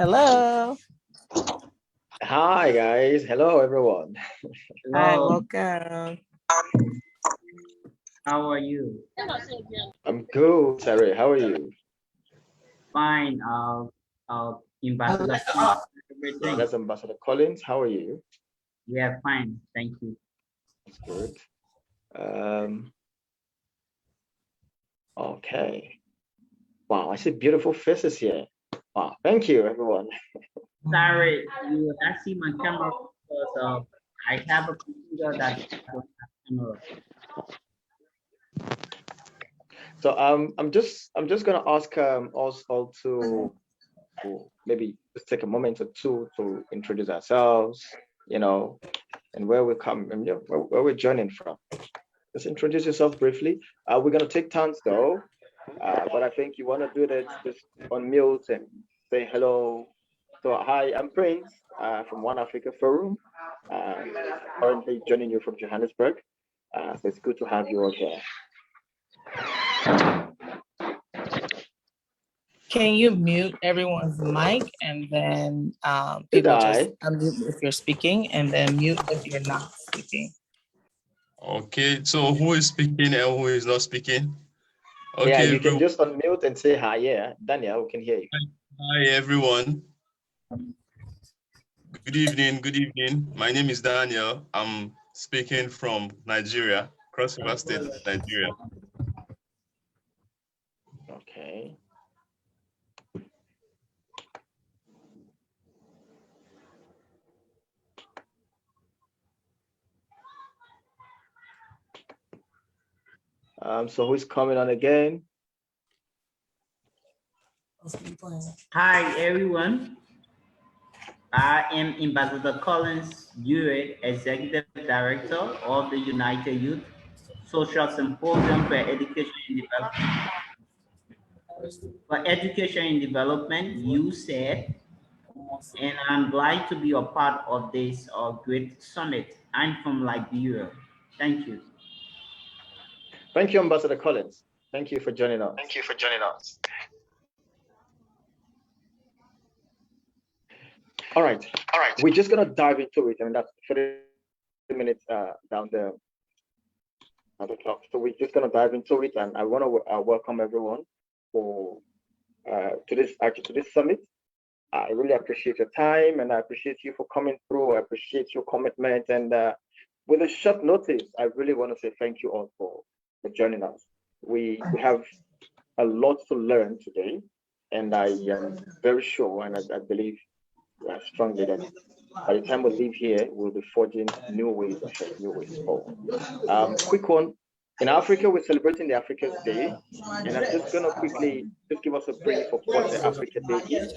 Hello. Hi guys, hello everyone. Hi, Hello, welcome. how are you? I'm good, Terry. How are you? Fine. Ambassador, everything. That's Ambassador Collins. How are you? Yeah, fine. Thank you. That's good. Okay. Wow, I see beautiful faces here. Wow, thank you everyone. Sorry, you will not see my camera because I have a computer that don't have camera. So I'm just gonna ask us all to maybe just take a moment or two to introduce ourselves, and where we come and where we're joining from. Just introduce yourself briefly. We're gonna take turns though, but I think you want to do that just unmute and say hello. So hi, I'm Prince from One Africa Forum. Currently joining you from Johannesburg. So it's good to have you all here. Can you mute everyone's mic and then people just unmute if you're speaking and then mute if you're not speaking? Okay, so who is speaking and who is not speaking? Okay, yeah, you can just unmute and say hi. Yeah, Daniel, we can hear you. Hi everyone. Good evening. Good evening. My name is Daniel. I'm speaking from Nigeria, Cross River State, Nigeria. Okay. So who's coming on again? Hi, everyone. I am Ambassador Collins, UA, Executive Director of the United Youth Social Symposium for Education and Development. For Education and Development, you said, and I'm glad to be a part of this great summit. I'm from Liberia. Thank you. Thank you, Ambassador Collins. Thank you for joining us. Thank you for joining us. All right. We're just gonna dive into it. I mean, that's 30 minutes down the clock. So we're just gonna dive into it, and I want to welcome everyone for to this summit. I really appreciate your time, and I appreciate you for coming through. I appreciate your commitment, and with a short notice, I really want to say thank you all for joining us. We have a lot to learn today, and I am very sure, and I believe strongly that by the time we leave here, we'll be forging new ways ahead, new ways forward. Quick one. In Africa, we're celebrating the Africa's Day, and I'm just gonna quickly just give us a brief of what the Africa Day is.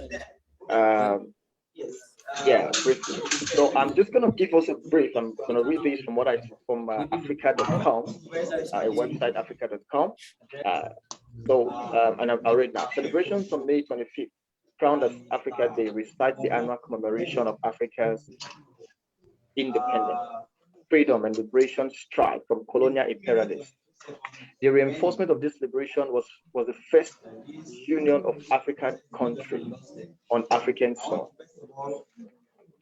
Yeah, briefly. So I'm just gonna give us a brief. I'm gonna read this from Africa.com, a website Africa.com. And I'll read now. Celebrations on May 25th, crowned as Africa Day, recites the annual commemoration of Africa's independence, freedom, and liberation strive from colonial imperialism. The reinforcement of this liberation was the first union of African countries on African soil.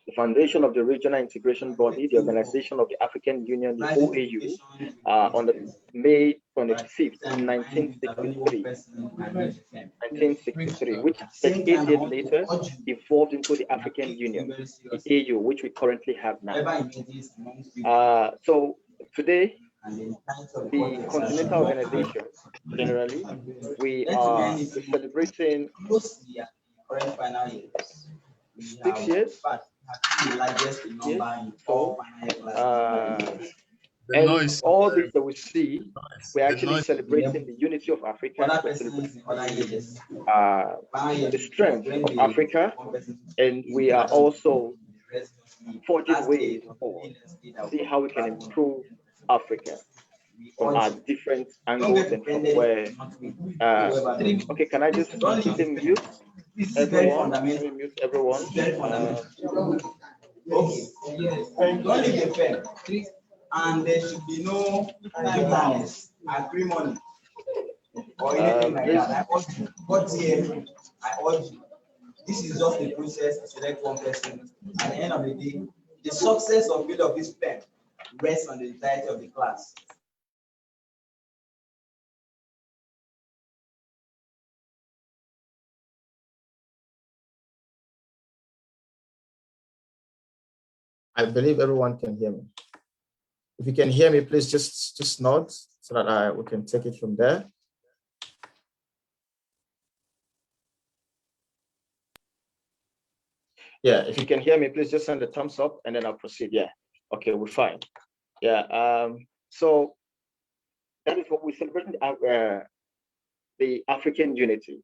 The foundation of the regional integration body, the Organization of the African Union, the OAU, on the May 25th, 1963, which 38 years later evolved into the African Union, the AU, which we currently have now. So today, the continental organization, generally, we are celebrating 6 years. And all this that we see, we're actually celebrating the unity of Africa, we're celebrating the strength of Africa, and we are also forging ways forward, see how we can improve Africa from our different angles and from where. Okay, can I just mute everyone? Let me mute everyone. And there should be no agreement or anything like that. I urge you. this is just a process to select one person. At the end of the day, the success of build of this pen rests on the entirety of the class. I believe everyone can hear me. If you can hear me, please just nod so that we can take it from there. Yeah, if you can hear me, please just send a thumbs up and then I'll proceed. Yeah, okay, we're fine. Yeah, so that is what we're celebrating, the African unity,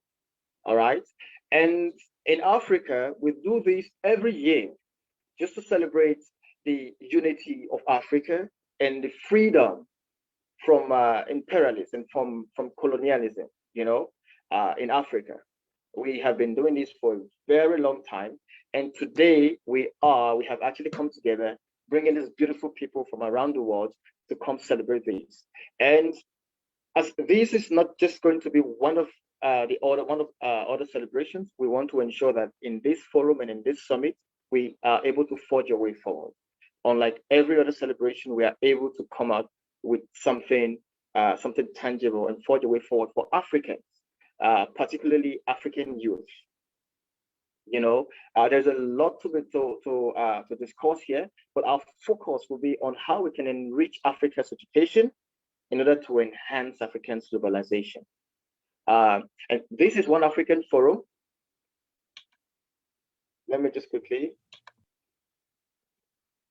all right? And in Africa, we do this every year just to celebrate the unity of Africa and the freedom from imperialism, from colonialism, you know, in Africa. We have been doing this for a very long time. And today we have actually come together, bringing these beautiful people from around the world to come celebrate this. And as this is not just going to be one of other celebrations, we want to ensure that in this forum and in this summit, we are able to forge a way forward. Unlike every other celebration, we are able to come out with something tangible and forge a way forward for Africans, particularly African youth. You know, there's a lot to discuss here, but our focus will be on how we can enrich Africa's education in order to enhance Africans' globalization. And this is One African Forum. Let me just quickly.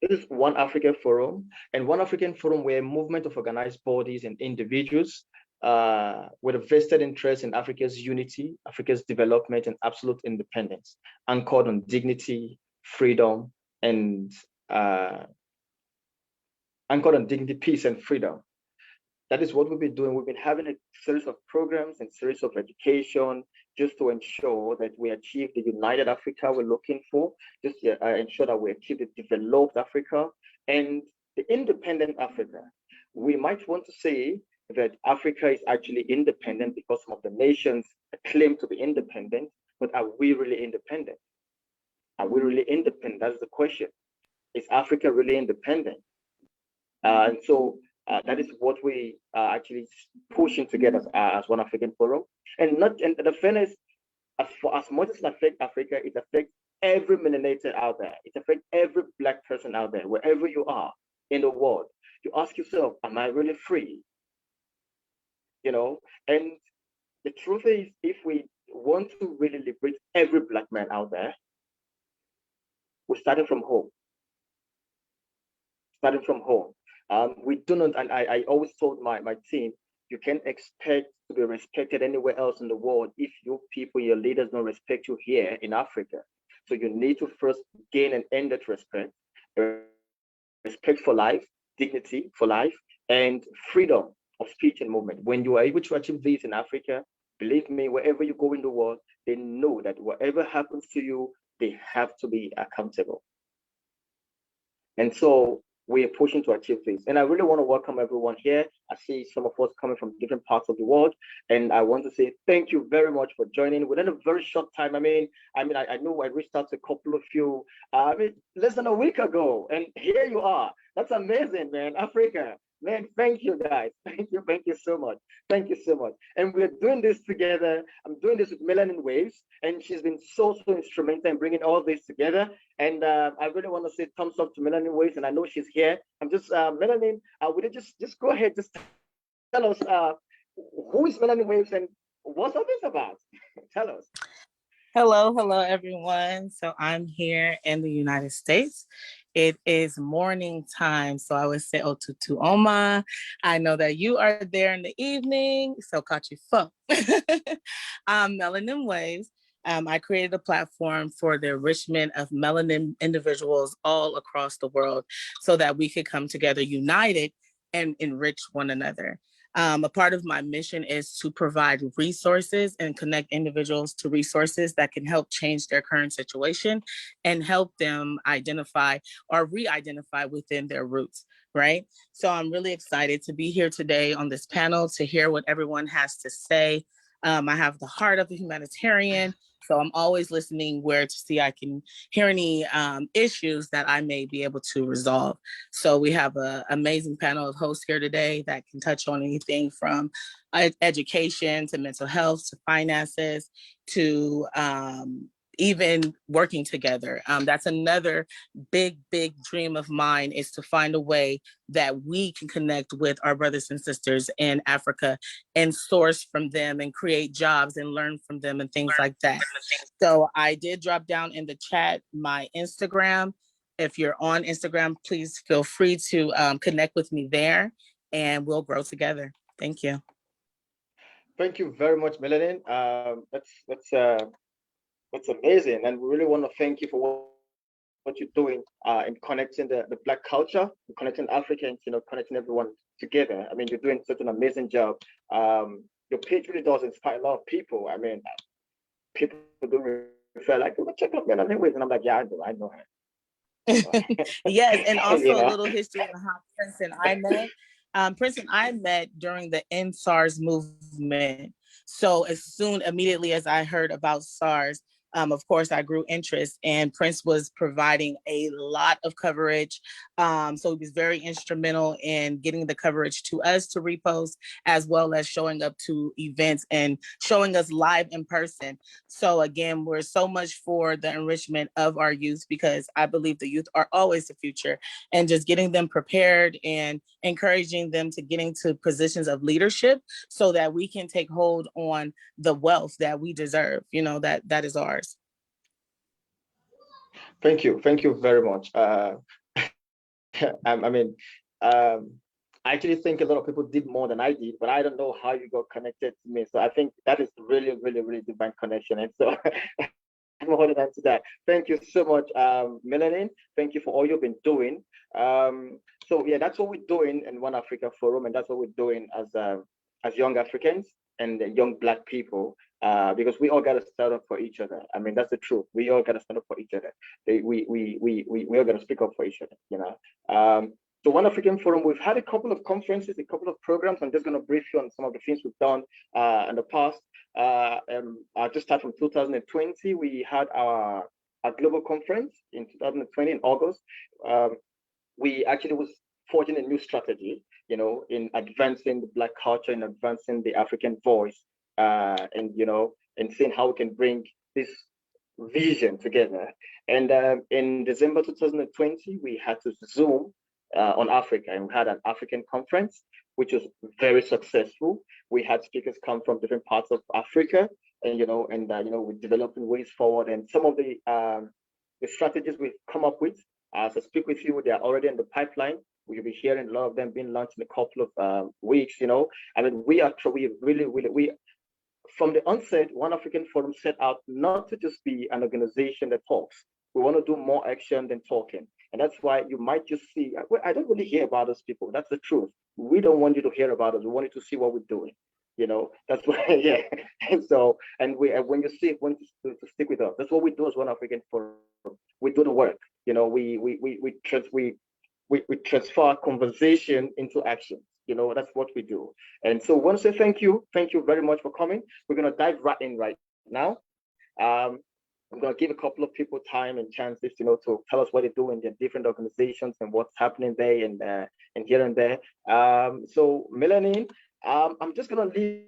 This is One African Forum, and One African Forum, we're a movement of organized bodies and individuals with a vested interest in Africa's unity, Africa's development, and absolute independence, anchored on dignity, freedom, and peace, and freedom. That is what we've been doing. We've been having a series of programs and series of education just to ensure that we achieve the united Africa we're looking for, just to ensure that we achieve the developed Africa and the independent Africa. We might want to say that Africa is actually independent because some of the nations claim to be independent, but are we really independent? Are we really independent? That's the question. Is Africa really independent? And so that is what we are actually pushing together as One African Forum. And the fairness, as much as it affects Africa, it affects every melanated out there. It affects every Black person out there, wherever you are in the world. You ask yourself, am I really free? You know, and the truth is, if we want to really liberate every Black man out there, we're starting from home. Starting from home. We do not, and I always told my team, you can't expect to be respected anywhere else in the world if your people, your leaders don't respect you here in Africa. So you need to first gain and earn that respect, respect for life, dignity for life, and freedom of speech and movement. When you are able to achieve this in Africa, believe me, wherever you go in the world, they know that whatever happens to you, they have to be accountable. And so we are pushing to achieve this. And I really want to welcome everyone here. I see some of us coming from different parts of the world. And I want to say thank you very much for joining within a very short time. I know I reached out to a couple of you, less than a week ago. And here you are. That's amazing, man. Africa. Man, thank you guys. Thank you so much. Thank you so much. And we're doing this together. I'm doing this with Melaninwaves, and she's been so instrumental in bringing all this together. And I really want to say thumbs up to Melaninwaves, and I know she's here. I'm just Melanin. Would you just go ahead, just tell us who is Melaninwaves and what's all this about? Tell us. Hello, everyone. So I'm here in the United States. It is morning time, so I would say Otutu Oma. I know that you are there in the evening, so kachi fo. Melaninwaves. I created a platform for the enrichment of melanin individuals all across the world so that we could come together united and enrich one another. A part of my mission is to provide resources and connect individuals to resources that can help change their current situation and help them identify or re-identify within their roots, right? So I'm really excited to be here today on this panel to hear what everyone has to say. I have the heart of a humanitarian. So I'm always listening where to see I can hear any issues that I may be able to resolve. So we have an amazing panel of hosts here today that can touch on anything from education to mental health to finances to even working together. That's another big dream of mine, is to find a way that we can connect with our brothers and sisters in Africa and source from them and create jobs and learn from them and things like that. So I did drop down in the chat my Instagram. If you're on Instagram, please feel free to connect with me there and we'll grow together. Thank you. Thank you very much, Melanin. That's amazing, and we really want to thank you for what you're doing in connecting the Black culture, connecting Africans, connecting everyone together. I mean, you're doing such an amazing job. Your page really does inspire a lot of people. I mean, people do refer like, "Oh, check out Melaninwaves," and I'm like, "Yeah, I know her." Yes, and also a know? little history on how Prince and I met. Prince and I met during the End SARS movement. So immediately as I heard about SARS, of course, I grew interest, and Prince was providing a lot of coverage. So he was very instrumental in getting the coverage to us to repost, as well as showing up to events and showing us live in person. So again, we're so much for the enrichment of our youth, because I believe the youth are always the future, and just getting them prepared and encouraging them to get into positions of leadership so that we can take hold on the wealth that we deserve, that is ours. Thank you very much. I mean, I actually think a lot of people did more than I did, but I don't know how you got connected to me. So I think that is really divine connection. And so I'm holding on to that. Thank you so much, Melanin. Thank you for all you've been doing. So yeah, that's what we're doing in One Africa Forum, and that's what we're doing as young Africans and young Black people. Because we all got to stand up for each other. I mean, that's the truth. We all got to stand up for each other. We all got to speak up for each other. So One African Forum, we've had a couple of conferences, a couple of programs. I'm just going to brief you on some of the things we've done in the past. I'll just start from 2020. We had our global conference in 2020 in August. We actually was forging a new strategy, in advancing the Black culture, in advancing the African voice, and seeing how we can bring this vision together. And in December 2020, we had to Zoom on Africa, and we had an African conference, which was very successful. We had speakers come from different parts of Africa, and we're developing ways forward. And some of the strategies we've come up with, as I speak with you, they are already in the pipeline. We'll be hearing a lot of them being launched in a couple of weeks. I mean, we from the onset, One African Forum set out not to just be an organization that talks. We want to do more action than talking. And that's why you might just see, I don't really hear about those people. That's the truth. We don't want you to hear about us. We want you to see what we're doing. That's why, yeah. And so, when you see it, want to stick with us. That's what we do as One African Forum. We do the work. We transfer conversation into action. That's what we do. And so I want to say thank you very much for coming. We're going to dive right in right now. I'm going to give a couple of people time and chances, to tell us what they do in their different organizations and what's happening there and here and there. So Melanin, I'm just going to leave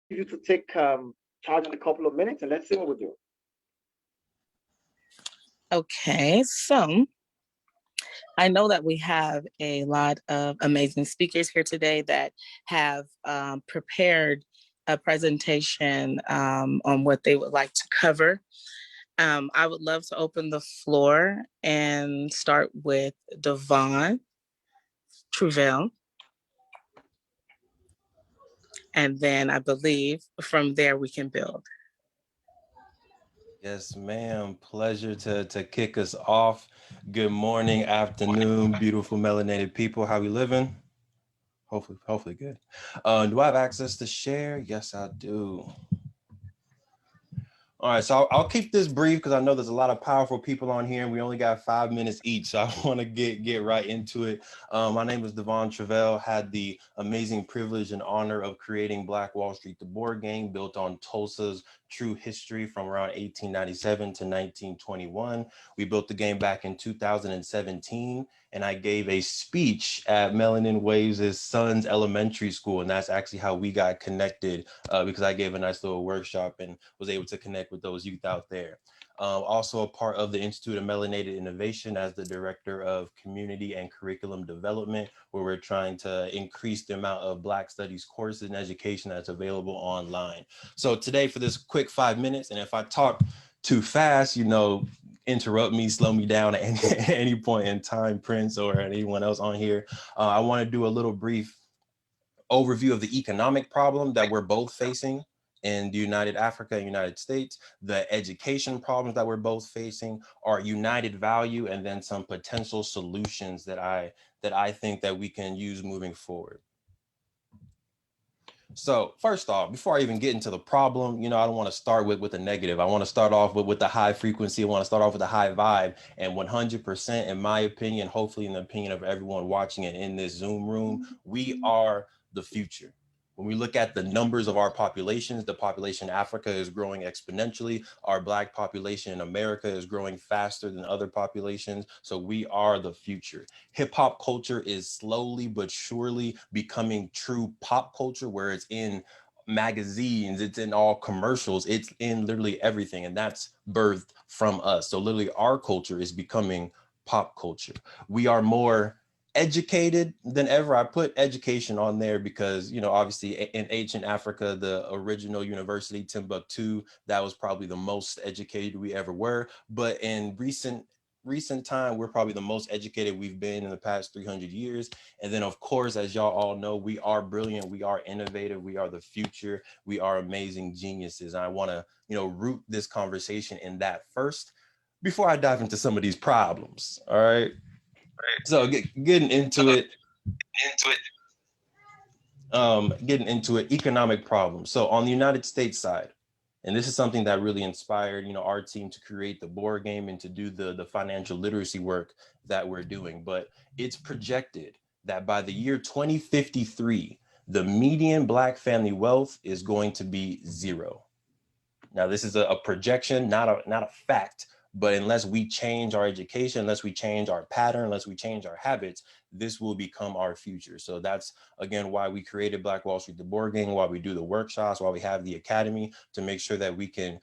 you to take charge in a couple of minutes, and let's see what we do. Okay, so I know that we have a lot of amazing speakers here today that have prepared a presentation on what they would like to cover. I would love to open the floor and start with Devon Truvel. And then I believe from there we can build. Yes, ma'am. Pleasure to kick us off. Good morning, afternoon, beautiful melanated people. How we living? Hopefully good. Do I have access to share? Yes, I do. All right, so I'll keep this brief because I know there's a lot of powerful people on here and we only got 5 minutes each. So I want to get right into it. My name is Devon Travell, had the amazing privilege and honor of creating Black Wall Street, the board game built on Tulsa's true history from around 1897 to 1921. We built the game back in 2017, and I gave a speech at Melaninwaves' son's elementary school, and that's actually how we got connected because I gave a nice little workshop and was able to connect with those youth out there. Also a part of the Institute of Melanated Innovation as the Director of Community and Curriculum Development, where we're trying to increase the amount of Black Studies courses and education that's available online. So today for this quick 5 minutes, and if I talk too fast, interrupt me, slow me down at any point in time, Prince or anyone else on here. I want to do a little brief overview of the economic problem that we're both facing in the United Africa and United States, the education problems that we're both facing, our united value, and then some potential solutions that I think that we can use moving forward. So first off, before I even get into the problem, I don't want to start with a negative. I want to start off with the high frequency. I want to start off with a high vibe. And 100%, in my opinion, hopefully in the opinion of everyone watching it in this Zoom room, we are the future. When we look at the numbers of our populations, the population in Africa is growing exponentially. Our Black population in America is growing faster than other populations. So we are the future. Hip hop culture is slowly but surely becoming true pop culture, where it's in magazines, it's in all commercials, it's in literally everything. And that's birthed from us. So literally our culture is becoming pop culture. We are more educated than ever. I put education on there because, obviously in ancient Africa, the original university, Timbuktu, that was probably the most educated we ever were. But in recent time, we're probably the most educated we've been in the past 300 years. And then of course, as y'all all know, we are brilliant, we are innovative, we are the future, we are amazing geniuses. And I want to, root this conversation in that first before I dive into some of these problems. All right. So getting into it, economic problems. So on the United States side, and this is something that really inspired, our team to create the board game and to do the financial literacy work that we're doing. But it's projected that by the year 2053, the median Black family wealth is going to be 0. Now, this is a projection, not a fact, but unless we change our education, unless we change our pattern, unless we change our habits, this will become our future. So that's, again, why we created Black Wall Street, the board game, why we do the workshops, why we have the academy, to make sure that we can,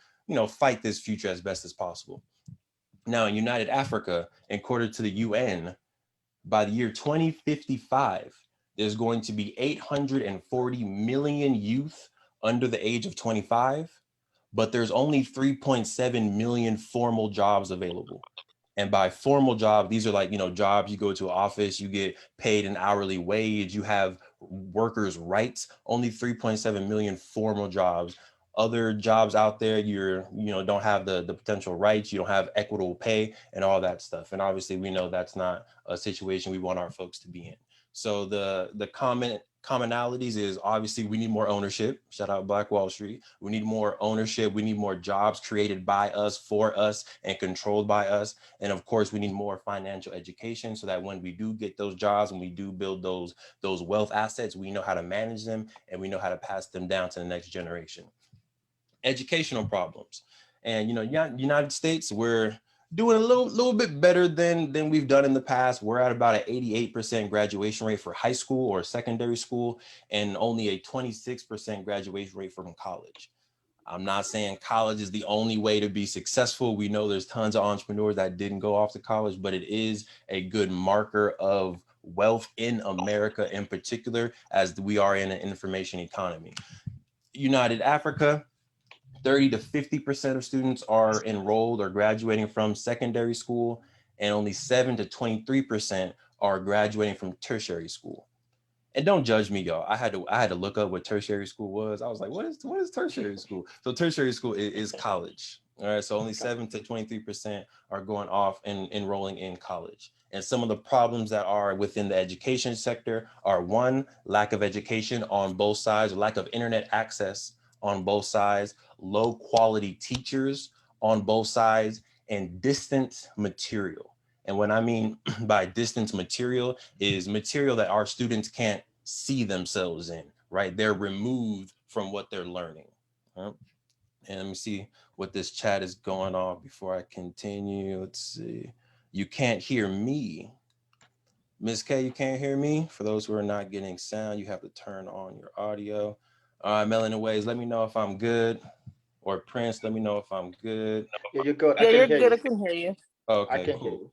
fight this future as best as possible. Now, in United Africa, according to the UN, by the year 2055, there's going to be 840 million youth under the age of 25, but there's only 3.7 million formal jobs available. And by formal job, these are like, jobs you go to an office, you get paid an hourly wage, you have workers' rights. Only 3.7 million formal jobs. Other jobs out there, don't have the potential rights, you don't have equitable pay and all that stuff. And obviously we know that's not a situation we want our folks to be in. So the commonalities is obviously we need more ownership. Shout out Black Wall Street. We need more ownership. We need more jobs created by us, for us, and controlled by us. And of course, we need more financial education so that when we do get those jobs and we do build those wealth assets, we know how to manage them and we know how to pass them down to the next generation. Educational problems. And United States, we're doing a little bit better than we've done in the past. We're at about an 88% graduation rate for high school or secondary school, and only a 26% graduation rate from college. I'm not saying college is the only way to be successful. We know there's tons of entrepreneurs that didn't go off to college, but it is a good marker of wealth in America in particular, as we are in an information economy. United Africa, 30 to 50% of students are enrolled or graduating from secondary school, and only 7 to 23% are graduating from tertiary school. And don't judge me, y'all. I had to look up what tertiary school was. I was like, what is tertiary school? So tertiary school is college. All right. So only 7 to 23% are going off and enrolling in college. And some of the problems that are within the education sector are, one, lack of education on both sides, lack of internet access on both sides, low quality teachers on both sides, and distance material. And what I mean by distance material is material that our students can't see themselves in, right? They're removed from what they're learning. Right? And let me see what this chat is going on before I continue. Let's see. You can't hear me. Ms. K, you can't hear me? For those who are not getting sound, you have to turn on your audio. All right, Melaninwaves, let me know if I'm good. Or Prince, let me know if I'm good. Yeah, you're good. I Yeah, can you're hear good. I you. can hear you. I Okay, can hear cool. you.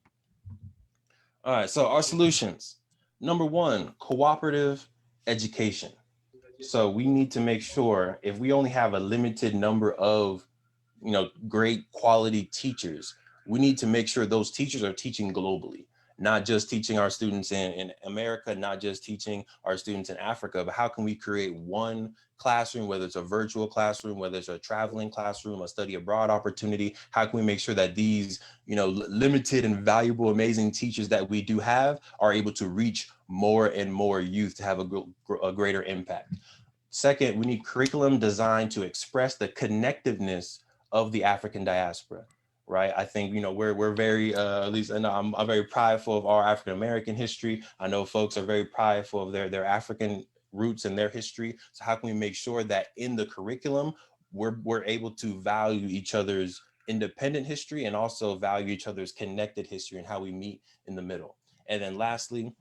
All right, so our solutions. Number one, cooperative education. So we need to make sure if we only have a limited number of, great quality teachers, we need to make sure those teachers are teaching globally, not just teaching our students in America, not just teaching our students in Africa, but how can we create one classroom, whether it's a virtual classroom, whether it's a traveling classroom, a study abroad opportunity, how can we make sure that these, limited and valuable, amazing teachers that we do have are able to reach more and more youth to have a greater impact. Second, we need curriculum designed to express the connectiveness of the African diaspora, right? I think, we're very, at least I know I'm very prideful of our African American history. I know folks are very prideful of their African roots and their history. So how can we make sure that in the curriculum, we're able to value each other's independent history and also value each other's connected history and how we meet in the middle? And then lastly,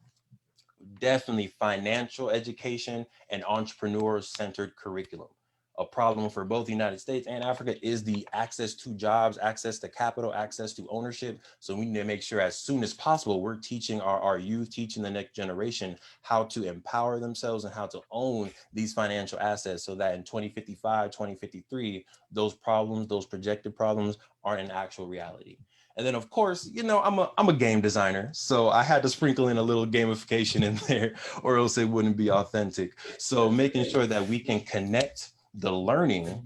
definitely financial education and entrepreneur-centered curriculum. A problem for both the United States and Africa is the access to jobs, access to capital, access to ownership. So we need to make sure as soon as possible, we're teaching our youth, teaching the next generation how to empower themselves and how to own these financial assets so that in 2055, 2053, those problems, those projected problems aren't an actual reality. And then, of course, I'm a game designer, so I had to sprinkle in a little gamification in there, or else it wouldn't be authentic. So making sure that we can connect the learning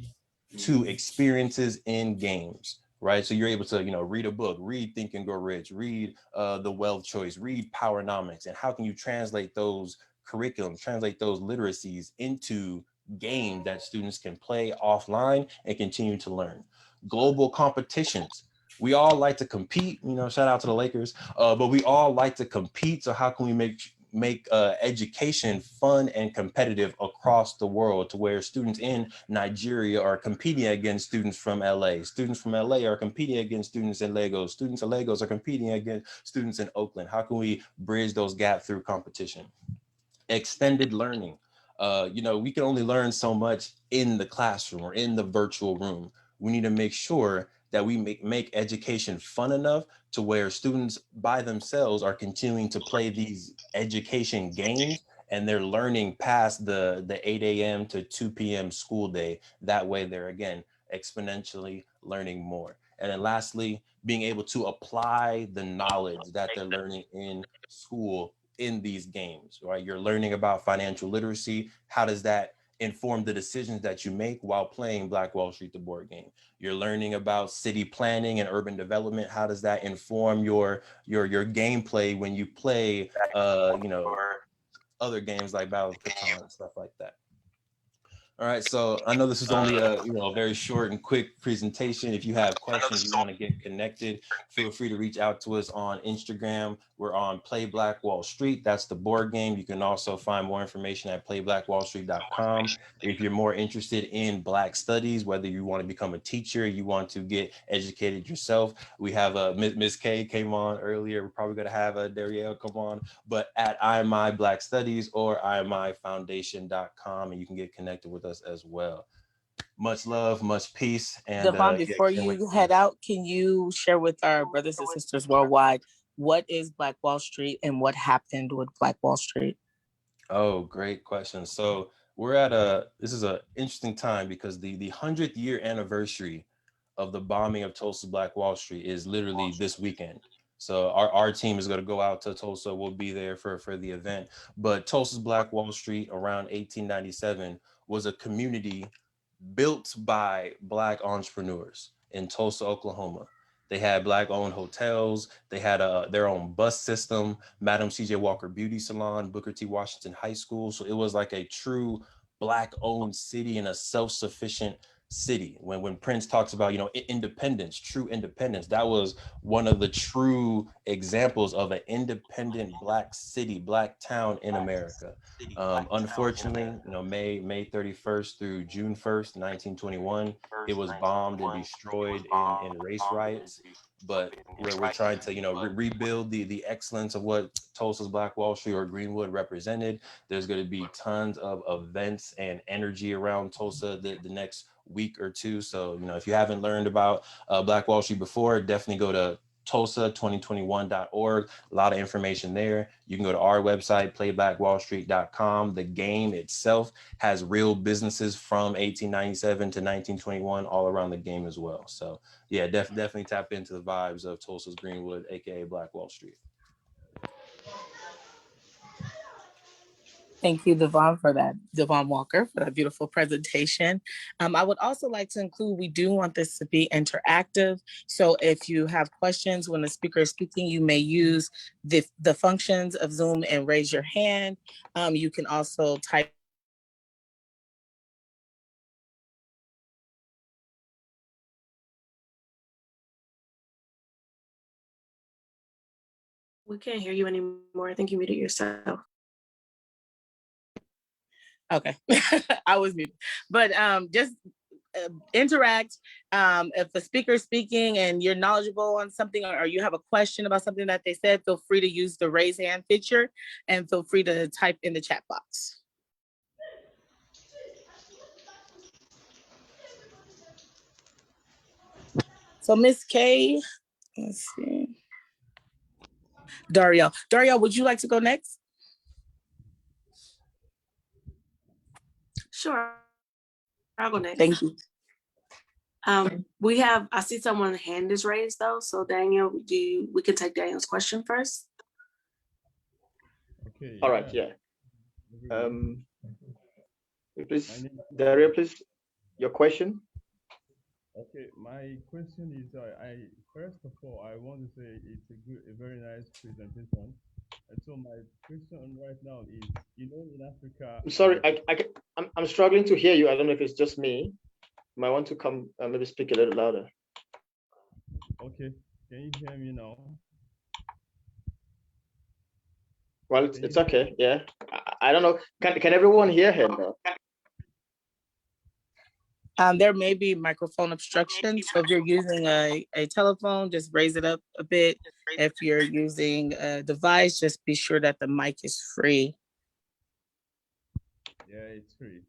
to experiences in games, right? So you're able to, read a book, read Think and Grow Rich, read The Wealth Choice, read Powernomics, and how can you translate those curriculums, translate those literacies into games that students can play offline and continue to learn. Global competitions. We all like to compete, shout out to the Lakers, but we all like to compete. So how can we make education fun and competitive across the world to where students in Nigeria are competing against students from LA. Students from LA are competing against students in Lagos. Students in Lagos are competing against students in Oakland. How can we bridge those gaps through competition? Extended learning. We can only learn so much in the classroom or in the virtual room. We need to make sure that we make education fun enough to where students by themselves are continuing to play these education games and they're learning past the 8 a.m. to 2 p.m. school day. That way they're, again, exponentially learning more. And then lastly, being able to apply the knowledge that they're learning in school in these games, right? You're learning about financial literacy. How does that inform the decisions that you make while playing Black Wall Street, the board game? You're learning about city planning and urban development. How does that inform your gameplay when you play, other games like Battle of Catan and stuff like that? All right, so I know this is only a very short and quick presentation. If you have questions, you want to get connected, feel free to reach out to us on Instagram. We're on Play Black Wall Street. That's the board game. You can also find more information at playblackwallstreet.com. If you're more interested in Black studies, whether you want to become a teacher, you want to get educated yourself, we have Ms. K came on earlier. We're probably going to have Darielle come on, but at IMI Black Studies or IMIFoundation.com, and you can get connected with us as well. Much love, much peace. And Devon, before you head out, can you share with our brothers and sisters worldwide what is Black Wall Street and what happened with Black Wall Street? Oh, great question. So we're at this is an interesting time because the 100th year anniversary of the bombing of Tulsa Black Wall Street is literally this weekend. So our team is going to go out to Tulsa. We'll be there for the event. But Tulsa's Black Wall Street around 1897 was a community built by Black entrepreneurs in Tulsa, Oklahoma. They had Black-owned hotels. They had their own bus system, Madam C.J. Walker Beauty Salon, Booker T. Washington High School. So it was like a true Black-owned city and a self-sufficient city. When Prince talks about, independence, true independence, that was one of the true examples of an independent Black city, Black town in America. Unfortunately, May 31st through June 1st, 1921, it was bombed and destroyed in race riots. But we're trying to, rebuild the excellence of what Tulsa's Black Wall Street or Greenwood represented. There's going to be tons of events and energy around Tulsa the next week or two. So, if you haven't learned about Black Wall Street before, definitely go to tulsa2021.org. A lot of information there. You can go to our website, playblackwallstreet.com. The game itself has real businesses from 1897 to 1921 all around the game as well. So yeah, definitely tap into the vibes of Tulsa's Greenwood, aka Black Wall Street. Thank you, Devon Walker, for that beautiful presentation. I would also like to include, we do want this to be interactive. So if you have questions when the speaker is speaking, you may use the functions of Zoom and raise your hand. You can also type. We can't hear you anymore. I think you muted yourself. Okay, I was muted. But just interact. If the speaker is speaking and you're knowledgeable on something, or you have a question about something that they said, feel free to use the raise hand feature and feel free to type in the chat box. So Miss K, let's see. Dario, would you like to go next? Sure, I'll go next. Thank you. I see someone's hand is raised though. So Daniel, we can take Daniel's question first. Okay. All right. Yeah. Please, Dario, please, your question. Okay, my question is, first of all, I want to say it's a very nice presentation. And so my question right now is, in Africa. I'm sorry, I'm struggling to hear you. I don't know if it's just me. You might want to come maybe speak a little louder. Okay, can you hear me now? Well, it's okay. Yeah, I don't know. Can everyone hear him though? There may be microphone obstruction. So if you're using a telephone, just raise it up a bit. If you're using a device, just be sure that the mic is free. Yeah, it's free.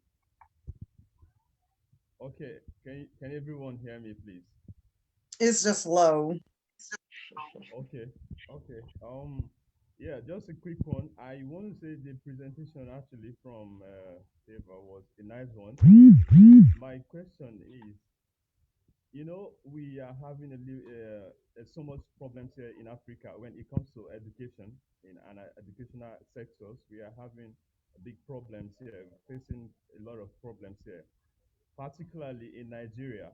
Okay, can everyone hear me, please? It's just low. Okay. Yeah, just a quick one. I want to say the presentation actually from Eva was a nice one. My question is, we are having so much problems here in Africa when it comes to education in educational sectors. We are having big problems here, facing a lot of problems here, particularly in Nigeria.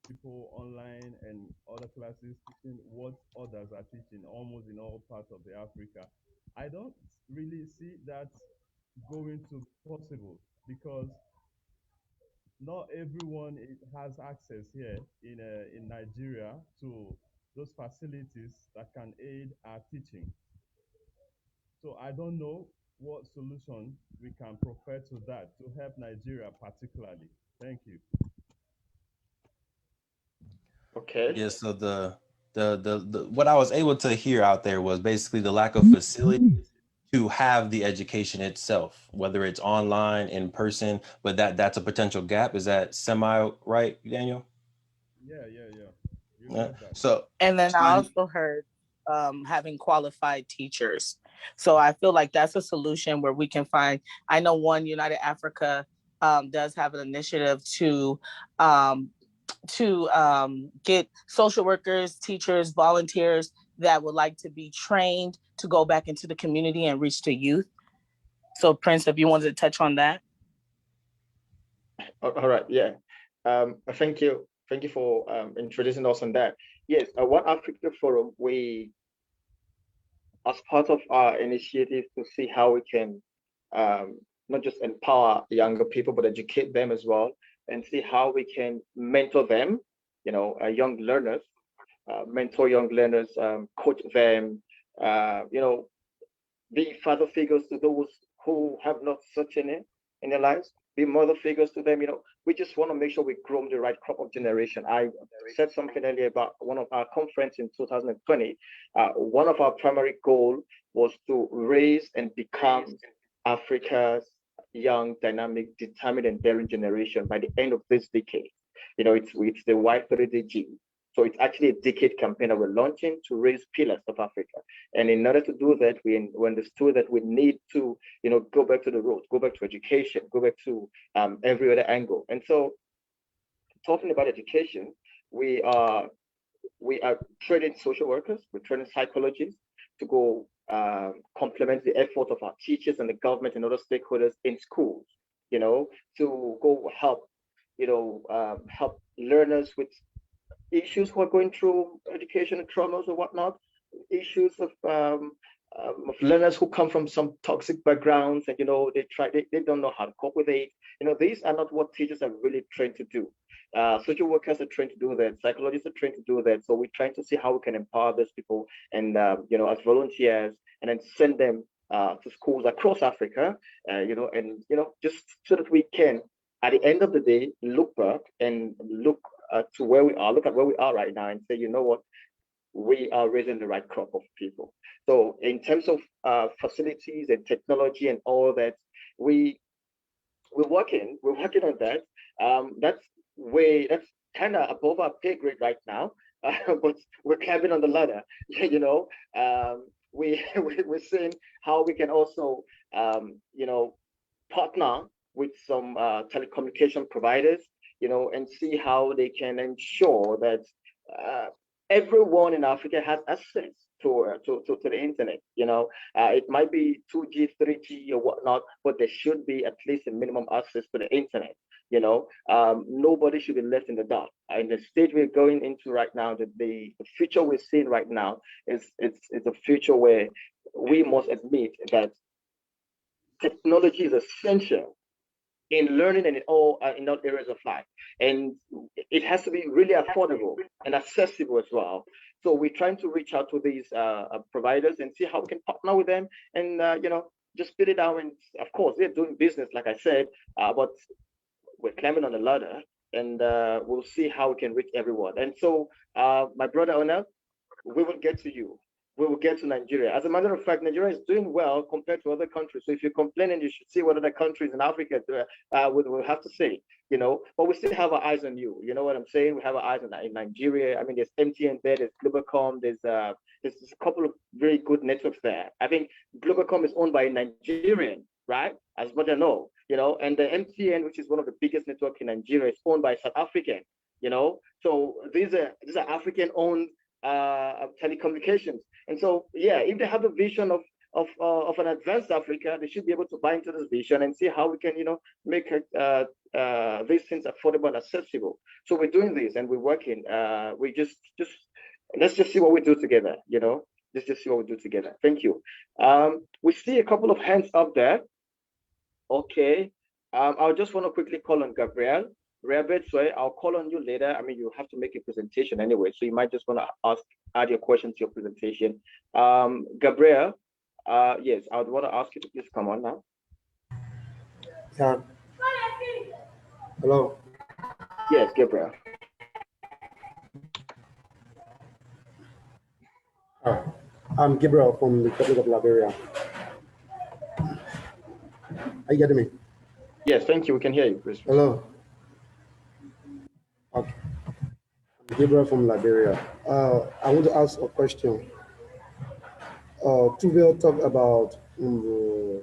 People online and other classes teaching what others are teaching almost in all parts of the Africa. I don't really see that going to be possible because not everyone has access here in Nigeria to those facilities that can aid our teaching. So I don't know what solution we can proffer to that to help Nigeria particularly. Thank you. Okay. Yeah, so the what I was able to hear out there was basically the lack of facility to have the education itself, whether it's online, in person, but that's a potential gap. Is that semi right, Daniel? Yeah. You heard that. So, and then I also heard having qualified teachers. So I feel like that's a solution where we can find. I know One United Africa does have an initiative to get social workers, teachers, volunteers that would like to be trained to go back into the community and reach the youth. So Prince, if you wanted to touch on that. All right, yeah. Thank you for introducing us on that. Yes, One Africa Forum, we as part of our initiative to see how we can not just empower younger people, but educate them as well, and see how we can mentor them, young learners, mentor young learners, coach them, be father figures to those who have not such in their lives, be mother figures to them. We just want to make sure we groom the right crop of generation. I said something earlier about one of our conference in 2020. One of our primary goal was to raise and become Africa's young, dynamic, determined, and daring generation by the end of this decade. It's the Y30G. So it's actually a decade campaign that we're launching to raise pillars of Africa. And in order to do that, we understood that we need to, go back to the roots, go back to education, go back to every other angle. And so, talking about education, we are training social workers, we're training psychologists to go complement the effort of our teachers and the government and other stakeholders in schools, to go help, help learners with issues who are going through educational traumas or whatnot, issues of learners who come from some toxic backgrounds and they don't know how to cope with it. These are not what teachers are really trained to do. Social workers are trained to do that. Psychologists are trained to do that. So we're trying to see how we can empower those people and as volunteers, and then send them to schools across Africa. Just so that we can, at the end of the day, look back and look to where we are, look at where we are right now and say, you know what, we are raising the right crop of people. So in terms of facilities and technology and all that, we're working on that. That's kind of above our pay grade right now, but we're climbing on the ladder. We're seeing how we can also partner with some telecommunication providers, and see how they can ensure that everyone in Africa has access to the internet. It might be 2G, 3G, or whatnot, but there should be at least a minimum access to the internet. Nobody should be left in the dark. In the stage we're going into right now, the future we're seeing right now is a future where we must admit that technology is essential in learning and in all areas of life, and it has to be really affordable and accessible as well. So we're trying to reach out to these providers and see how we can partner with them, and just spit it out. And of course, they're doing business, like I said, but we're climbing on the ladder, and we'll see how we can reach everyone. And so, my brother Onel, we will get to you. We will get to Nigeria. As a matter of fact, Nigeria is doing well compared to other countries. So if you're complaining, you should see what other countries in Africa will have to say, But we still have our eyes on you. You know what I'm saying? We have our eyes on in Nigeria. I mean, there's MTN there, there's Globacom, there's a couple of very good networks there. I think Globacom is owned by a Nigerian, right? As much as I know, and the MTN, which is one of the biggest networks in Nigeria, is owned by a South African, So these are African-owned telecommunications. And so, yeah, if they have a vision of an advanced Africa, they should be able to buy into this vision and see how we can, make these things affordable and accessible. So we're doing this and we're working. We just let's just see what we do together. Let's just see what we do together. Thank you. We see a couple of hands up there. Okay. I just want to quickly call on Gabriel. I'll call on you later. I mean, you have to make a presentation anyway, so you might just want to add your question to your presentation. Gabriel, yes, I would want to ask you to please come on now. Yeah. Hello. Yes, Gabriel. I'm Gabriel from the Republic of Liberia. Are you getting me? Yes, thank you. We can hear you, please. Hello. Okay. I'm Gabriel from Liberia. I want to ask a question. Tuvia talked about the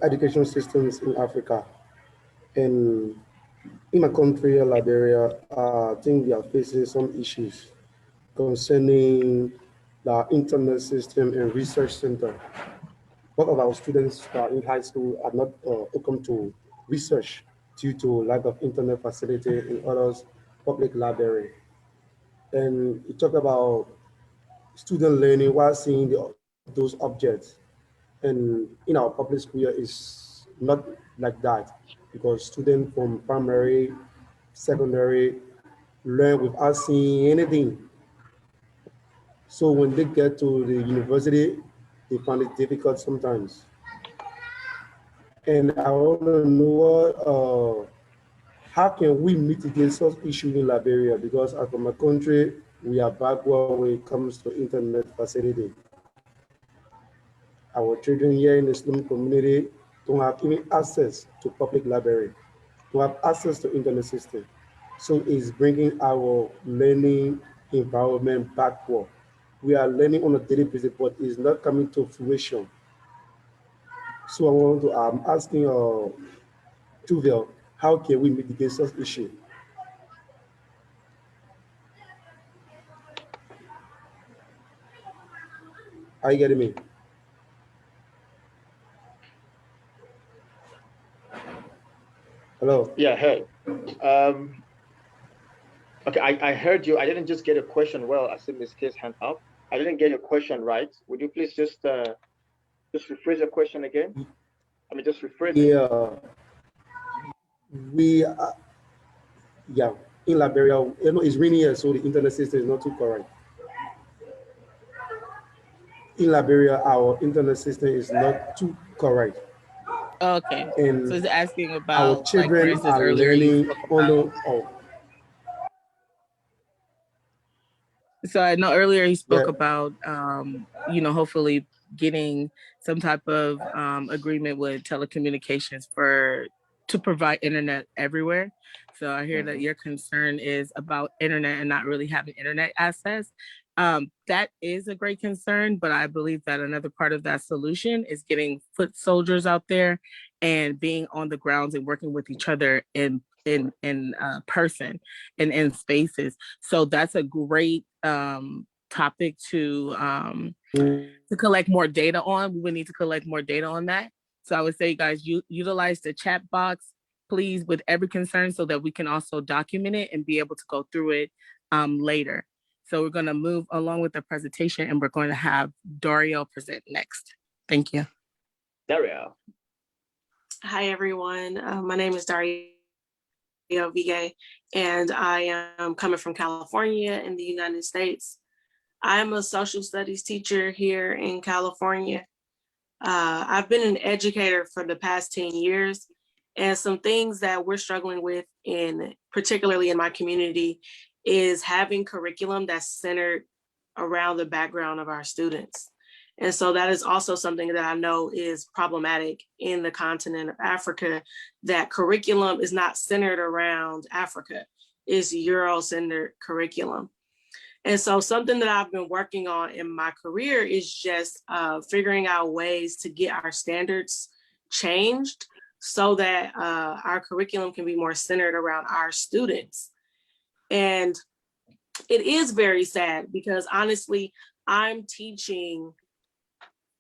education systems in Africa. And in my country, Liberia, I think we are facing some issues concerning the internet system and research center. Both of our students in high school are not open to research due to lack of internet facility in others public library. And you talk about student learning while seeing those objects. And in our public school is not like that, because students from primary, secondary learn without seeing anything. So when they get to the university, they find it difficult sometimes. And I want to know how can we mitigate such issues in Liberia? Because as from a country, we are backward when it comes to internet facility. Our children here in the Muslim community don't have even access to public library, don't have access to internet system. So it's bringing our learning environment backward. We are learning on a daily basis, but it's not coming to fruition. So I'm asking Tuvel, how can we mitigate such issue? Are you getting me? Hello? Yeah, hey. Okay, I heard you. I didn't just get a question well. I see Ms. K's hand up. I didn't get your question right. Would you please just rephrase your question again? I mean, just rephrase it. Yeah, we are, yeah, in Liberia, it's raining here, so the internet system is not too correct. In Liberia, our internet system is not too correct. Okay. So And it's asking our about, like, for children instance, are earlier you learning spoke on about. oh, So I know earlier you yeah, spoke about, hopefully getting some type of agreement with telecommunications to provide internet everywhere. So I hear that your concern is about internet and not really having internet access. That is a great concern, but I believe that another part of that solution is getting foot soldiers out there and being on the grounds and working with each other in person and in spaces. So that's a great topic to collect more data on. We would need to collect more data on that. So I would say, guys, utilize the chat box, please, with every concern, so that we can also document it and be able to go through it later. So we're going to move along with the presentation, and we're going to have Dario present next. Thank you. Dario. Hi, everyone. My name is Dario Vigay, and I am coming from California in the United States. I'm a social studies teacher here in California. I've been an educator for the past 10 years, and some things that we're struggling with, particularly in my community, is having curriculum that's centered around the background of our students. And so that is also something that I know is problematic in the continent of Africa, that curriculum is not centered around Africa, it's Euro-centered curriculum. And so something that I've been working on in my career is just figuring out ways to get our standards changed so that our curriculum can be more centered around our students. And it is very sad because honestly, I'm teaching,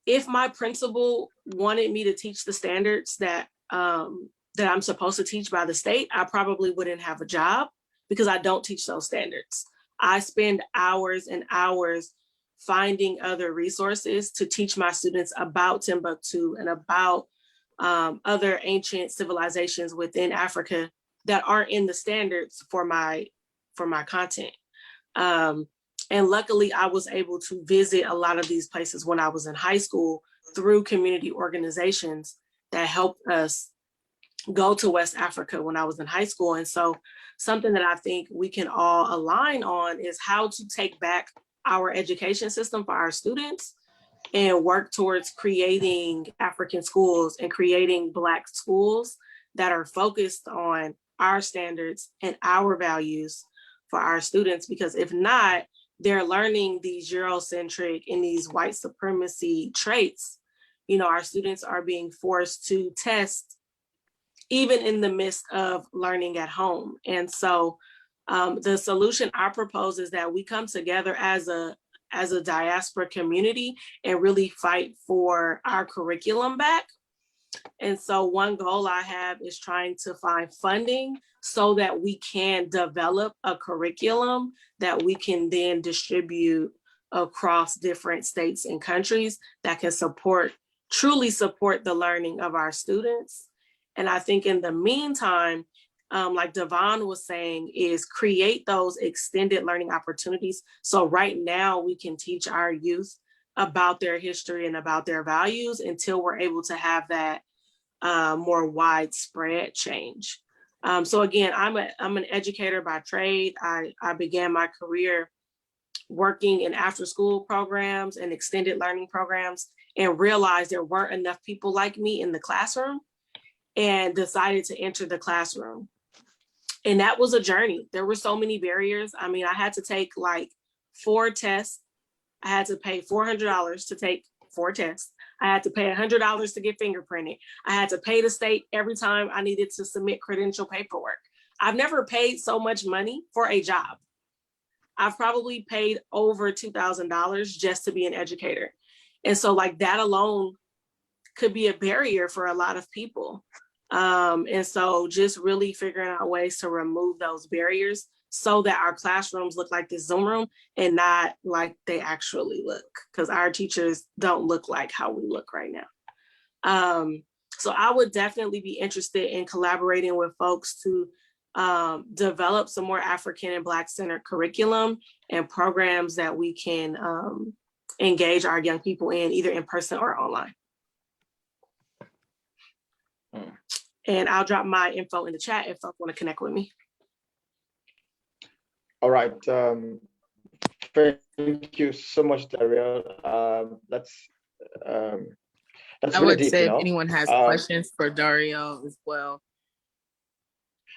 if my principal wanted me to teach the standards that I'm supposed to teach by the state, I probably wouldn't have a job because I don't teach those standards. I spend hours and hours finding other resources to teach my students about Timbuktu and about other ancient civilizations within Africa that aren't in the standards for my content. And luckily, I was able to visit a lot of these places when I was in high school through community organizations that helped us go to West Africa when I was in high school. And so something that I think we can all align on is how to take back our education system for our students and work towards creating African schools and creating Black schools that are focused on our standards and our values for our students. Because if not, they're learning these Eurocentric and these white supremacy traits. Our students are being forced to test even in the midst of learning at home. And so the solution I propose is that we come together as a diaspora community and really fight for our curriculum back. And so one goal I have is trying to find funding so that we can develop a curriculum that we can then distribute across different states and countries that can truly support the learning of our students. And I think in the meantime, like Devon was saying, is create those extended learning opportunities. So right now we can teach our youth about their history and about their values until we're able to have that more widespread change. So again, I'm an educator by trade. I began my career working in after-school programs and extended learning programs, and realized there weren't enough people like me in the classroom, and decided to enter the classroom. And that was a journey. There were so many barriers. I mean, I had to take like 4 tests. I had to pay $400 to take 4 tests. I had to pay $100 to get fingerprinted. I had to pay the state every time I needed to submit credential paperwork. I've never paid so much money for a job. I've probably paid over $2,000 just to be an educator. And so like that alone could be a barrier for a lot of people. And so just really figuring out ways to remove those barriers so that our classrooms look like this Zoom room and not like they actually look, because our teachers don't look like how we look right now. So I would definitely be interested in collaborating with folks to develop some more African and Black-centered curriculum and programs that we can engage our young people in, either in person or online. And I'll drop my info in the chat if folks want to connect with me. All right. Thank you so much, Daryl. That's I really would deep, say you know? if anyone has questions for Dario as well.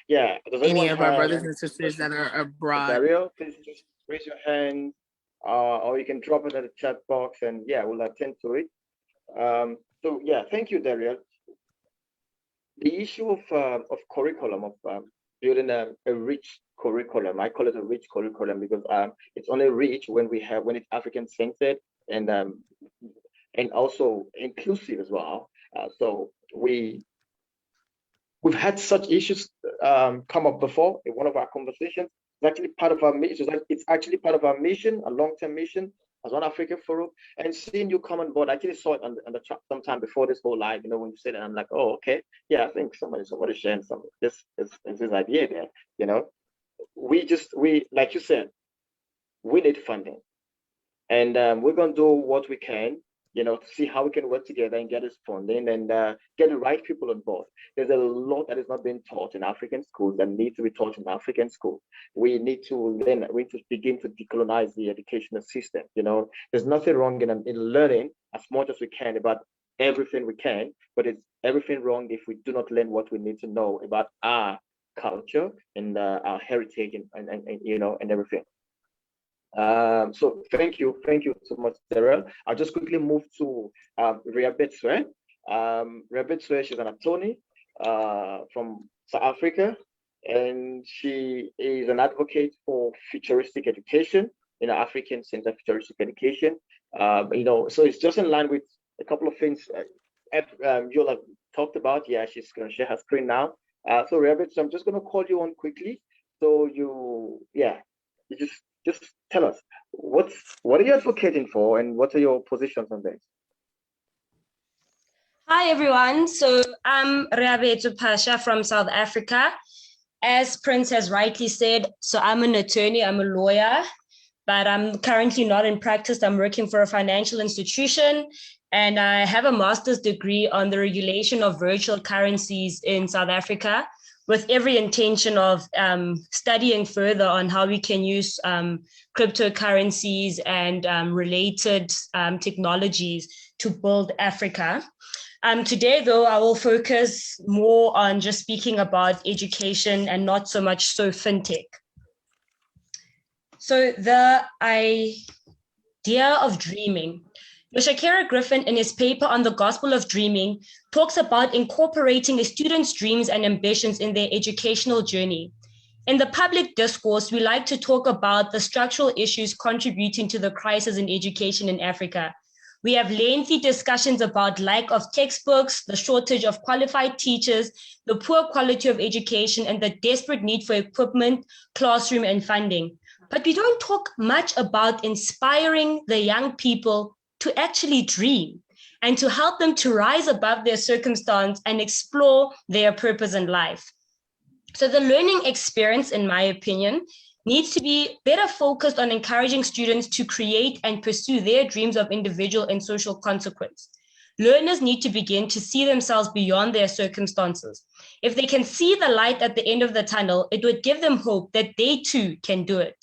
Yeah. Does Any of our have brothers and sisters that are abroad. Dario, please just raise your hand, or you can drop it in the chat box, and yeah, we'll attend to it. So yeah, thank you, Dario. The issue of curriculum, of building a rich curriculum, I call it a rich curriculum because it's only rich when it's African centered and also inclusive as well. So we've had such issues come up before in one of our conversations. It's actually part of our mission. It's actually part of our mission, a long-term mission as One Africa Forum. And seeing you come on board, I actually saw it on the chat sometime before this whole live. You know, when you said it, I'm like, oh, okay, yeah, I think somebody's sharing some this idea there. You know, we like you said, we need funding, and we're gonna do what we can, you know, to see how we can work together and get this funding and get the right people on board. There's a lot that is not being taught in African schools that needs to be taught in African schools. We need to begin to decolonize the educational system. You know, there's nothing wrong in learning as much as we can about everything we can, but it's everything wrong if we do not learn what we need to know about our culture and our heritage and you know, and everything. So thank you so much, Daryl. I'll just quickly move to Riabetswe. Riabetswe, she's an attorney from South Africa, and she is an advocate for futuristic education, you know, African Center futuristic education. You know, so it's just in line with a couple of things you'll have talked about. Yeah, she's going to share her screen now. So Riabetswe, I'm just going to call you on quickly. So you just tell us what are you advocating for and what are your positions on this? Hi everyone, so I'm Riabetswe Pasha from South Africa. As Prince has rightly said, so I'm an attorney, I'm a lawyer, but I'm currently not in practice. I'm working for a financial institution, and I have a master's degree on the regulation of virtual currencies in South Africa, with every intention of studying further on how we can use cryptocurrencies and related technologies to build Africa. Today, though, I will focus more on just speaking about education and not so much so fintech. So the idea of dreaming. Yoshakera Griffin, in his paper on the Gospel of Dreaming, talks about incorporating a student's dreams and ambitions in their educational journey. In the public discourse, we like to talk about the structural issues contributing to the crisis in education in Africa. We have lengthy discussions about lack of textbooks, the shortage of qualified teachers, the poor quality of education, and the desperate need for equipment, classroom, and funding. but we don't talk much about inspiring the young people to actually dream and to help them to rise above their circumstance and explore their purpose in life. So the learning experience, in my opinion, needs to be better focused on encouraging students to create and pursue their dreams of individual and social consequence. Learners need to begin to see themselves beyond their circumstances. If they can see the light at the end of the tunnel, it would give them hope that they too can do it.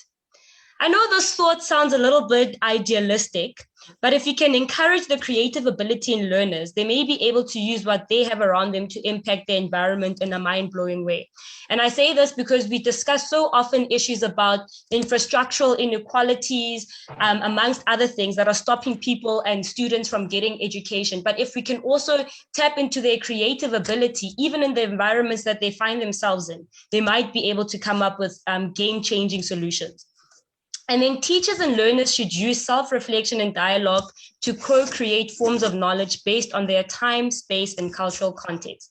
I know this thought sounds a little bit idealistic, but if you can encourage the creative ability in learners, they may be able to use what they have around them to impact their environment in a mind-blowing way. And I say this because we discuss so often issues about infrastructural inequalities, amongst other things that are stopping people and students from getting education. But if we can also tap into their creative ability, even in the environments that they find themselves in, they might be able to come up with game-changing solutions. And then teachers and learners should use self-reflection and dialogue to co-create forms of knowledge based on their time, space, and cultural context.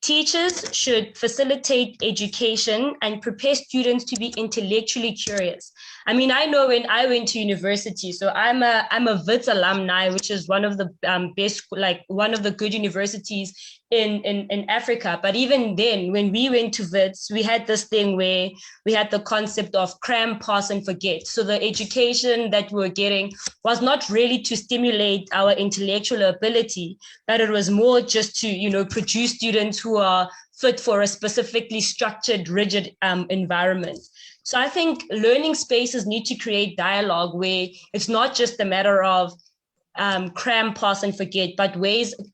Teachers should facilitate education and prepare students to be intellectually curious. I mean, I know when I went to university, so I'm a WITS alumni, which is one of the best, like one of the good universities in Africa. But even then, when we went to WITS, we had this thing where we had the concept of cram, pass, and forget. So the education that we were getting was not really to stimulate our intellectual ability, but it was more just to, produce students who are fit for a specifically structured, rigid environment. So I think learning spaces need to create dialogue where it's not just a matter of cram, pass, and forget, but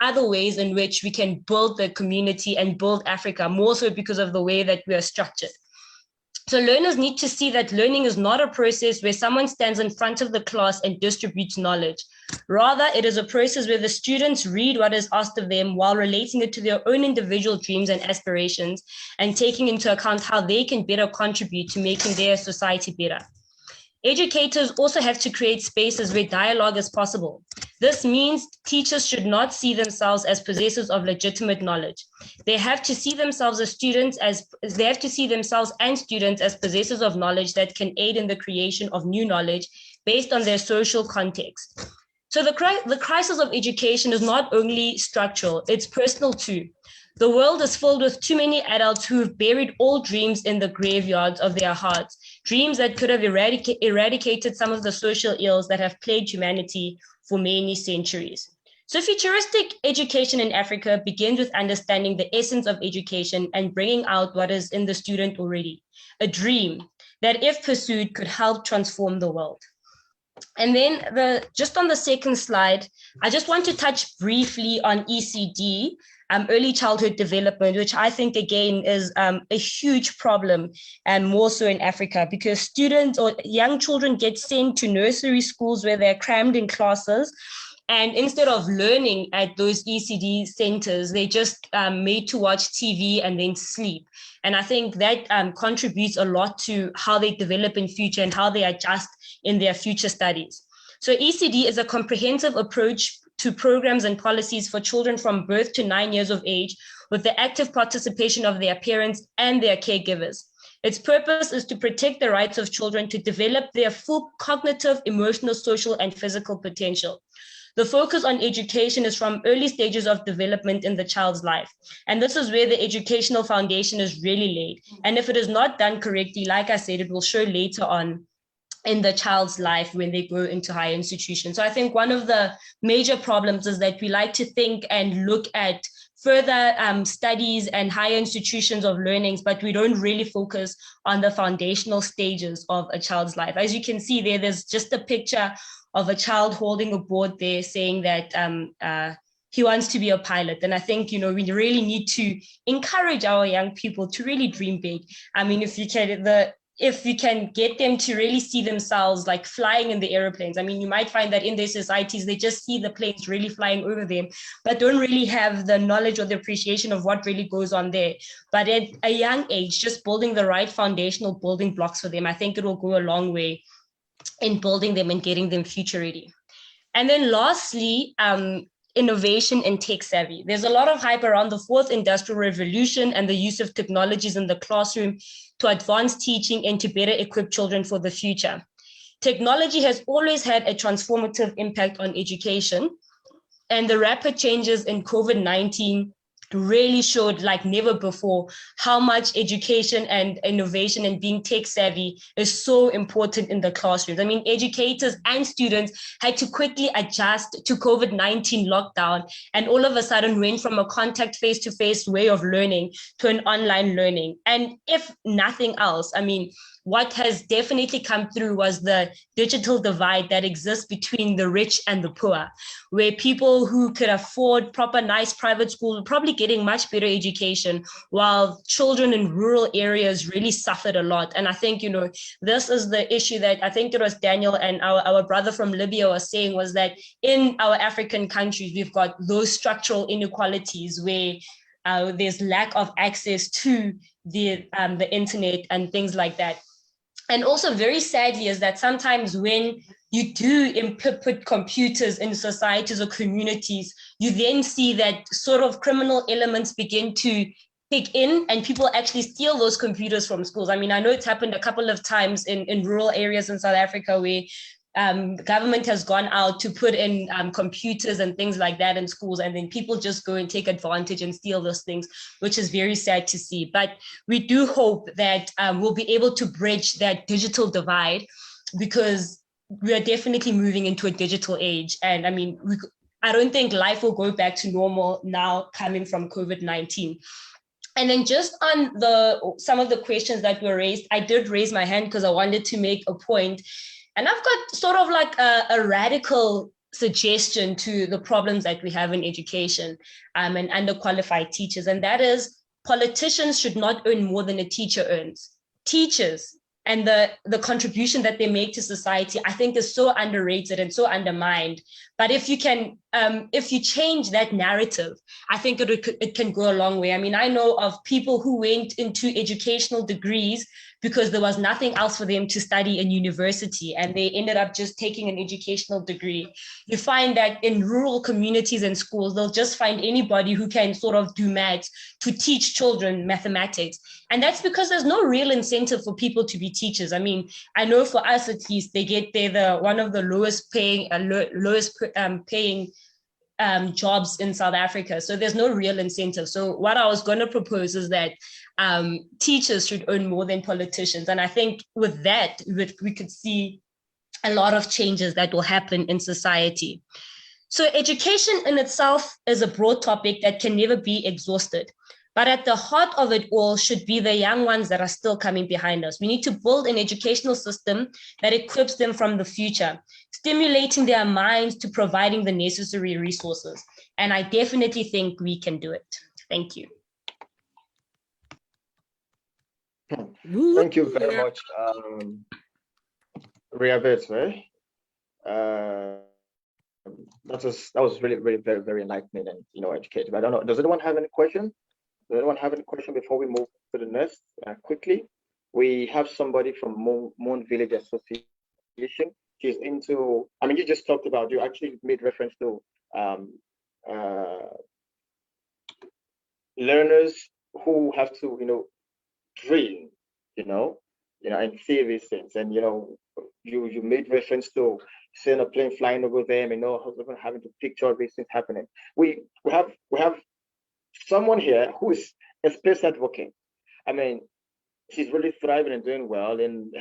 other ways in which we can build the community and build Africa, more so because of the way that we are structured. So learners need to see that learning is not a process where someone stands in front of the class and distributes knowledge. Rather, it is a process where the students read what is asked of them while relating it to their own individual dreams and aspirations and taking into account how they can better contribute to making their society better. Educators also have to create spaces where dialogue is possible. This means teachers should not see themselves as possessors of legitimate knowledge. They have to see themselves as students and students as possessors of knowledge that can aid in the creation of new knowledge based on their social context. So the crisis of education is not only structural, it's personal too. The world is filled with too many adults who have buried all dreams in the graveyards of their hearts, dreams that could have eradicated some of the social ills that have plagued humanity for many centuries. So futuristic education in Africa begins with understanding the essence of education and bringing out what is in the student already, a dream that if pursued could help transform the world. And then just on the second slide, I just want to touch briefly on ECD, early childhood development, which I think, again, is a huge problem, and more so in Africa, because students or young children get sent to nursery schools where they're crammed in classes. And instead of learning at those ECD centers, they just made to watch TV and then sleep. And I think that contributes a lot to how they develop in future and how they adjust in their future studies. So ECD is a comprehensive approach to programs and policies for children from birth to 9 years of age, with the active participation of their parents and their caregivers. Its purpose is to protect the rights of children to develop their full cognitive, emotional, social, and physical potential. The focus on education is from early stages of development in the child's life. And this is where the educational foundation is really laid. And if it is not done correctly, like I said, it will show later on in the child's life when they go into higher institutions. So I think one of the major problems is that we like to think and look at further studies and higher institutions of learnings, but we don't really focus on the foundational stages of a child's life. As you can see there's just a picture of a child holding a board there saying that he wants to be a pilot. And I think, we really need to encourage our young people to really dream big. I mean, if you can get them to really see themselves like flying in the airplanes. I mean, you might find that in their societies, they just see the planes really flying over them, but don't really have the knowledge or the appreciation of what really goes on there. But at a young age, just building the right foundational building blocks for them, I think it will go a long way in building them and getting them future ready. And then lastly, innovation and tech savvy. There's a lot of hype around the fourth industrial revolution and the use of technologies in the classroom to advance teaching and to better equip children for the future. Technology has always had a transformative impact on education, and the rapid changes in COVID-19 really showed like never before how much education and innovation and being tech savvy is so important in the classrooms. I mean, educators and students had to quickly adjust to COVID-19 lockdown and all of a sudden went from a contact face-to-face way of learning to an online learning. And if nothing else, I mean, what has definitely come through was the digital divide that exists between the rich and the poor, where people who could afford proper, nice private schools were probably getting much better education, while children in rural areas really suffered a lot. And I think, you know, this is the issue that I think it was Daniel and our brother from Libya was saying, was that in our African countries, we've got those structural inequalities where there's lack of access to the internet and things like that. And also very sadly is that sometimes when you do input computers in societies or communities, you then see that sort of criminal elements begin to kick in and people actually steal those computers from schools. I mean, I know it's happened a couple of times in rural areas in South Africa where government has gone out to put in computers and things like that in schools, and then people just go and take advantage and steal those things, which is very sad to see. But we do hope that we'll be able to bridge that digital divide, because we are definitely moving into a digital age. And I mean, I don't think life will go back to normal now coming from COVID-19. And then just on some of the questions that were raised, I did raise my hand because I wanted to make a point. And I've got sort of like a radical suggestion to the problems that we have in education and underqualified teachers. And that is, politicians should not earn more than a teacher earns. Teachers and the contribution that they make to society, I think, is so underrated and so undermined. But if you can, if you change that narrative, I think it can go a long way. I mean, I know of people who went into educational degrees because there was nothing else for them to study in university, and they ended up just taking an educational degree. You find that in rural communities and schools, they'll just find anybody who can sort of do maths to teach children mathematics. And that's because there's no real incentive for people to be teachers. I mean, I know for us at least, they're one of the lowest paying jobs in South Africa. So there's no real incentive. So what I was going to propose is that teachers should earn more than politicians. And I think with that, we could see a lot of changes that will happen in society. So education in itself is a broad topic that can never be exhausted. But at the heart of it all should be the young ones that are still coming behind us. We need to build an educational system that equips them from the future, stimulating their minds to providing the necessary resources. And I definitely think we can do it. Thank you. Thank you very much, Riabet, right? That was really, really very, very enlightening and, you know, educative. I don't know, does anyone have any question? Does anyone have any question before we move to the next? Quickly, we have somebody from Moon Village Association. She's into, I mean, you just talked about, you actually made reference to learners who have to, you know, dream, you know, and see these things. And, you know, you made reference to seeing a plane flying over them, and, you know, having to picture these things happening. We have someone here who is a space advocate. I mean, she's really thriving and doing well in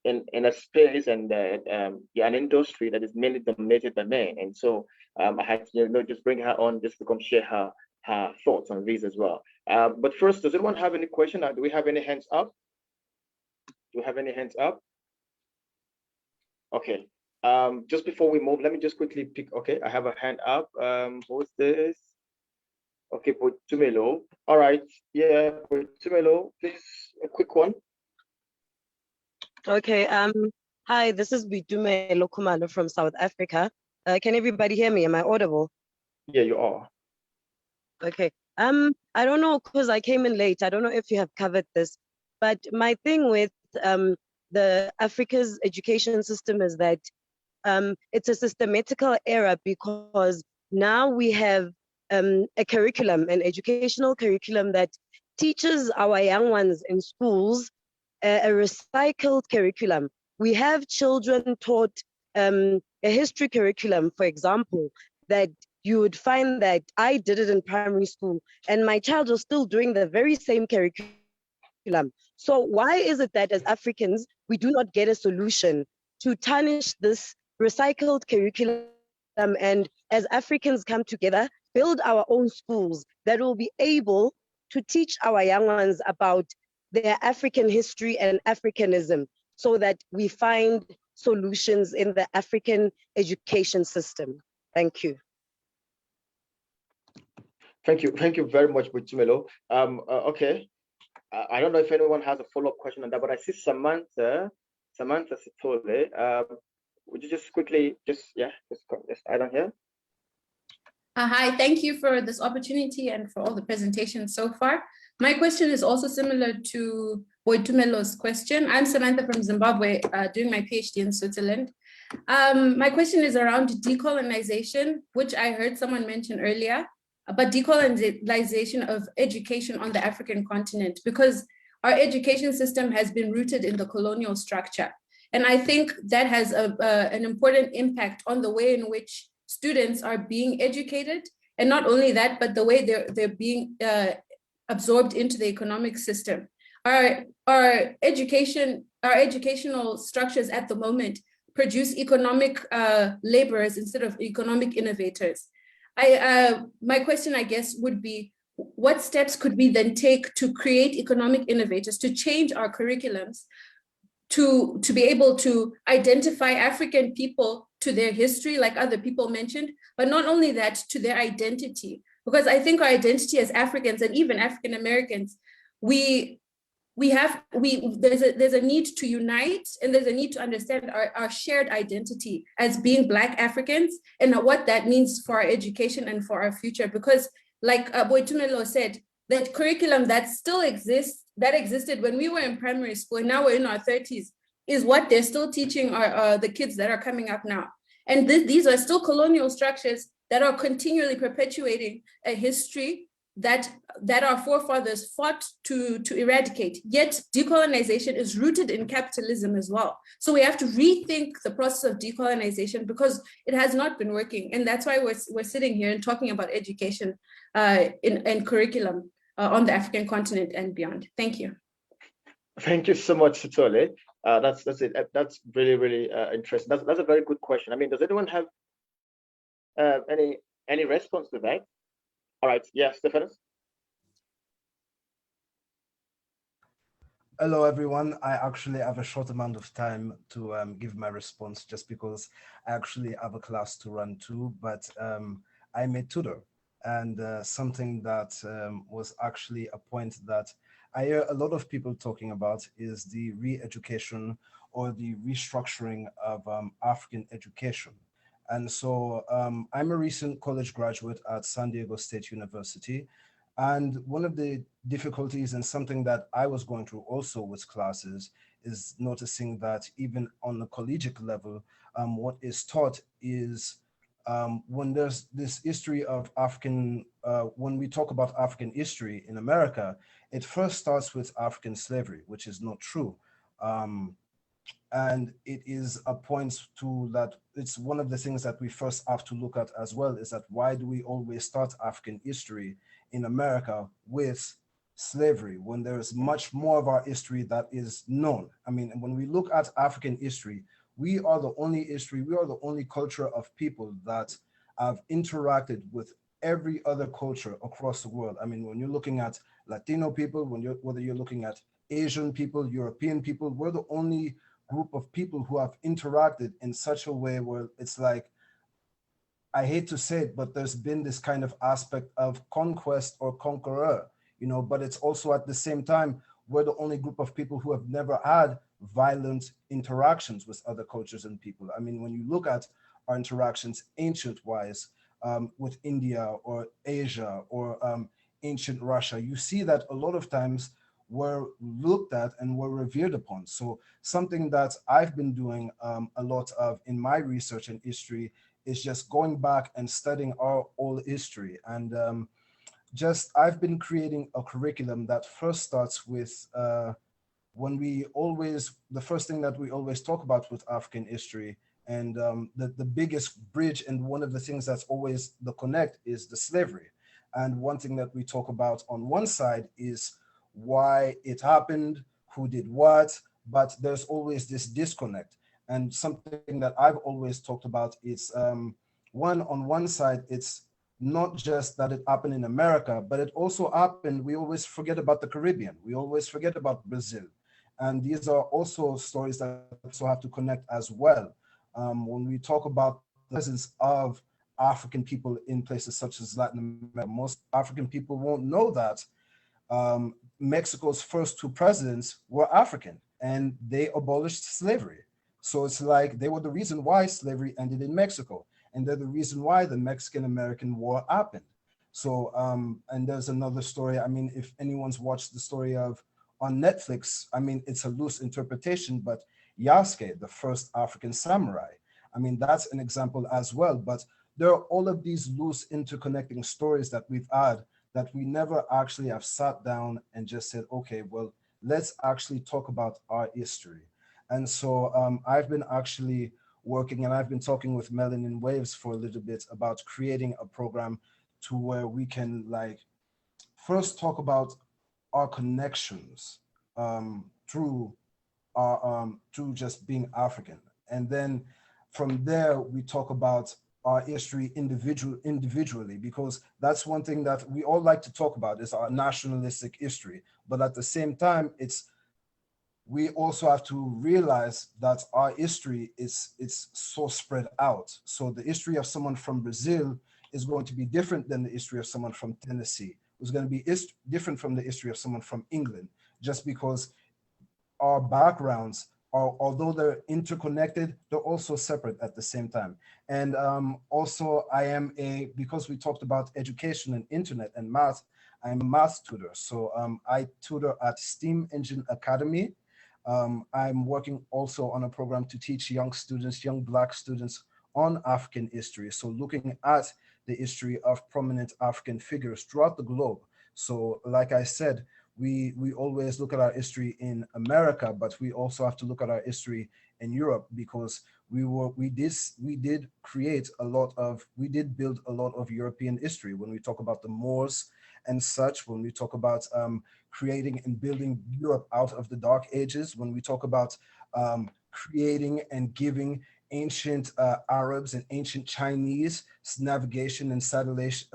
a space and an industry that is mainly dominated by men. And so I had to, you know, just bring her on just to come share her thoughts on these as well. But first, does anyone have any question? Do we have any hands up? Do we have any hands up? Okay. Just before we move, let me just quickly pick. Okay, I have a hand up. Who's this? Okay, Tumelo. All right. Yeah, Tumelo, please, a quick one. Okay. Hi, this is Bitumelo Kumalo from South Africa. Can everybody hear me? Am I audible? Yeah, you are. Okay. I don't know, because I came in late. I don't know if you have covered this, but my thing with the Africa's education system is that it's a systematical error, because now we have a curriculum, an educational curriculum that teaches our young ones in schools a recycled curriculum. We have children taught a history curriculum, for example, that you would find that I did it in primary school and my child was still doing the very same curriculum. So why is it that as Africans, we do not get a solution to tarnish this recycled curriculum, and as Africans come together, build our own schools that will be able to teach our young ones about their African history and Africanism so that we find solutions in the African education system. Thank you. Thank you very much, Buchimelo. Okay, I don't know if anyone has a follow-up question on that, but I see Samantha Sitole. Would you just quickly, just add on here? Hi, thank you for this opportunity and for all the presentations so far. My question is also similar to Boitumelo's question. I'm Samantha from Zimbabwe, doing my PhD in Switzerland. My question is around decolonization, which I heard someone mention earlier, but decolonization of education on the African continent, because our education system has been rooted in the colonial structure. And I think that has an important impact on the way in which students are being educated. And not only that, but the way they're being absorbed into the economic system. Our educational structures at the moment produce economic laborers instead of economic innovators. My question, I guess, would be, what steps could we then take to create economic innovators, to change our curriculums, to be able to identify African people to their history, like other people mentioned, but not only that, to their identity? Because I think our identity as Africans and even African Americans, there's a need to unite, and there's a need to understand our shared identity as being Black Africans and what that means for our education and for our future. Because like Boitumelo said, that curriculum that still exists, that existed when we were in primary school and now we're in our 30s, is what they're still teaching the kids that are coming up now. And these are still colonial structures that are continually perpetuating a history that our forefathers fought to eradicate. Yet decolonization is rooted in capitalism as well. So we have to rethink the process of decolonization because it has not been working. And that's why we're sitting here and talking about education and curriculum on the African continent and beyond. Thank you. Thank you so much, Sitole. That's it. That's really, really interesting. That's a very good question. I mean, does anyone have any response to that? All right. Yeah, Stephanus. Hello, everyone. I actually have a short amount of time to give my response just because I actually have a class to run too, but I'm a tutor. And something that was actually a point that I hear a lot of people talking about is the re-education or the restructuring of African education. And so I'm a recent college graduate at San Diego State University. And one of the difficulties and something that I was going through also with classes is noticing that even on the collegiate level, what is taught is when there's this history of African, when we talk about African history in America, it first starts with African slavery, which is not true. And it is a point to that, it's one of the things that we first have to look at as well, is that why do we always start African history in America with slavery when there is much more of our history that is known? I mean, when we look at African history, we are the only culture of people that have interacted with every other culture across the world. I mean, when you're looking at Latino people, whether you're looking at Asian people, European people, we're the only group of people who have interacted in such a way where it's like, I hate to say it, but there's been this kind of aspect of conquest or conqueror, you know, but it's also at the same time, we're the only group of people who have never had violent interactions with other cultures and people. I mean, when you look at our interactions ancient-wise with India or Asia or ancient Russia, you see that a lot of times were looked at and were revered upon. So something that I've been doing a lot of in my research and history is just going back and studying our old history. And I've been creating a curriculum that first starts with when we always, the first thing that we always talk about with African history, and the biggest bridge and one of the things that's always the connect is the slavery. And one thing that we talk about on one side is why it happened, who did what, but there's always this disconnect. And something that I've always talked about is on one side, it's not just that it happened in America, but it also happened, we always forget about the Caribbean, we always forget about Brazil. And these are also stories that also have to connect as well. When we talk about the presence of African people in places such as Latin America, most African people won't know that Mexico's first two presidents were African and they abolished slavery. So it's like they were the reason why slavery ended in Mexico, and they're the reason why the Mexican-American War happened. So, and there's another story. I mean, if anyone's watched the story of on Netflix, I mean, it's a loose interpretation, but Yasuke, the first African samurai, I mean, that's an example as well. But there are all of these loose interconnecting stories that we've had that we never actually have sat down and just said, okay, well, let's actually talk about our history. And so I've been actually working, and I've been talking with Melaninwaves for a little bit about creating a program to where we can like first talk about our connections through through just being African, and then from there we talk about our history individually, because that's one thing that we all like to talk about is our nationalistic history. But at the same time, we also have to realize that our history is so spread out. So the history of someone from Brazil is going to be different than the history of someone from Tennessee. It's going to be different from the history of someone from England, just because our backgrounds are, although they're interconnected, they're also separate at the same time. And also because we talked about education and internet and math, I'm a math tutor. So I tutor at Steam Engine Academy. I'm working also on a program to teach young students, young Black students, on African history. So looking at the history of prominent African figures throughout the globe. So like I said, we always look at our history in America, but we also have to look at our history in Europe, because we did build a lot of European history. When we talk about the Moors and such, when we talk about creating and building Europe out of the Dark Ages, when we talk about creating and giving ancient Arabs and ancient Chinese navigation and satellite,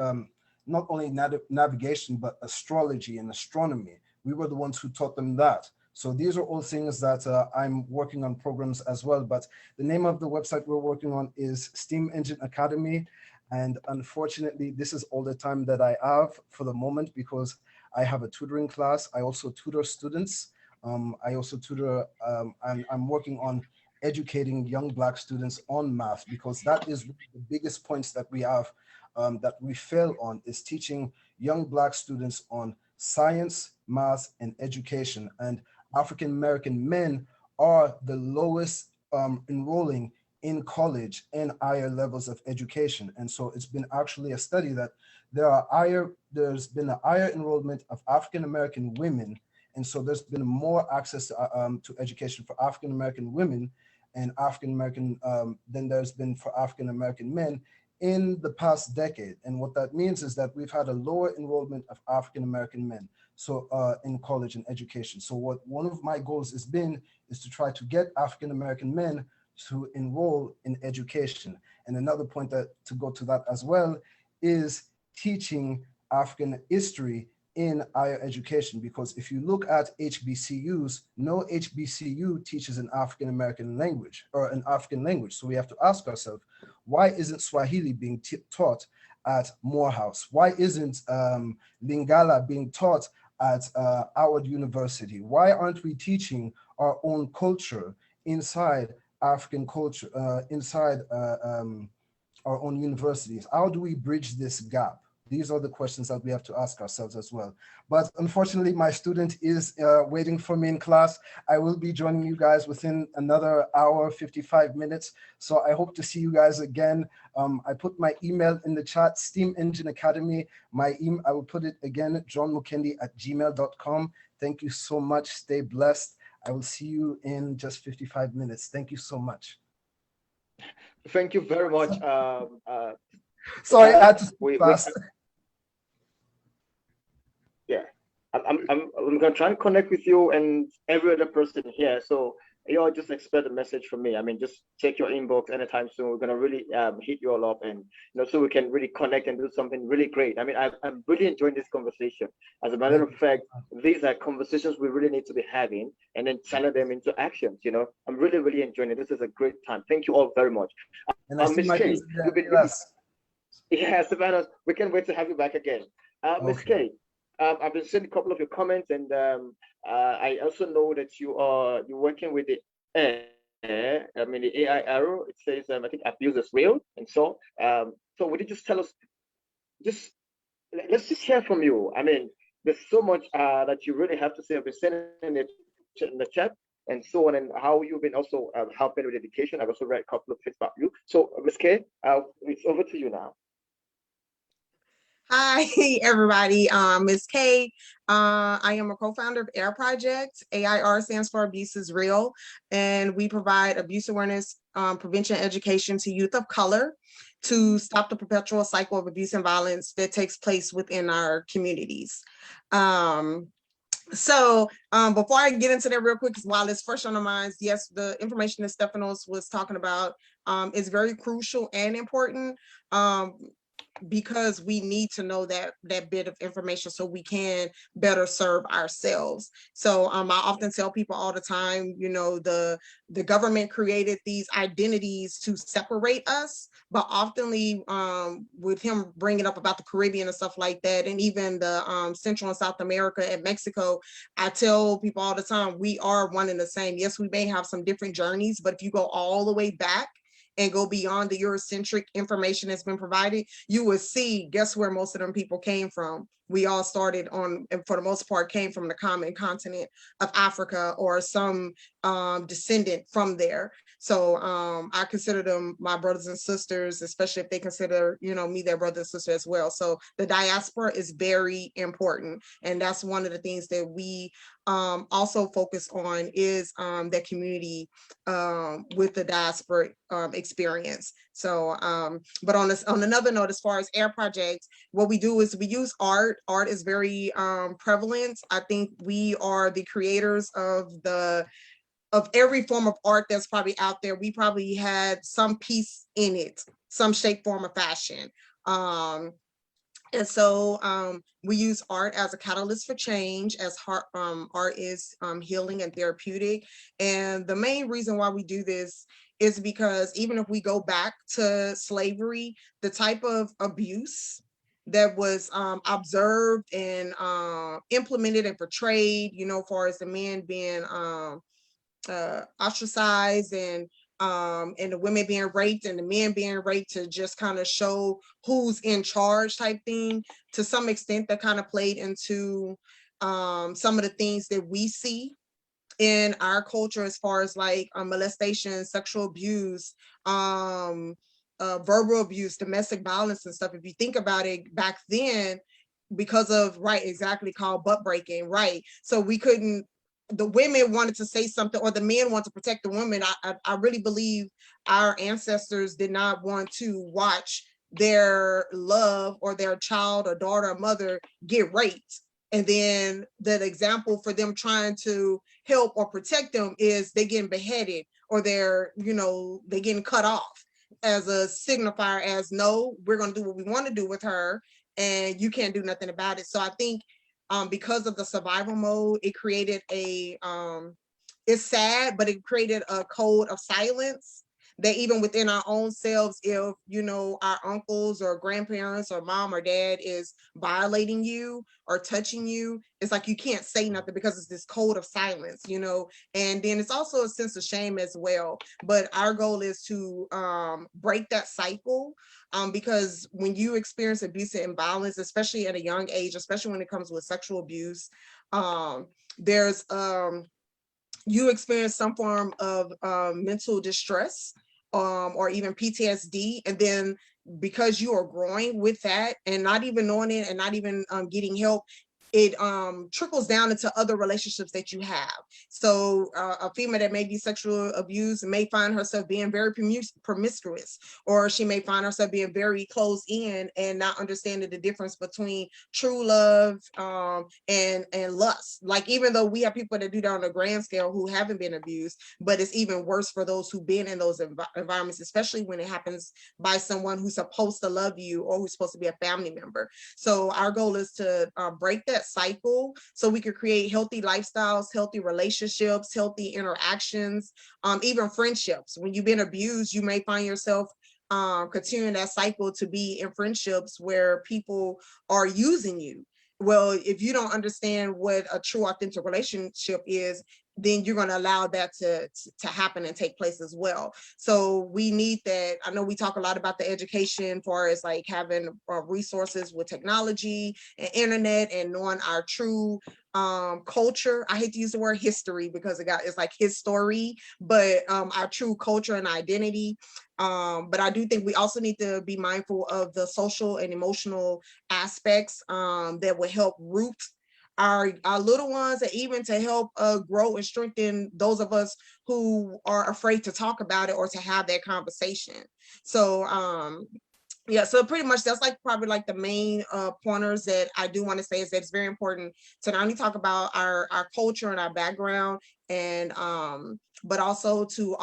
not only navigation, but astrology and astronomy. We were the ones who taught them that. So these are all things that I'm working on programs as well. But the name of the website we're working on is Steam Engine Academy. And unfortunately, this is all the time that I have for the moment, because I have a tutoring class. I also tutor students. I also tutor, I'm working on educating young Black students on math, because that is the biggest points that we have that we fail on, is teaching young Black students on science, math, and education. And African American men are the lowest enrolling in college and higher levels of education. And so it's been actually a study that there's been a higher enrollment of African American women. And so there's been more access to education for African American women and African American than there's been for African American men in the past decade. And what that means is that we've had a lower enrollment of African American men in college and education. So what one of my goals has been is to try to get African American men to enroll in education. And another point that to go to that as well is teaching African history in higher education, because if you look at HBCUs, no HBCU teaches an African American language or an African language. So we have to ask ourselves, why isn't Swahili being taught at Morehouse? Why isn't Lingala being taught at Howard University? Why aren't we teaching our own culture inside African culture, inside our own universities? How do we bridge this gap? These are the questions that we have to ask ourselves as well. But unfortunately, my student is waiting for me in class. I will be joining you guys within another hour, 55 minutes. So I hope to see you guys again. I put my email in the chat, Steam Engine Academy. I will put it again, johnmukendi@gmail.com. Thank you so much. Stay blessed. I will see you in just 55 minutes. Thank you so much. Thank you very much. Sorry, I had to speak we fast. Yeah, I'm gonna try and connect with you and every other person here. So you all just expect a message from me. I mean, just check your inbox anytime soon. We're gonna really hit you all up, and so we can really connect and do something really great. I mean, I'm really enjoying this conversation. As a matter of fact, these are conversations we really need to be having, and then channel them into actions. I'm really enjoying it. This is a great time. Thank you all very much. And I see Miss my K, yes. yeah, Savannah, we can't wait to have you back again. Miss K, I've been seeing a couple of your comments, and I also know that you're working with the the AI arrow. It says I think abuse is real, and so would you just tell us, just let's just hear from you. I mean, there's so much that you really have to say. I've been sending in the chat and so on, and how you've been also helping with education. I've also read a couple of things about you. So, Ms. K, it's over to you now. Hi, everybody. Ms. K. I am a co-founder of AIR Project. AIR stands for Abuse is Real, and we provide abuse awareness, prevention, education to youth of color to stop the perpetual cycle of abuse and violence that takes place within our communities. So before I get into that real quick, because while it's fresh on the minds, yes, the information that Stefanos was talking about is very crucial and important. Because we need to know that bit of information so we can better serve ourselves. So I often tell people all the time, the government created these identities to separate us, but oftenly with him bringing up about the Caribbean and stuff like that, and even the Central and South America and Mexico, I tell people all the time, we are one and the same. Yes, we may have some different journeys, but if you go all the way back and go beyond the Eurocentric information that's been provided, you will see, guess where most of them people came from? We all started on, and for the most part, came from the common continent of Africa or some descendant from there. So I consider them my brothers and sisters, especially if they consider, me their brother and sister as well. So the diaspora is very important. And that's one of the things that we also focus on is that community with the diaspora experience. So, but on another note, as far as AIR projects, what we do is we use art. Art is very prevalent. I think we are the creators of every form of art that's probably out there. We probably had some piece in it, some shape, form, or fashion. And so we use art as a catalyst for change, as art is healing and therapeutic. And the main reason why we do this is because even if we go back to slavery, the type of abuse that was observed and implemented and portrayed, as far as the men being ostracized and the women being raped and the men being raped, to just kind of show who's in charge type thing, to some extent that kind of played into some of the things that we see in our culture as far as like molestation, sexual abuse, verbal abuse, domestic violence and stuff. If you think about it, back then, because of exactly called butt breaking, right? So we couldn't, the women wanted to say something, or the men want to protect the women. I really believe our ancestors did not want to watch their love or their child or daughter or mother get raped. And then the example for them trying to help or protect them is they getting beheaded, or they're, they getting cut off as a signifier as, no, we're going to do what we want to do with her and you can't do nothing about it. So I think because of the survival mode, it created it's sad, but it created a code of silence that even within our own selves, if, our uncles or grandparents or mom or dad is violating you or touching you, it's like you can't say nothing because it's this code of silence, and then it's also a sense of shame as well. But our goal is to break that cycle, because when you experience abuse and violence, especially at a young age, especially when it comes with sexual abuse, there's you experience some form of mental distress, or even PTSD. And then because you are growing with that and not even knowing it and not even getting help, it trickles down into other relationships that you have. So a female that may be sexually abused may find herself being very promiscuous, or she may find herself being very closed in and not understanding the difference between true love and lust. Like, even though we have people that do that on a grand scale who haven't been abused, but it's even worse for those who've been in those environments, especially when it happens by someone who's supposed to love you or who's supposed to be a family member. So our goal is to break that cycle so we can create healthy lifestyles, healthy relationships, healthy interactions, even friendships. When you've been abused, you may find yourself continuing that cycle to be in friendships where people are using you. Well, if you don't understand what a true authentic relationship is, then you're going to allow that to happen and take place as well. So we need that. I know we talk a lot about the education for as like having resources with technology and internet and knowing our true culture. I hate to use the word history because it's like his story, but our true culture and identity. But I do think we also need to be mindful of the social and emotional aspects that will help root our little ones, and even to help grow and strengthen those of us who are afraid to talk about it or to have that conversation. So yeah, so pretty much that's like probably like the main pointers that I do want to say, is that it's very important to not only talk about our culture and our background, and but also to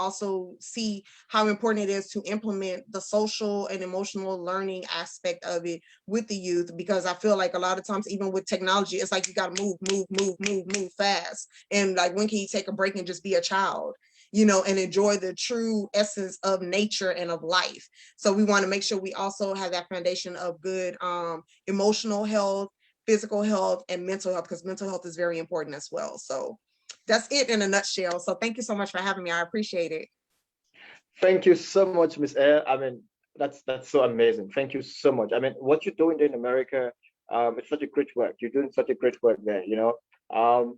see how important it is to implement the social and emotional learning aspect of it with the youth, because I feel like a lot of times, even with technology, it's like you got to move fast, and like, when can you take a break and just be a child, you know, and enjoy the true essence of nature and of life. So we want to make sure we also have that foundation of good emotional health, physical health, and mental health, because mental health is very important as well. So that's it in a nutshell. So thank you so much for having me. I appreciate it. Thank you so much, Miss Air. I mean, that's so amazing. Thank you so much. I mean, what you're doing there in America, it's such a great work. You're doing such a great work there, you know.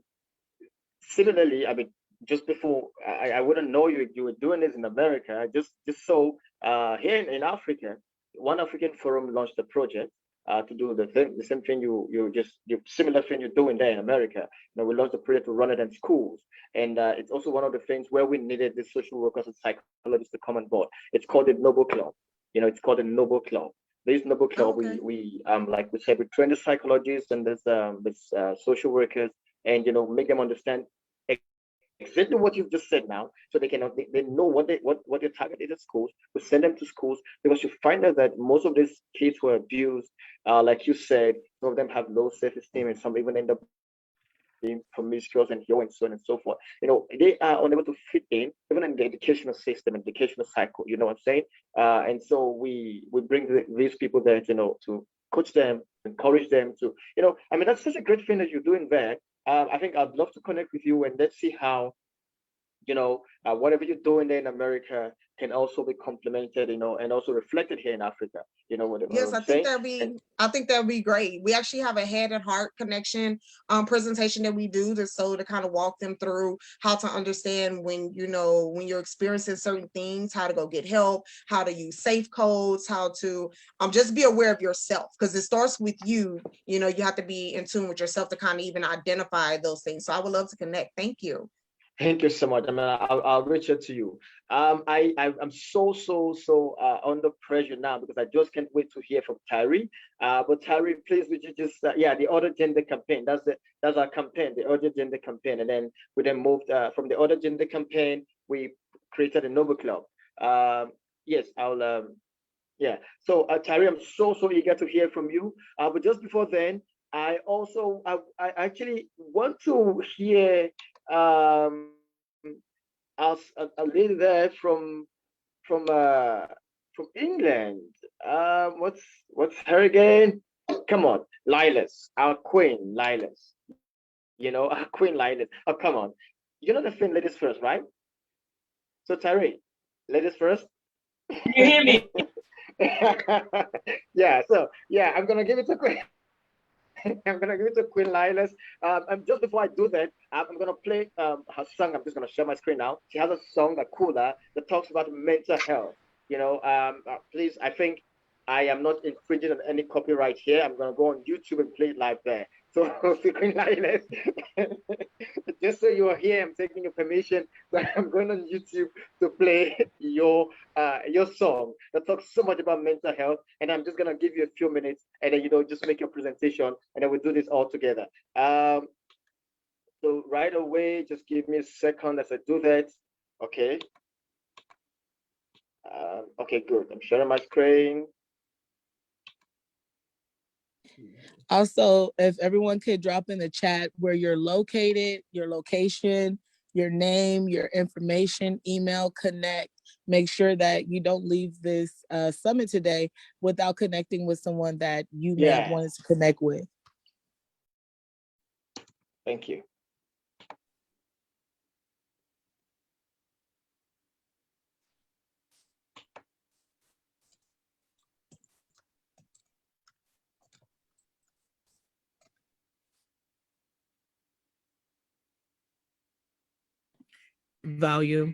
Similarly, I mean, just before I wouldn't know you were doing this in America. Just so here in Africa, One African Forum launched a project to do the same thing you similar thing you're doing there in America. You know, we launched a project to run it in schools, and it's also one of the things where we needed the social workers and psychologists to come on board. It's called the Noble Club. You know, it's called the Noble Club. This Noble Club, Okay. we like we said, we train the psychologists and this social workers, and you know, make them understand exactly what you've just said now, so they know what their target is at schools. We send them to schools, because you find out that most of these kids who are abused, like you said, some of them have low self-esteem, and some even end up being promiscuous and so on and so forth. You know, they are unable to fit in even in the educational system, educational cycle. You know what I'm saying? And so we bring these people there, you know, to coach them, encourage them to, you know, I mean, that's such a great thing that you're doing there. I think I'd love to connect with you, and let's see how, you know, whatever you're doing there in America can also be complemented, you know, and also reflected here in Africa. You know what Yes, I'm saying? And I think that'd be great. We actually have a head and heart connection presentation that we do to kind of walk them through how to understand when, you know, when you're experiencing certain things, how to go get help, how to use safe codes, how to just be aware of yourself, because it starts with you. You know, you have to be in tune with yourself to kind of even identify those things. So I would love to connect. Thank you. thank you so much. I mean, I'll reach out to you. I'm so under pressure now, because I just can't wait to hear from Tyree. But Tyree, please, would you just yeah, the other gender campaign. That's our campaign, the other gender campaign, and then we moved from the other gender campaign. We created a Noble Club. Yes, I'll yeah. So Tyree, I'm so eager to hear from you. But just before then, I actually want to hear as a lady there from from England. What's her again? Come on, Lilas, our queen, Lilas. You know, our queen, Lilas. Oh, come on. You know the thing, ladies first, right? So Terry, ladies first. You hear me? Yeah. So yeah, I'm gonna give it to Queen. I'm gonna give it to Queen Lilas. And just before I do that, I'm gonna play her song. I'm just gonna share my screen now. She has a song, that Cooler, that talks about mental health. You know, please, I think I am not infringing on any copyright here. I'm gonna go on YouTube and play it live there. So, Queen Lioness, just so you are here, I'm taking your permission, but I'm going on YouTube to play your song that talks so much about mental health, and I'm just gonna give you a few minutes, and then just make your presentation, and then we'll do this all together. So right away, just give me a second as I do that. Okay. Okay, good. I'm sharing my screen. Also, if everyone could drop in the chat where you're located, your location, your name, your information, email, connect. Make sure that you don't leave this summit today without connecting with someone that you may have wanted to connect with. Thank you. Value.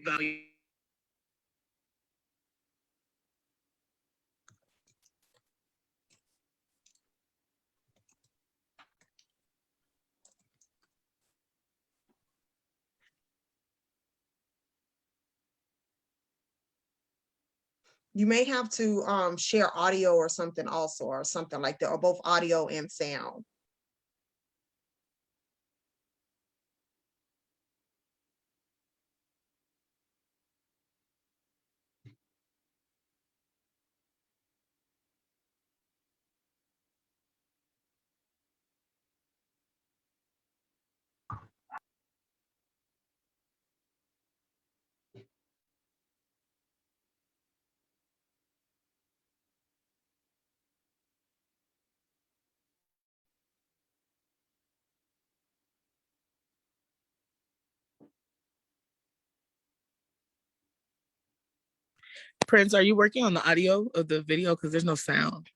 You may have to share audio or something also, or something like that, or both audio and sound. Prince, are you working on the audio of the video? Because there's no sound.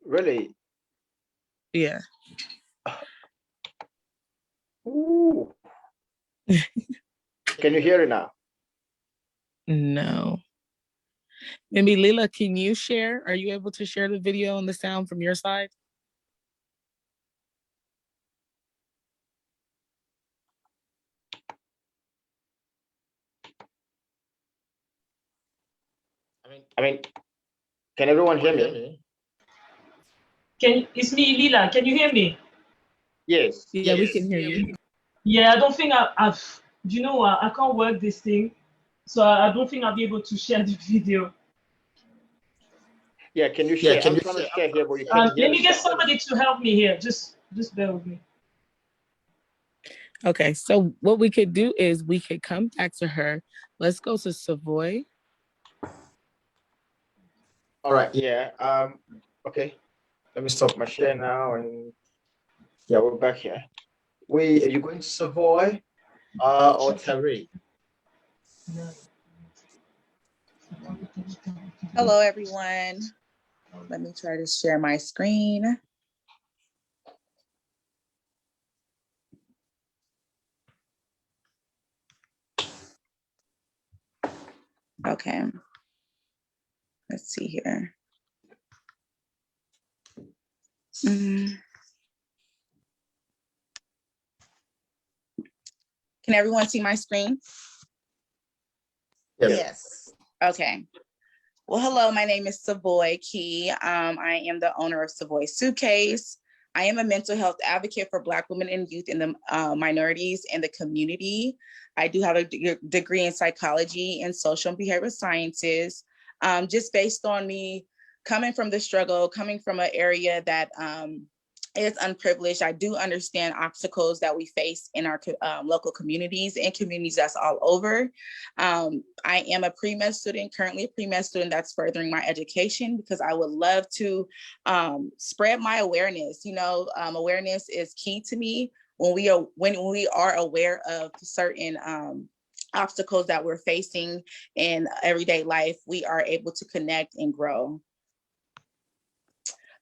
Really? Yeah. Ooh. Can you hear it now? No. Maybe Lila, can you share? Are you able to share the video and the sound from your side? I mean, can everyone hear me? It's me, Lila. Can you hear me? Yes. Yeah, we can hear you. Yeah, I don't think I've you know what? I can't work this thing. So I don't think I'll be able to share the video. Yeah, can you share? I'm trying to share here, but you can't hear Let me get sound. somebody to help me here. Just bear with me. Okay, so what we could do is we could come back to her. Let's go to Savoy. All right, yeah. Okay. Let me stop my share now, and yeah, we're back here. Are you going to Savoy or Terry? Hello, everyone. Let me try to share my screen. Okay. Let's see here. Can everyone see my screen? Yes. Okay. Well, hello, my name is Savoy Key. I am the owner of Savoy Suitcase. I am a mental health advocate for Black women and youth in the minorities and the community. I do have a degree in psychology and social and behavioral sciences. Just based on me coming from the struggle, coming from an area that is unprivileged, I do understand obstacles that we face in our local communities and communities that's all over. I am a pre-med student, currently a pre-med student that's furthering my education because I would love to spread my awareness. You know, awareness is key to me. When we are aware of certain obstacles that we're facing in everyday life, we are able to connect and grow.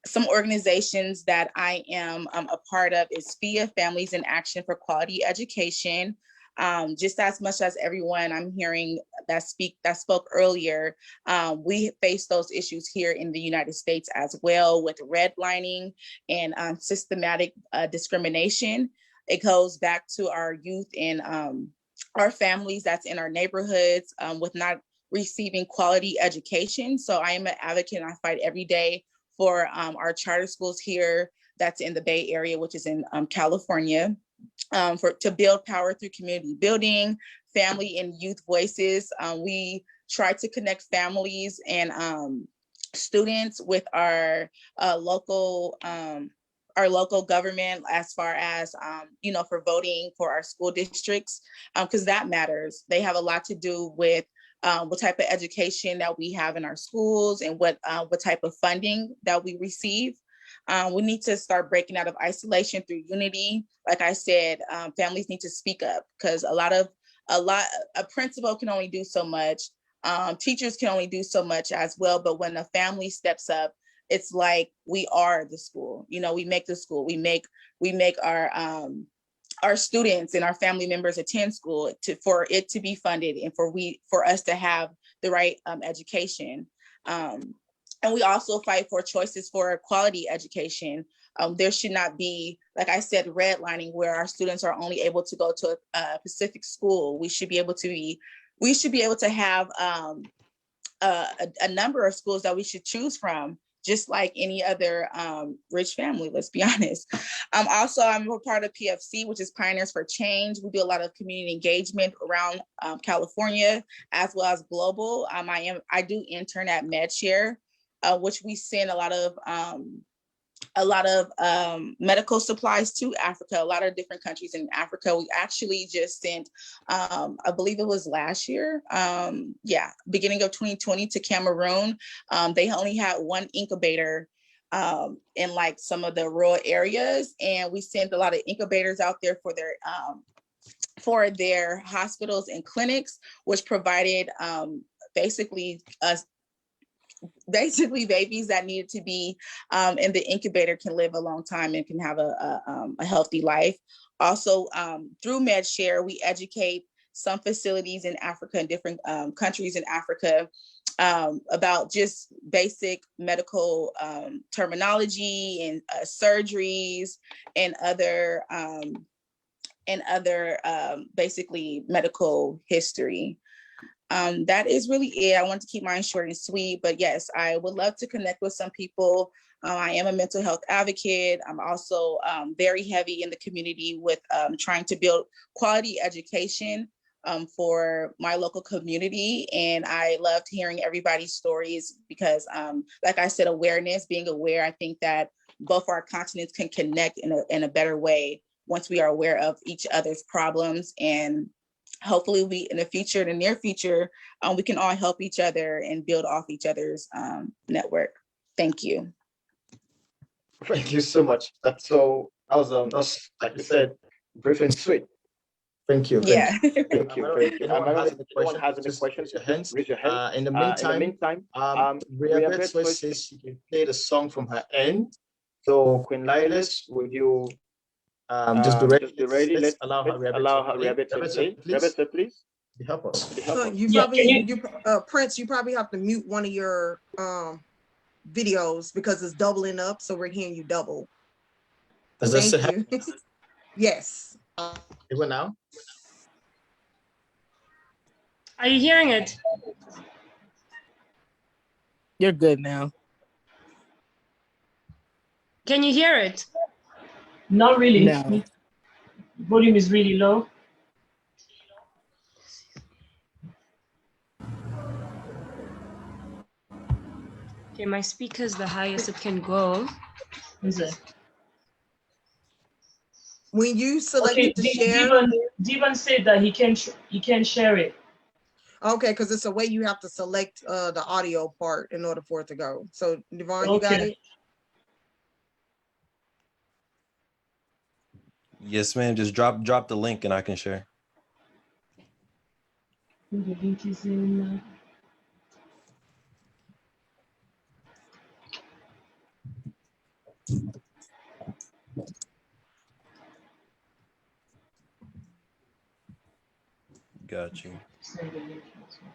Some organizations that I am a part of is FIA, Families in Action for Quality Education. Just as much as everyone, I'm hearing that spoke earlier, we face those issues here in the United States as well, with redlining and systematic discrimination. It goes back to our youth and our families that's in our neighborhoods with not receiving quality education. So I am an advocate and I fight every day for our charter schools here that's in the Bay Area, which is in California, to build power through community building, family and youth voices. We try to connect families and students with our local government as far as, for voting for our school districts, because that matters. They have a lot to do with what type of education that we have in our schools and what type of funding that we receive. We need to start breaking out of isolation through unity. Like I said, families need to speak up, because a principal can only do so much. Teachers can only do so much as well. But when a family steps up, it's like we are the school. We make the school. We make our students and our family members attend school for it to be funded and for us to have the right education. And we also fight for choices for quality education. There should not be, like I said, redlining where our students are only able to go to a specific school. We should be able to have a number of schools that we should choose from, just like any other rich family, let's be honest. Also, I'm a part of PFC, which is Pioneers for Change. We do a lot of community engagement around California as well as global. I do intern at MedShare, which we send a lot of medical supplies to Africa, a lot of different countries in Africa. We actually just sent, I believe it was last year, beginning of 2020 to Cameroon. They only had one incubator in like some of the rural areas, and we sent a lot of incubators out there for their hospitals and clinics, which provided basically babies that needed to be in the incubator can live a long time and can have a healthy life. Also, through MedShare, we educate some facilities in Africa and different countries in Africa about just basic medical terminology and surgeries and other basically medical history. That is really it. I want to keep mine short and sweet, but yes, I would love to connect with some people. I am a mental health advocate. I'm also very heavy in the community with trying to build quality education for my local community. And I loved hearing everybody's stories because, like I said, being aware, I think that both our continents can connect in a better way once we are aware of each other's problems. And hopefully in the near future, we can all help each other and build off each other's network. Thank you. Thank you so much. That was like you said, brief and sweet. Thank you. Yeah. Thank you. Thank you. If anyone has any questions, just raise your hand. In the meantime, Rhea says she can play the song from her end. So Queen Lilas, would you just be ready? Let's allow her to play. Please. Help us. Prince, you probably have to mute one of your videos because it's doubling up, so we're hearing you double. Does that still happen? Yes. Even now? Are you hearing it? You're good now. Can you hear it? Not really. No. Volume is really low. Okay, my speaker is the highest it can go. Is it? When you select to share, Devon said that he can share it. Okay, because it's a way you have to select the audio part in order for it to go. So Devon, you got it? Yes, ma'am. Just drop the link and I can share. The link is in. Got you. Send the link as well.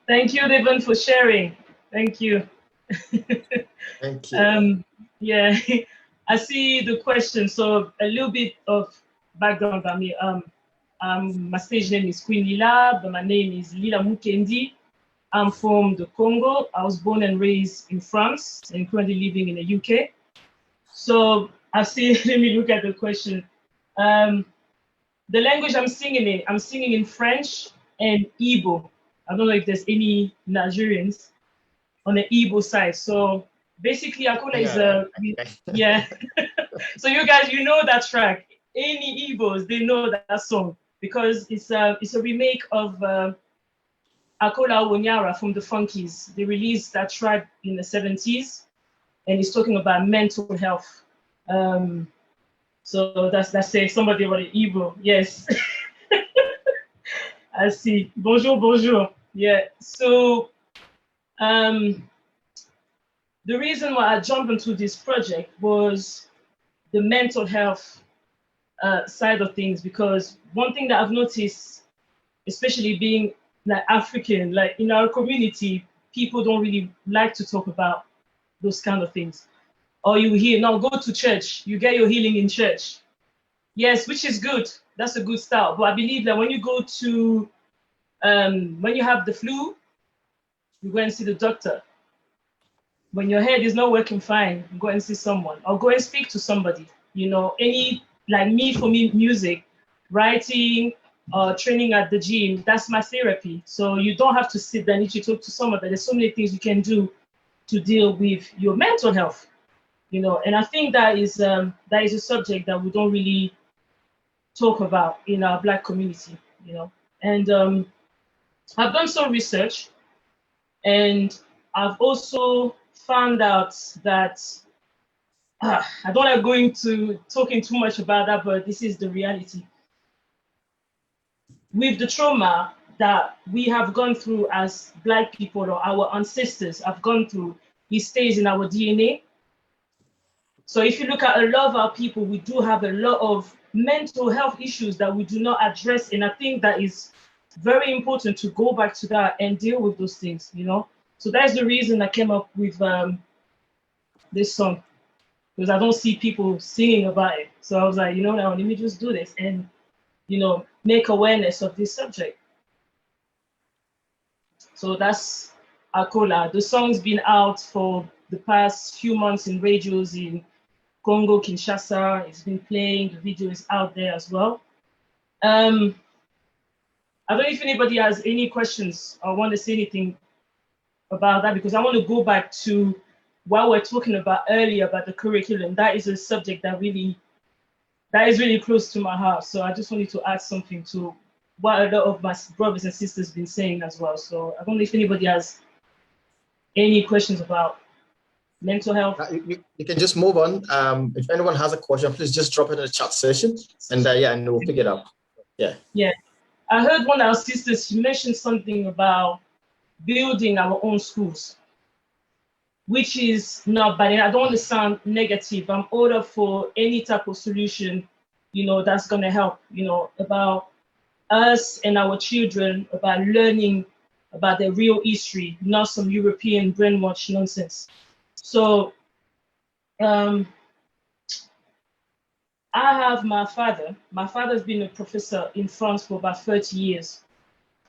Thank you, Devon, for sharing. Thank you. Thank you. Yeah, I see the question. So a little bit of background about me. My stage name is Queen Lila, but my name is Lila Mukendi. I'm from the Congo. I was born and raised in France and currently living in the UK. So I see, let me look at the question. The language I'm singing in French and Igbo. I don't know if there's any Nigerians on the Igbo side. So basically, Akola is yeah. So you guys, you know that track. Any Igbos, they know that song because it's a remake of Akola Wonyara from the Funkies. They released that track in the 70s, and it's talking about mental health. So that's say somebody about the Igbo. Yes. I see. Bonjour, bonjour. Yeah. So the reason why I jumped into this project was the mental health side of things, because one thing that I've noticed, especially being like African, like in our community, people don't really like to talk about those kind of things. Or you hear, now go to church, you get your healing in church. Yes, which is good. That's a good start. But I believe that when you go to, when you have the flu, you go and see the doctor. When your head is not working fine, go and see someone or go and speak to somebody. You know, for me, music, writing, training at the gym, that's my therapy. So you don't have to sit there and need to talk to someone. There's so many things you can do to deal with your mental health, you know. And I think that is a subject that we don't really talk about in our Black community, you know. And I've done some research, and I've also found out that I don't like going to talking too much about that, but this is the reality. With the trauma that we have gone through as Black people, or our ancestors have gone through, it stays in our DNA. So if you look at a lot of our people, we do have a lot of mental health issues that we do not address. And I think that is very important to go back to that and deal with those things, you know? So that's the reason I came up with this song, because I don't see people singing about it. So I was like, you know, now let me just do this and, you know, make awareness of this subject. So that's Akola. The song's been out for the past few months in radios in Congo, Kinshasa. It's been playing, the video is out there as well. I don't know if anybody has any questions or want to say anything about that, because I want to go back to what we're talking about earlier about the curriculum. That is a subject that is really close to my heart. So I just wanted to add something to what a lot of my brothers and sisters have been saying as well. So I don't know if anybody has any questions about mental health. You can just move on. If anyone has a question, please just drop it in the chat session, and and we'll pick it up. Yeah. Yeah. I heard one of our sisters, she mentioned something about building our own schools, which is not bad. And I don't want to sound negative. I'm all up for any type of solution, you know, that's going to help, you know, about us and our children, about learning about the real history, not some European brainwash nonsense. So I have my father. My father's been a professor in France for about 30 years.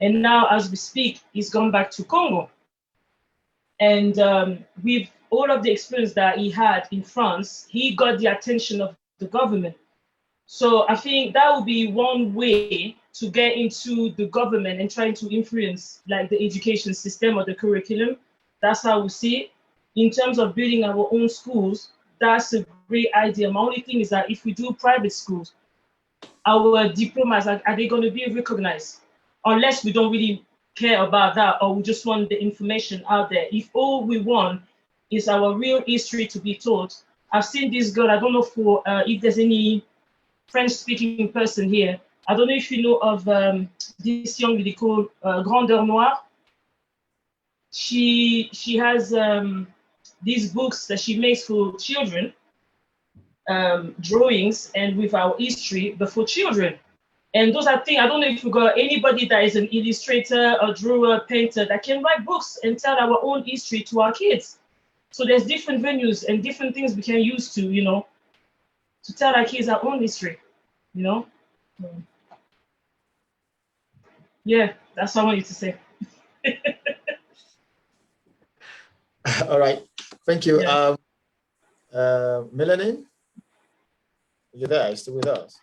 And now, as we speak, he's gone back to Congo. And with all of the experience that he had in France, he got the attention of the government. So I think that would be one way to get into the government and trying to influence like the education system or the curriculum. That's how we see it. In terms of building our own schools, that's a great idea. My only thing is that if we do private schools, our diplomas, are they going to be recognized? Unless we don't really care about that, or we just want the information out there. If all we want is our real history to be taught. I've seen this girl, I don't know if there's any French-speaking person here. I don't know if you know of this young lady called Grandeur Noire. She has these books that she makes for children, drawings and with our history, but for children. And those are things, I don't know if we got anybody that is an illustrator or drawer, painter that can write books and tell our own history to our kids. So there's different venues and different things we can use to, you know, to tell our kids our own history, you know? Yeah, that's what I wanted to say. All right. Thank you. Yeah. Melanin, you there? Are you still with us?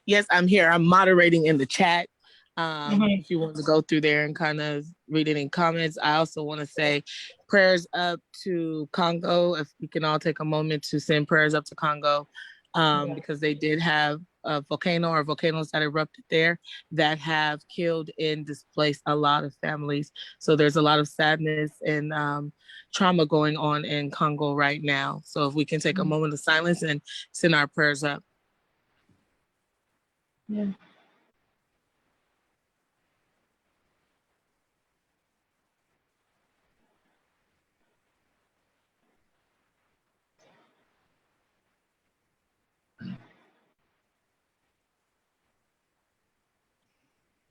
Yes, I'm here. I'm moderating in the chat. If you want to go through there and kind of read it in comments. I also want to say prayers up to Congo. If we can all take a moment to send prayers up to Congo, because they did have a volcano or volcanoes that erupted there that have killed and displaced a lot of families. So there's a lot of sadness and trauma going on in Congo right now. So if we can take a moment of silence and send our prayers up. Yeah.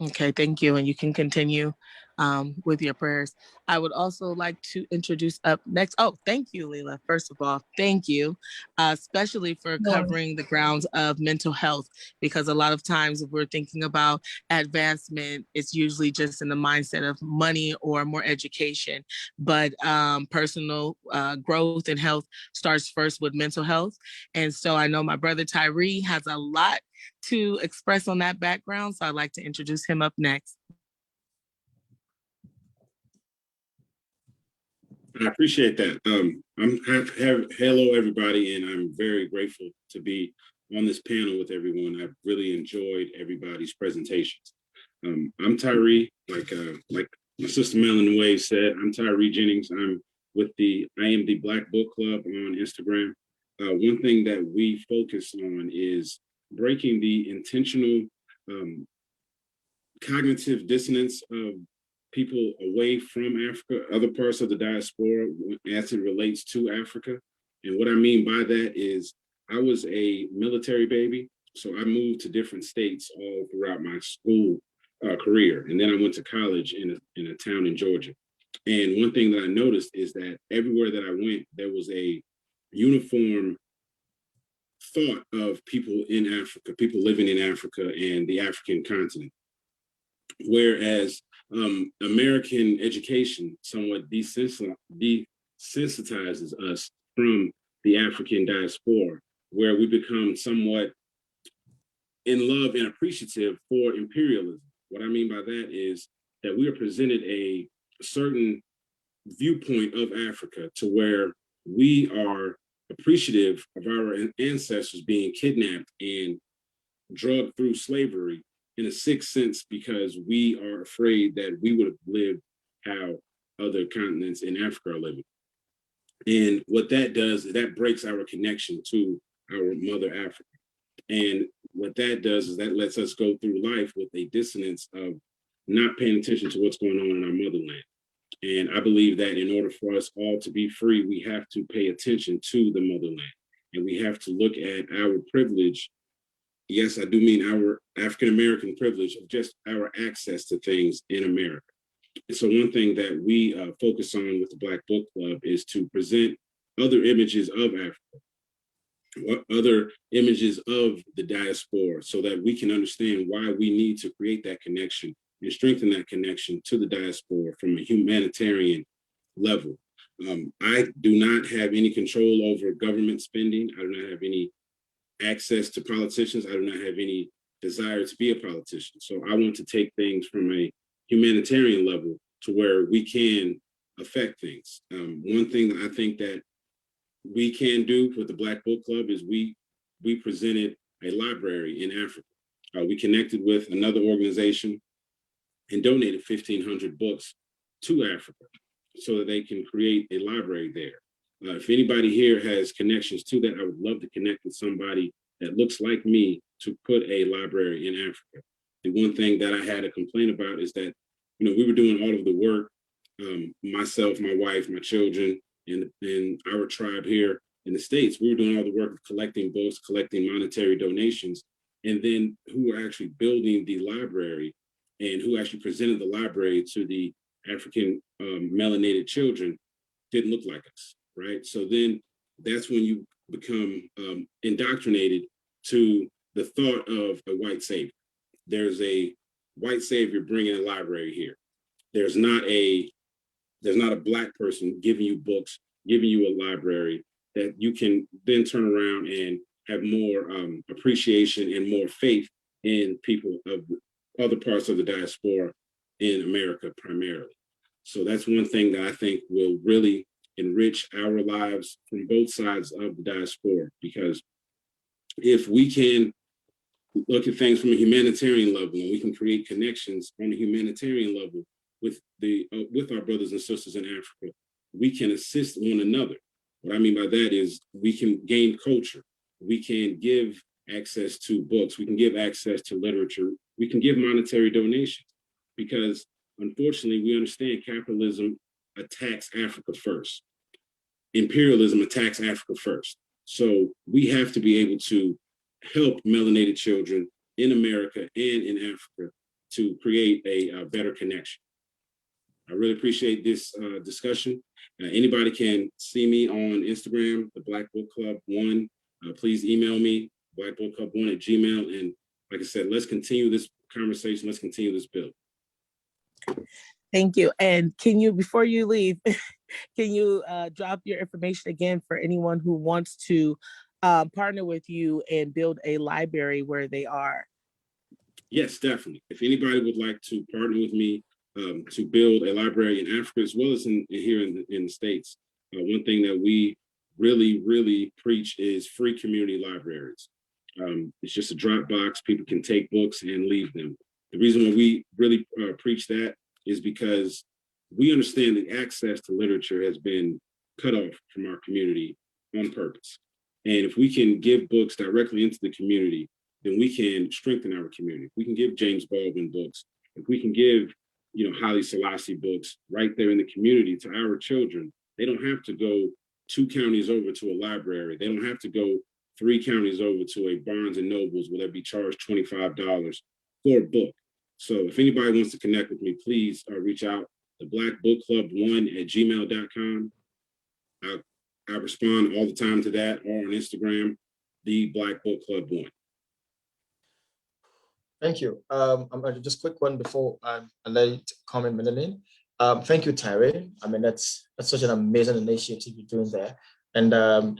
Okay, thank you. And you can continue with your prayers. I would also like to introduce up next. Oh, thank you, Leila. First of all, thank you, especially for covering the grounds of mental health, because a lot of times if we're thinking about advancement, it's usually just in the mindset of money or more education. But personal growth and health starts first with mental health. And so I know my brother Tyree has a lot to express on that background. So I'd like to introduce him up next. I appreciate that. Hello, everybody, and I'm very grateful to be on this panel with everyone. I've really enjoyed everybody's presentations. I'm Tyree, like my sister Melaninwaves said. I'm Tyree Jennings. I am the Black Book Club on Instagram. One thing that we focus on is breaking the intentional cognitive dissonance of people away from Africa, other parts of the diaspora, as it relates to Africa. And what I mean by that is I was a military baby, so I moved to different states all throughout my school career. And then I went to college in a town in Georgia. And one thing that I noticed is that everywhere that I went, there was a uniform thought of people in Africa, people living in Africa and the African continent. Whereas American education somewhat desensitizes us from the African diaspora, where we become somewhat in love and appreciative for imperialism. What I mean by that is that we are presented a certain viewpoint of Africa to where we are appreciative of our ancestors being kidnapped and drugged through slavery in a sick sense, because we are afraid that we would have lived how other continents in Africa are living. And what that does is that breaks our connection to our mother Africa. And what that does is that lets us go through life with a dissonance of not paying attention to what's going on in our motherland. And I believe that in order for us all to be free, we have to pay attention to the motherland. And we have to look at our privilege. Yes, I do mean our African-American privilege of just our access to things in America. And so one thing that we focus on with the Black Book Club is to present other images of Africa, other images of the diaspora, so that we can understand why we need to create that connection and strengthen that connection to the diaspora from a humanitarian level. I do not have any control over government spending. I do not have any access to politicians. I do not have any desire to be a politician. So I want to take things from a humanitarian level to where we can affect things. One thing that I think that we can do with the Black Book Club is we presented a library in Africa. We connected with another organization and donated 1,500 books to Africa so that they can create a library there. If anybody here has connections to that, I would love to connect with somebody that looks like me to put a library in Africa. The one thing that I had a complaint about is that, we were doing all of the work, myself, my wife, my children, and our tribe here in the States, we were doing all the work of collecting books, collecting monetary donations, and then who were actually building the library and who actually presented the library to the African melanated children didn't look like us, right? So then that's when you become indoctrinated to the thought of a white savior. There's a white savior bringing a library here. There's not a Black person giving you books, giving you a library that you can then turn around and have more appreciation and more faith in people of other parts of the diaspora in America primarily. So that's one thing that I think will really enrich our lives from both sides of the diaspora, because if we can look at things from a humanitarian level and we can create connections on a humanitarian level with our brothers and sisters in Africa, we can assist one another. What I mean by that is we can gain culture, we can give access to books, we can give access to literature, we can give monetary donations, because unfortunately we understand capitalism attacks Africa first. Imperialism attacks Africa first. So we have to be able to help melanated children in America and in Africa to create a better connection. I really appreciate this discussion. Anybody can see me on Instagram, the Black Book Club 1. Please email me, blackbookclub1@gmail. And like I said, let's continue this conversation. Let's continue this build. Thank you. And can you, before you leave, can you drop your information again for anyone who wants to partner with you and build a library where they are? Yes, definitely. If anybody would like to partner with me to build a library in Africa, as well as here in the States, one thing that we really preach is free community libraries. It's just a drop box. People can take books and leave them. The reason why we really preach that is because we understand that access to literature has been cut off from our community on purpose. And if we can give books directly into the community, then we can strengthen our community. We can give James Baldwin books. If we can give, Haile Selassie books right there in the community to our children, they don't have to go 2 counties over to a library. They don't have to go 3 counties over to a Barnes and Nobles where they'll be charged $25 for a book. So if anybody wants to connect with me, please reach out to blackbookclub1@gmail.com. I respond all the time to that, or on Instagram, the Black Book Club 1. Thank you. Just quick one before I let it comment, Melanie. Thank you, Terry. I mean, that's such an amazing initiative you're doing there. And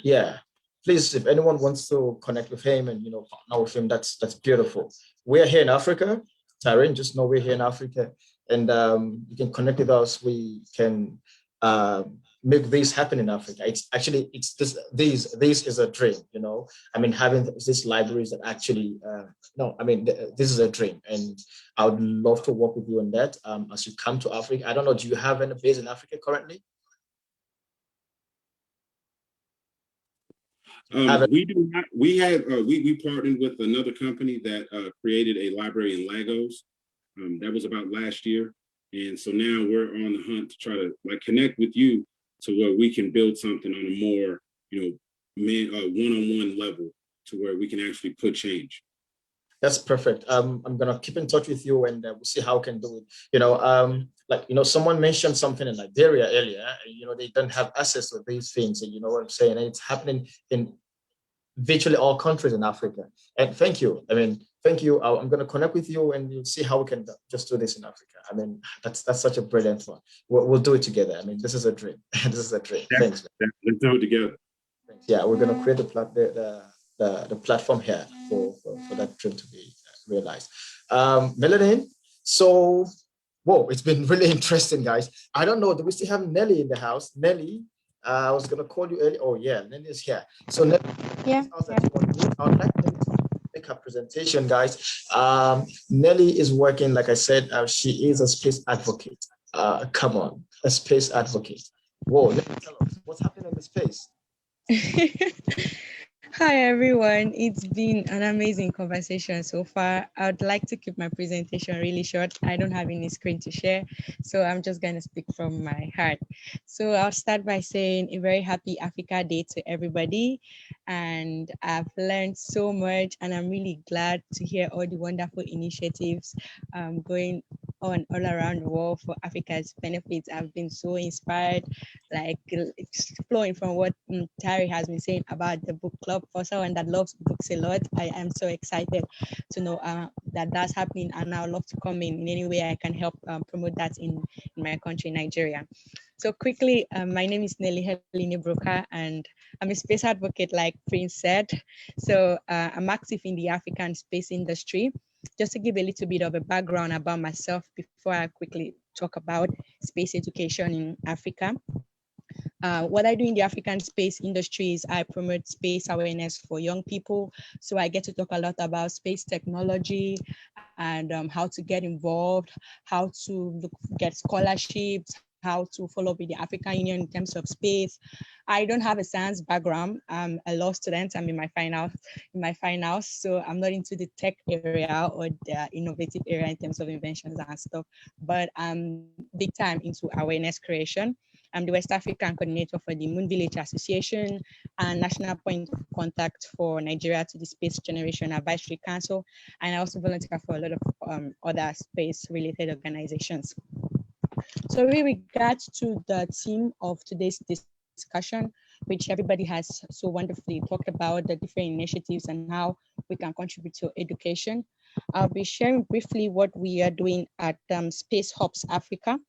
yeah, please, if anyone wants to connect with him and partner with him, that's beautiful. We're here in Africa, Terry. Just know we're here in Africa, and you can connect with us. We can make this happen in Africa. This is a dream, I mean, having these libraries that actually, this is a dream, and I would love to work with you on that as you come to Africa. I don't know, do you have any base in Africa currently? We do not. We partnered with another company that created a library in Lagos. That was about last year, and so now we're on the hunt to try to connect with you to where we can build something on a more one-on-one level to where we can actually put change. That's perfect. I'm gonna keep in touch with you, and we'll see how we can do it. Someone mentioned something in Liberia earlier. They don't have access to these things, and you know what I'm saying. And it's happening in virtually all countries in Africa. And thank you. Thank you. I'm gonna connect with you, and you'll see how we can just do this in Africa. That's such a brilliant one. We'll do it together. This is a dream. This is a dream. Thanks. Let's do it together. Yeah, we're gonna create the platform here for that dream to be realized. Melanie, so, whoa, it's been really interesting, guys. I don't know, do we still have Nelly in the house? Nelly, I was gonna call you earlier. Oh yeah, Nelly is here. So Nelly, yeah. I would like Nelly to make her presentation, guys. Nelly is working, like I said, she is a space advocate. Come on, a space advocate. Whoa, let me tell us what's happening in the space. Hi everyone, it's been an amazing conversation so far. I would like to keep my presentation really short. I don't have any screen to share, so I'm just going to speak from my heart. So I'll start by saying a very happy Africa Day to everybody. And I've learned so much, and I'm really glad to hear all the wonderful initiatives going on all around the world for Africa's benefits. I've been so inspired, exploring from what Tari has been saying about the book club. For someone that loves books a lot, I am so excited to know that that's happening, and I would love to come in any way I can help promote that in my country, Nigeria. So quickly, my name is Nelly Helene Broka, and I'm a space advocate, like Prince said. So I'm active in the African space industry. Just to give a little bit of a background about myself before I quickly talk about space education in Africa. What I do in the African space industry is I promote space awareness for young people. So I get to talk a lot about space technology and how to get involved, how to get scholarships, how to follow up with the African Union in terms of space. I don't have a science background. I'm a law student. I'm in my finals, so I'm not into the tech area or the innovative area in terms of inventions and stuff, but I'm big time into awareness creation. I'm the West African coordinator for the Moon Village Association and national point of contact for Nigeria to the Space Generation Advisory Council. And I also volunteer for a lot of other space-related organizations. So with regards to the theme of today's discussion, which everybody has so wonderfully talked about, the different initiatives and how we can contribute to education, I'll be sharing briefly what we are doing at Space Hubs Africa.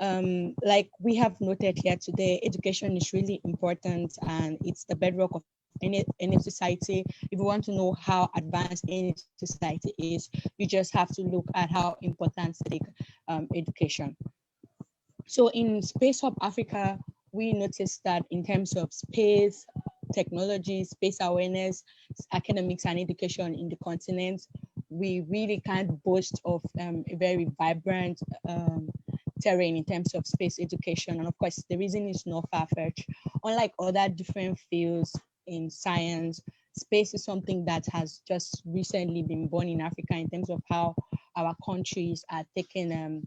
Like we have noted here today, education is really important and it's the bedrock of any society. If you want to know how advanced any society is, you just have to look at how important they take education. So in Space Hub Africa, we noticed that in terms of space, technology, space awareness, academics and education in the continent, we really can't boast of a very vibrant terrain in terms of space education. And of course, the reason is not far-fetched. Unlike other different fields in science, space is something that has just recently been born in Africa in terms of how our countries are taking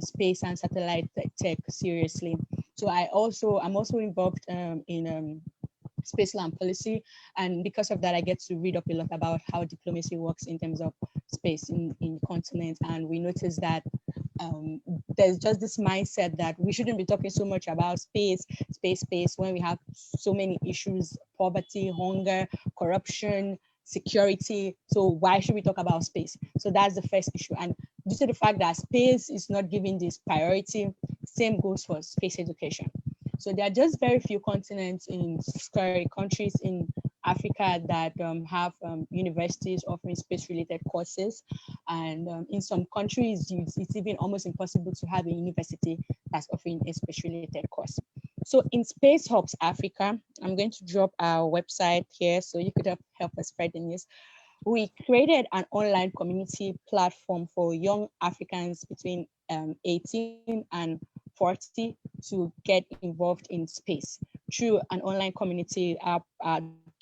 space and satellite tech seriously. So I'm also involved in space land policy, and because of that I get to read up a lot about how diplomacy works in terms of space in the continent. And we notice that there's just this mindset that we shouldn't be talking so much about space when we have so many issues: poverty, hunger, corruption, security. So why should we talk about space? So that's the first issue. And due to the fact that space is not given this priority, same goes for space education. So there are just very few continents countries in Africa that have universities offering space-related courses. And in some countries, it's even almost impossible to have a university that's offering a space-related course. So in Space Hubs Africa, I'm going to drop our website here so you could help us spread the news. We created an online community platform for young Africans between 18 and 40 to get involved in space. Through an online community, our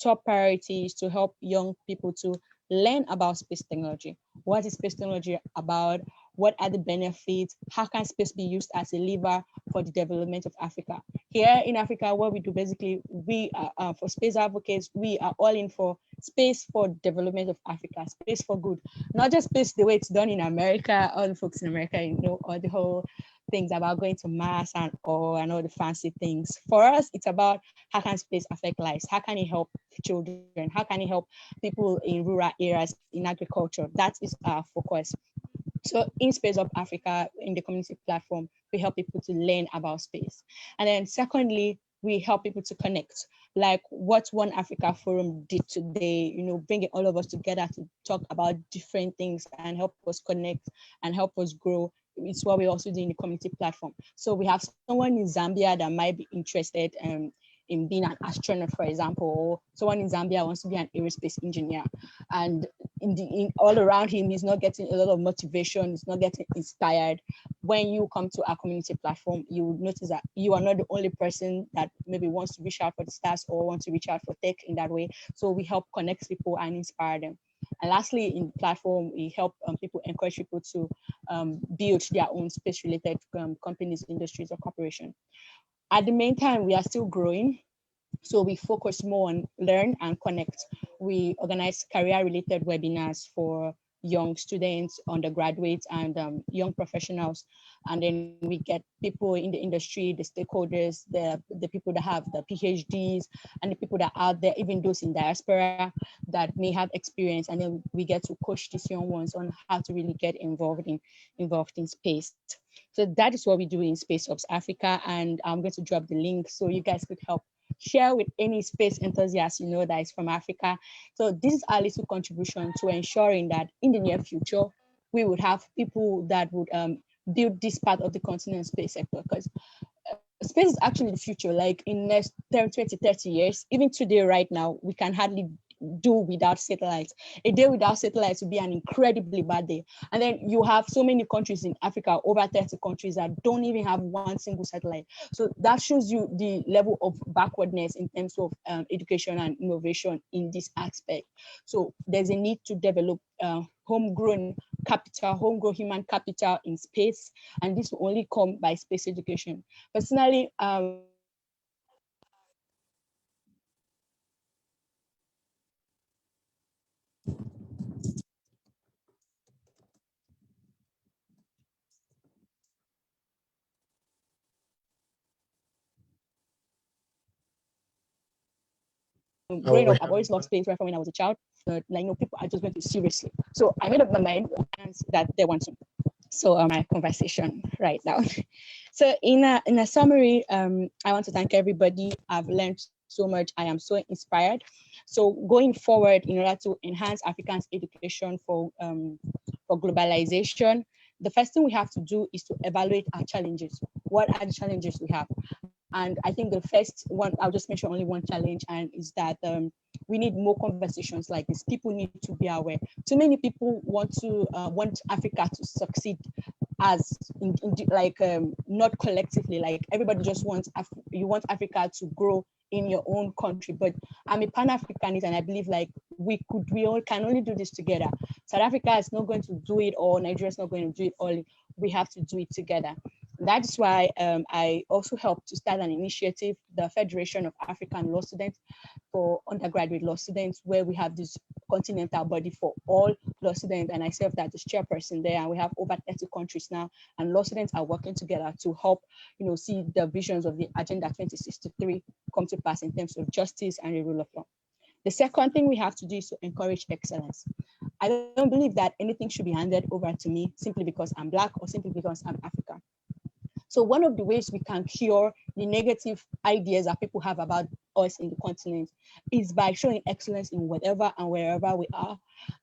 top priority is to help young people to learn about space technology. What is space technology about? What are the benefits? How can space be used as a lever for the development of Africa? Here in Africa, what we do basically, we are for space advocates, we are all in for space for development of Africa, space for good. Not just space the way it's done in America, all the folks in America, you know, all the whole things about going to Mars and all the fancy things. For us, it's about how can space affect lives? How can it help children? How can it help people in rural areas, in agriculture? That is our focus. So in Space Hub Africa, in the community platform, we help people to learn about space. And then secondly, we help people to connect, like what One Africa Forum did today, you know, bringing all of us together to talk about different things and help us connect and help us grow. It's what we also do in the community platform. So we have someone in Zambia that might be interested in being an astronaut, for example, or someone in Zambia wants to be an aerospace engineer. And all around him, he's not getting a lot of motivation, he's not getting inspired. When you come to our community platform, you will notice that you are not the only person that maybe wants to reach out for the stars or wants to reach out for tech in that way. So we help connect people and inspire them. And lastly, in the platform, we help people, encourage people to build their own space-related companies, industries, or corporation. At the meantime, we are still growing. So we focus more on learn and connect. We organize career-related webinars for young students, undergraduates, and young professionals. And then we get people in the industry, the stakeholders, the people that have the PhDs, and the people that are out there, even those in diaspora that may have experience. And then we get to coach these young ones on how to really get involved in space. So that is what we do in Space Hubs Africa. And I'm going to drop the link so you guys could help share with any space enthusiast you know that is from Africa. So this is our little contribution to ensuring that in the near future, we would have people that would build this part of the continent space sector, because space is actually the future. Like in next 20, 30 years, even today, right now, we can hardly do without satellites. A day without satellites would be an incredibly bad day. And then you have so many countries in Africa, over 30 countries that don't even have one single satellite. So that shows you the level of backwardness in terms of education and innovation in this aspect. So there's a need to develop homegrown capital, homegrown human capital in space, and this will only come by space education. Personally, growing up, I've always loved space right from when I was a child. People are just going to seriously. So I made up my mind that they want to. So my conversation right now. So in a summary, I want to thank everybody. I've learned so much. I am so inspired. So going forward, in order to enhance Africans' education for globalization, the first thing we have to do is to evaluate our challenges. What are the challenges we have? And I think the first one, I'll just mention only one challenge, and is that we need more conversations like this. People need to be aware. Too many people want Africa to succeed as not collectively, like everybody just wants, you want Africa to grow in your own country. But I'm a Pan-Africanist, and I believe like we all can only do this together. South Africa is not going to do it all. Nigeria is not going to do it all. We have to do it together. That's why I also helped to start an initiative, the Federation of African Law Students, for undergraduate law students, where we have this continental body for all law students, and I served as chairperson there, and we have over 30 countries now, and law students are working together to help, see the visions of the Agenda 2063 come to pass in terms of justice and the rule of law. The second thing we have to do is to encourage excellence. I don't believe that anything should be handed over to me simply because I'm Black or simply because I'm African. So one of the ways we can cure the negative ideas that people have about us in the continent is by showing excellence in whatever and wherever we are,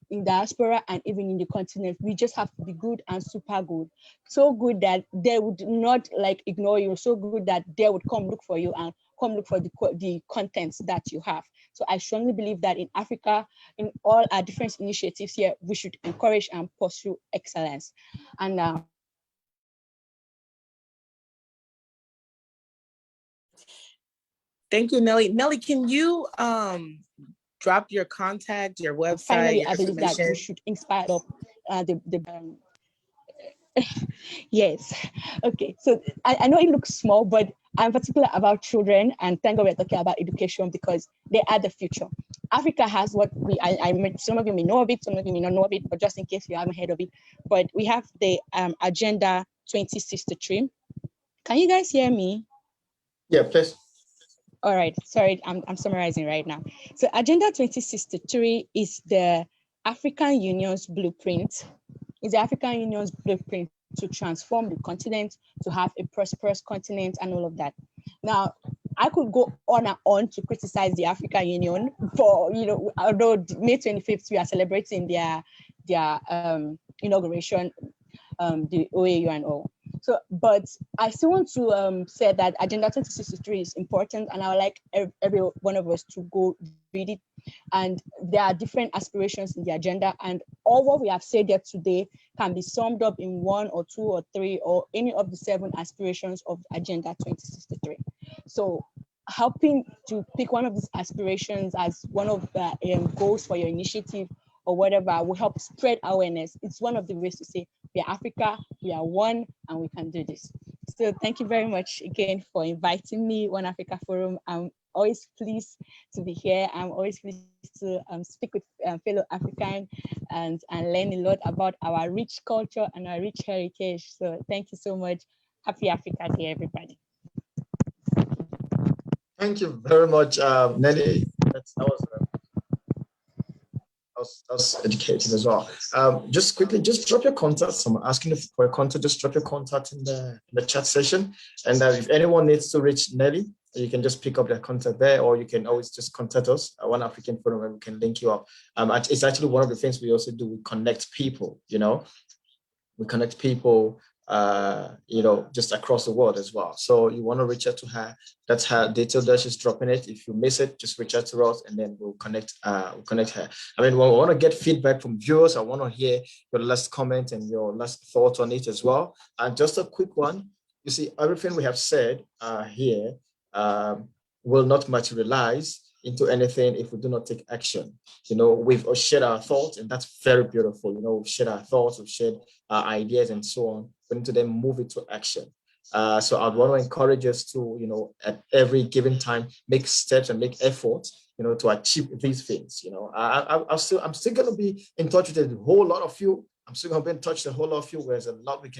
in diaspora and even in the continent. We just have to be good and super good. So good that they would not ignore you, so good that they would come look for you and come look for the contents that you have. So I strongly believe that in Africa, in all our different initiatives here, we should encourage and pursue excellence. And thank you, Nelly. Nelly, can you drop your contact, your website? Finally, I believe that we should inspire up yes. Okay. So I know it looks small, but I'm particular about children, and thank God we're talking about education because they are the future. Africa has what some of you may know of it, some of you may not know of it, but just in case you haven't heard of it, but we have the Agenda 2063. Can you guys hear me? Yeah, please. All right, sorry, I'm summarizing right now. So Agenda 2063 is the African Union's blueprint. It's the African Union's blueprint to transform the continent, to have a prosperous continent and all of that. Now, I could go on and on to criticize the African Union for, although May 25th, we are celebrating their inauguration, the OAU and all. So, but I still want to say that Agenda 2063 is important, and I would like every one of us to go read it. And there are different aspirations in the agenda, and all what we have said here today can be summed up in 1 or 2 or 3 or any of the 7 aspirations of Agenda 2063. So helping to pick one of these aspirations as one of the goals for your initiative or whatever will help spread awareness. It's one of the ways to say we are Africa, we are one, and we can do this. So thank you very much again for inviting me, One Africa Forum. I'm always pleased to be here. I'm always pleased to speak with fellow Africans and learn a lot about our rich culture and our rich heritage. So thank you so much. Happy Africa Day, everybody. Thank you very much, Nelly. That was educated as well. Just quickly, just drop your contact. I'm asking for your contact. Just drop your contact in the chat session. And if anyone needs to reach Nelly, you can just pick up their contact there, or you can always just contact us at One African Forum and we can link you up. It's actually one of the things we also do. We connect people, We connect people just across the world as well. So you want to reach out to her. That's her detail that she's dropping it. If you miss it, just reach out to us and then we'll connect her. I mean, we want to get feedback from viewers. I want to hear your last comment and your last thoughts on it as well. And just a quick one. You see, everything we have said here will not materialize into anything if we do not take action. We've shared our thoughts, and that's very beautiful. We've shared our thoughts, we've shared our ideas and so on. We need to then move it to action. So I'd want to encourage us to, at every given time, make steps and make efforts, to achieve these things. I'm still going to be in touch with a whole lot of you. I'm still going to be in touch with a whole lot of you. There's a lot we're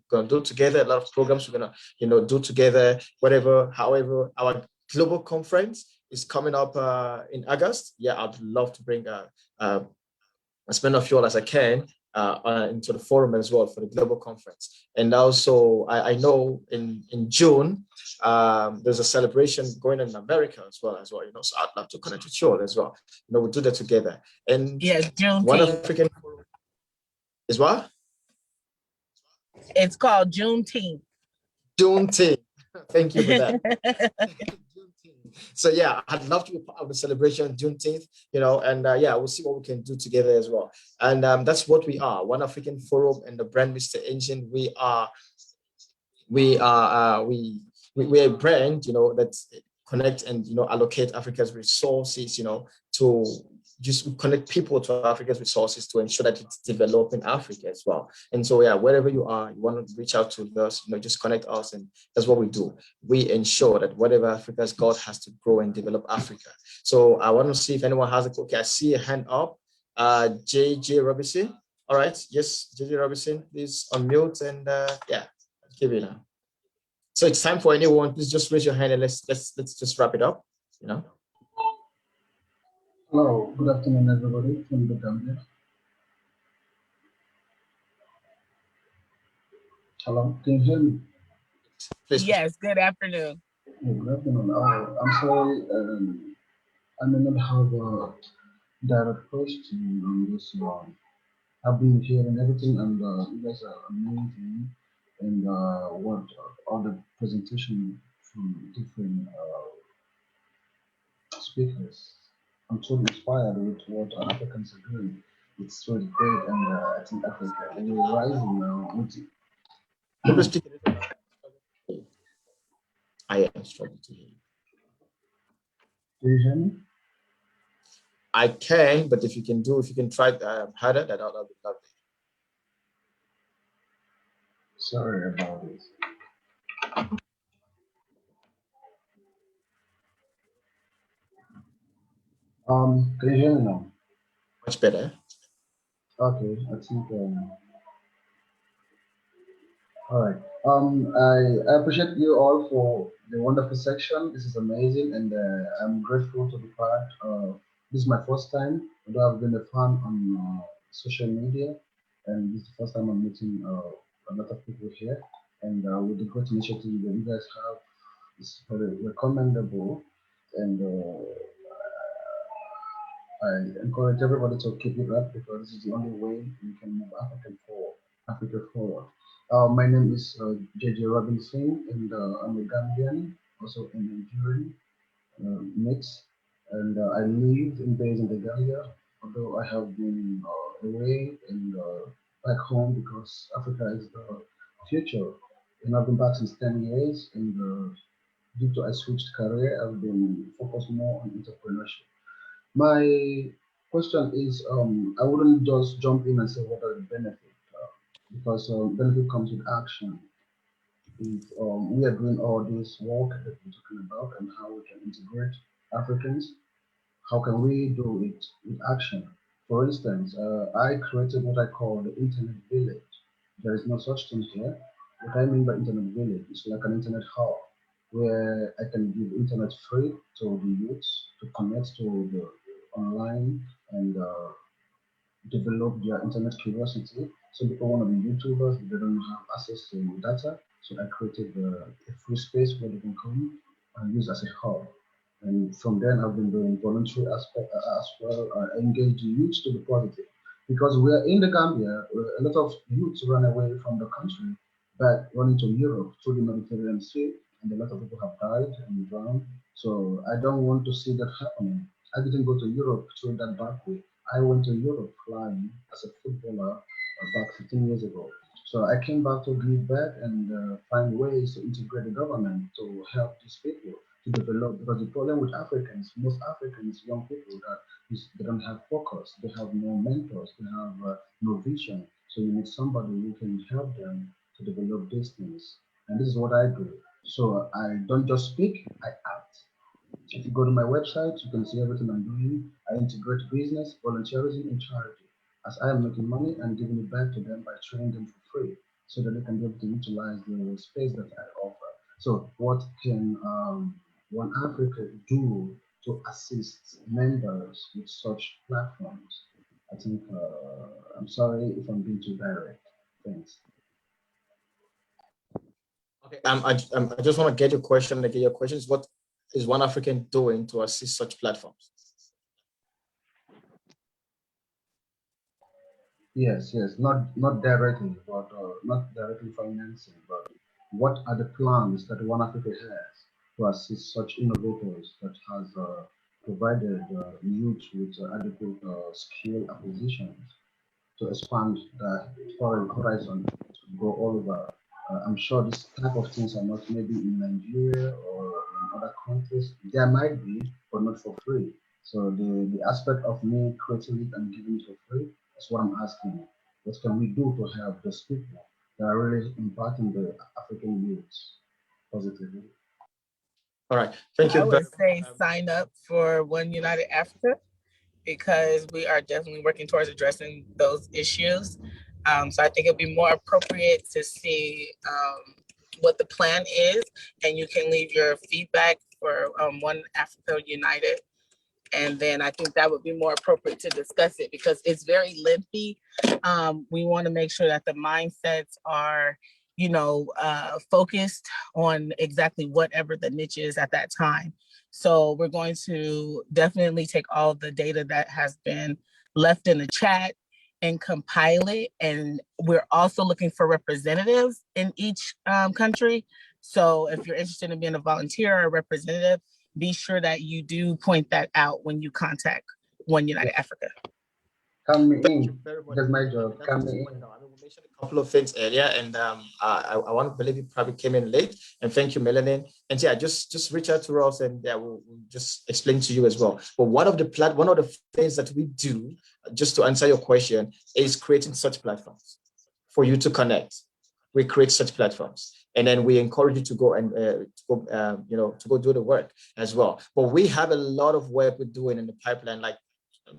going to do together, a lot of programs we're going to, do together, however, our global conference is coming up in August. Yeah, I'd love to bring as many of you all as I can into the forum as well for the global conference. And also, I know in June, there's a celebration going on in America as well. So I'd love to connect with you all as well. We'll do that together. And yes, Juneteenth. One African is what? It's called Juneteenth. Juneteenth. Thank you for that. So yeah, I'd love to be part of the celebration Juneteenth, and we'll see what we can do together as well. And that's what we are, One African Forum and the brand Mr. Engine. We are a brand, that connect and allocate Africa's resources, to just connect people to Africa's resources to ensure that it's developing Africa as well. And so, wherever you are, you want to reach out to us, just connect us. And that's what we do. We ensure that whatever Africa's got has to grow and develop Africa. So I want to see if anyone has okay, I see a hand up. JJ Robinson. All right. Yes, JJ Robinson, please unmute and give it now. So it's time for anyone. Please just raise your hand and let's just wrap it up. Hello, good afternoon, everybody from the Gambia. Hello, can you hear me? Yes, good afternoon. Yeah, good afternoon. I'm sorry, I may not have a direct question on this one. I've been hearing everything, and you guys are amazing, and what all the presentation from different speakers. I'm so inspired with what Africans are doing. It's really great, and I think Africa is rising now. I am struggling to hear you. Do you hear me? I can, but if you can try harder, that would be lovely. Sorry about this. Can you hear me now? Much better. Okay, I think. All right. I appreciate you all for the wonderful section. This is amazing, and I'm grateful to be part of. This is my first time, although I've been a fan on social media, and this is the first time I'm meeting a lot of people here. And with the great initiative that you guys have, it's very recommendable, and I encourage everybody to keep it up because this is the only way we can move Africa forward. My name is JJ Robinson, and I'm a Gambian, also a Nigerian mix, and I live and based in the Gambia, although I have been away and back home because Africa is the future. And I've been back since 10 years, and due to I switched career, I've been focused more on entrepreneurship. My question is, I wouldn't just jump in and say what are the benefits, because benefit comes with action. If we are doing all this work that we're talking about and how we can integrate Africans, how can we do it with action? For instance, I created what I call the internet village. There is no such thing here. What I mean by internet village is like an internet hub where I can give internet free to the youths to connect to the online and develop their internet curiosity. Some people want to be YouTubers, but they don't have access to data. So I created a free space where they can come and use as a hub. And from then I've been doing voluntary aspect as well, engage the youth to be positive. Because we are in the Gambia, a lot of youths run away from the country but running to Europe through the Mediterranean Sea, and a lot of people have died and drowned. So I don't want to see that happening. I didn't go to Europe through that back way. I went to Europe flying as a footballer back 15 years ago. So I came back to give back and find ways to integrate the government to help these people to develop. Because the problem with Africans, most Africans, young people, that is they don't have focus, they have no mentors, they have no vision. So you need somebody who can help them to develop these things. And this is what I do. So I don't just speak, I act. If you go to my website, you can see everything I'm doing. I integrate business, volunteerism, and charity. As I am making money and giving it back to them by training them for free so that they can be able to utilize the space that I offer. So what can One Africa do to assist members with such platforms? I think, I'm sorry if I'm being too direct. Thanks. Okay. I just want to get your question. Like your question is, what is One African doing to assist such platforms? Yes, yes, not directly, but not directly financing, but what are the plans that One Africa has to assist such innovators that has provided youth with adequate skill acquisitions to expand the horizon to go all over. I'm sure this type of things are not maybe in Nigeria or in other countries. There might be, but not for free. So the aspect of me creating it and giving it for free is what I'm asking. What can we do to help those people that are really impacting the African youths positively? All right. Thank you. I would say sign up for One United Africa, because we are definitely working towards addressing those issues. So I think it'd be more appropriate to see what the plan is, and you can leave your feedback for One Africa United. And then I think that would be more appropriate to discuss it, because it's very lengthy. We want to make sure that the mindsets are, focused on exactly whatever the niche is at that time. So we're going to definitely take all the data that has been left in the chat and compile it. And we're also looking for representatives in each country. So if you're interested in being a volunteer or a representative, be sure that you do point that out when you contact One United Africa. Come me in. That's my job. Come me in. We mentioned a couple of things earlier, and I want to believe you probably came in late. And thank you, Melanin. And yeah, just reach out to us, and we'll just explain to you as well. But one of the things that we do, just to answer your question, is creating such platforms for you to connect. We create such platforms, and then we encourage you to go and to go do the work as well. But we have a lot of work we're doing in the pipeline, like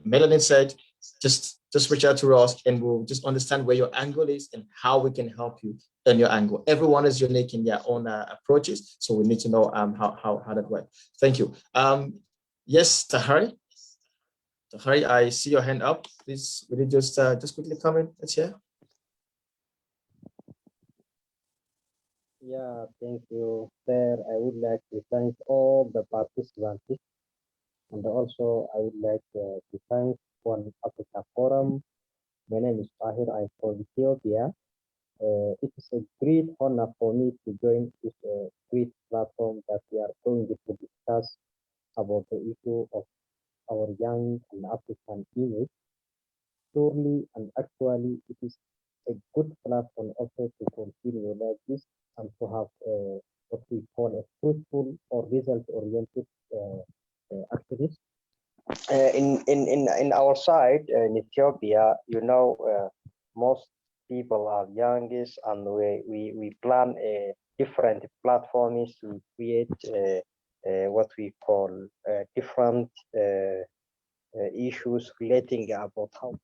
Melanin said. Just reach out to us, and we'll just understand where your angle is and how we can help you in your angle. Everyone is unique in their own approaches, so we need to know how that works. Thank you. Yes, Tahari, I see your hand up. Please, will you just quickly come in? Let's hear. Yeah, thank you, sir. I would like to thank all the participants, and also I would like to thank One Africa Forum. My name is Tahir. I'm from Ethiopia. It is a great honor for me to join this great platform that we are going to discuss about the issue of our young and African image. Surely and actually, it is a good platform also to continue like this and to have what we call a fruitful or result-oriented activity. In our side in Ethiopia, most people are youngest, and we plan different platforms to create what we call different issues relating about how.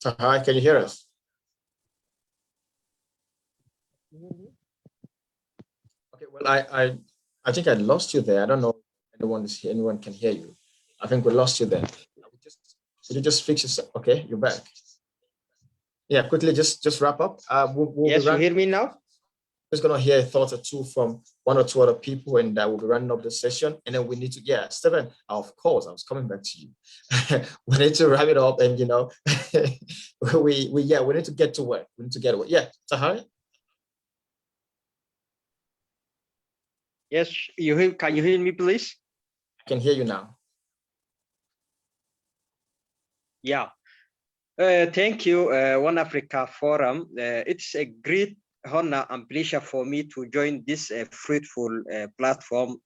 Hi, can you hear us? Okay, well, I think I lost you there. I don't know if anyone can hear you. I think we lost you there. Could you just fix yourself? Okay, you're back. Yeah, quickly, just wrap up. Yes, you hear me now? just gonna hear a thought or two from one or two other people, and we'll be running up the session. And then we need to, yeah, Stephen, of course, I was coming back to you. We need to wrap it up, and we need to get to work. We need to get to work. Yeah, Tahari? Yes, can you hear me, please? I can hear you now. Yeah. Thank you, One Africa Forum. It's a great honor and pleasure for me to join this fruitful platform.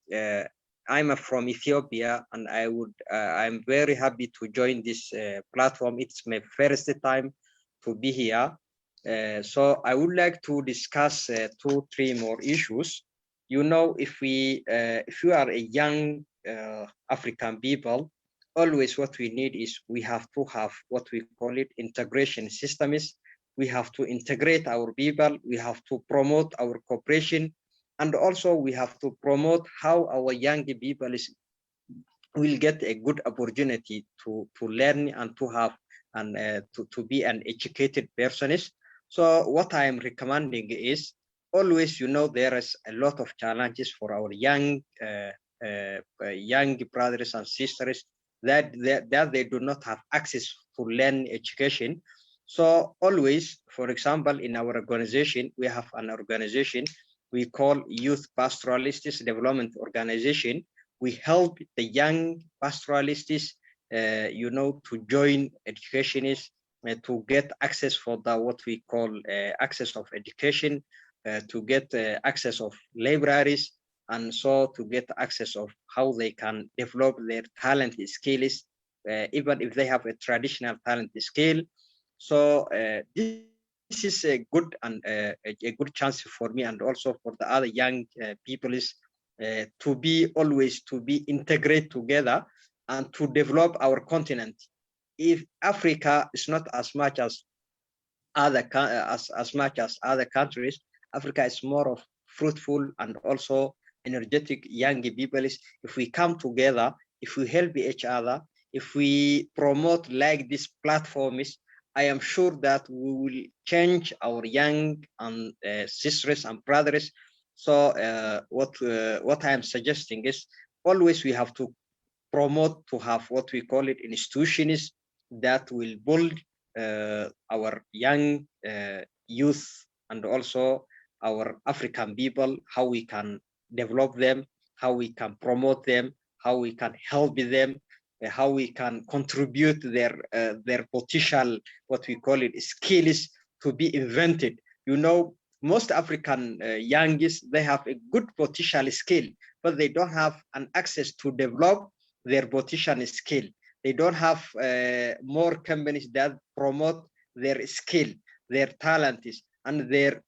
I'm from Ethiopia, and I'm very happy to join this platform. It's my first time to be here. So I would like to discuss 2-3 more issues. You know, if you are a young African people, always what we need is we have to have what we call it integration systems. We have to integrate our people. We have to promote our cooperation, and also we have to promote how our young people will get a good opportunity to learn and to have and to be an educated person. So what I am recommending is always, there is a lot of challenges for our young brothers and sisters that they do not have access to learn education. So always, for example, in our organization, we have an organization we call Youth Pastoralists Development Organization. We help the young pastoralists, to join educationists, to get access for what we call access of education, to get access of libraries, and so to get access of how they can develop their talent skills, even if they have a traditional talent skill. So this is a good and a good chance for me, and also for the other young people, is to be integrated together and to develop our continent. If Africa is not as much as other countries, Africa is more of fruitful and also energetic young people. If we come together, if we help each other, if we promote like these platforms, I am sure that we will change our young and sisters and brothers. So what I am suggesting is always we have to promote to have what we call it institutions that will build our young youth and also our African people, how we can develop them, how we can promote them, how we can help them, how we can contribute their potential, what we call it, skills to be invented. Most African youngest, they have a good potential skill, but they don't have an access to develop their potential skill. They don't have more companies that promote their skill, their talents, and their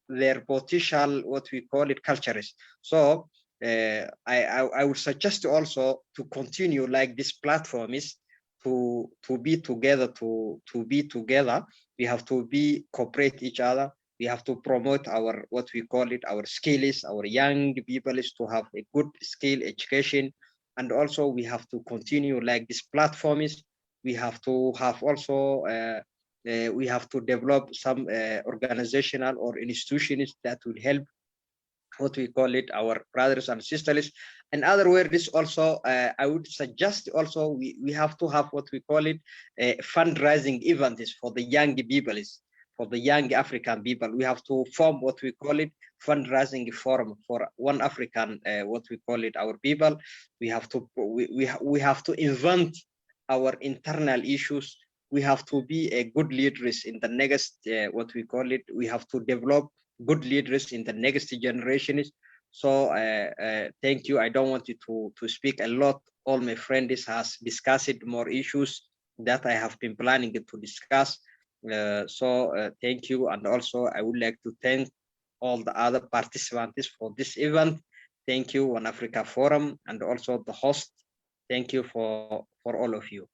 potential, what we call it, cultures. So I would suggest also to continue like this platform is to be together, to be together. We have to cooperate each other. We have to promote our, what we call it, our skills, our young people is to have a good skill education. And also we have to continue like this platform is, we have to have also, we have to develop some organizational or institutions that will help, what we call it, our brothers and sisters. In other words, also, I would suggest also we have to have what we call it fundraising events for the young people, for the young African people. We have to form what we call it fundraising forum for one African, what we call it, our people. We have to we have to invent our internal issues. We have to be a good leaders in the next, what we call it. We have to develop good leaders in the next generations. So thank you. I don't want you to speak a lot. All my friends has discussed more issues that I have been planning to discuss. Thank you. And also I would like to thank all the other participants for this event. Thank you, One Africa Forum, and also the host. Thank you for all of you.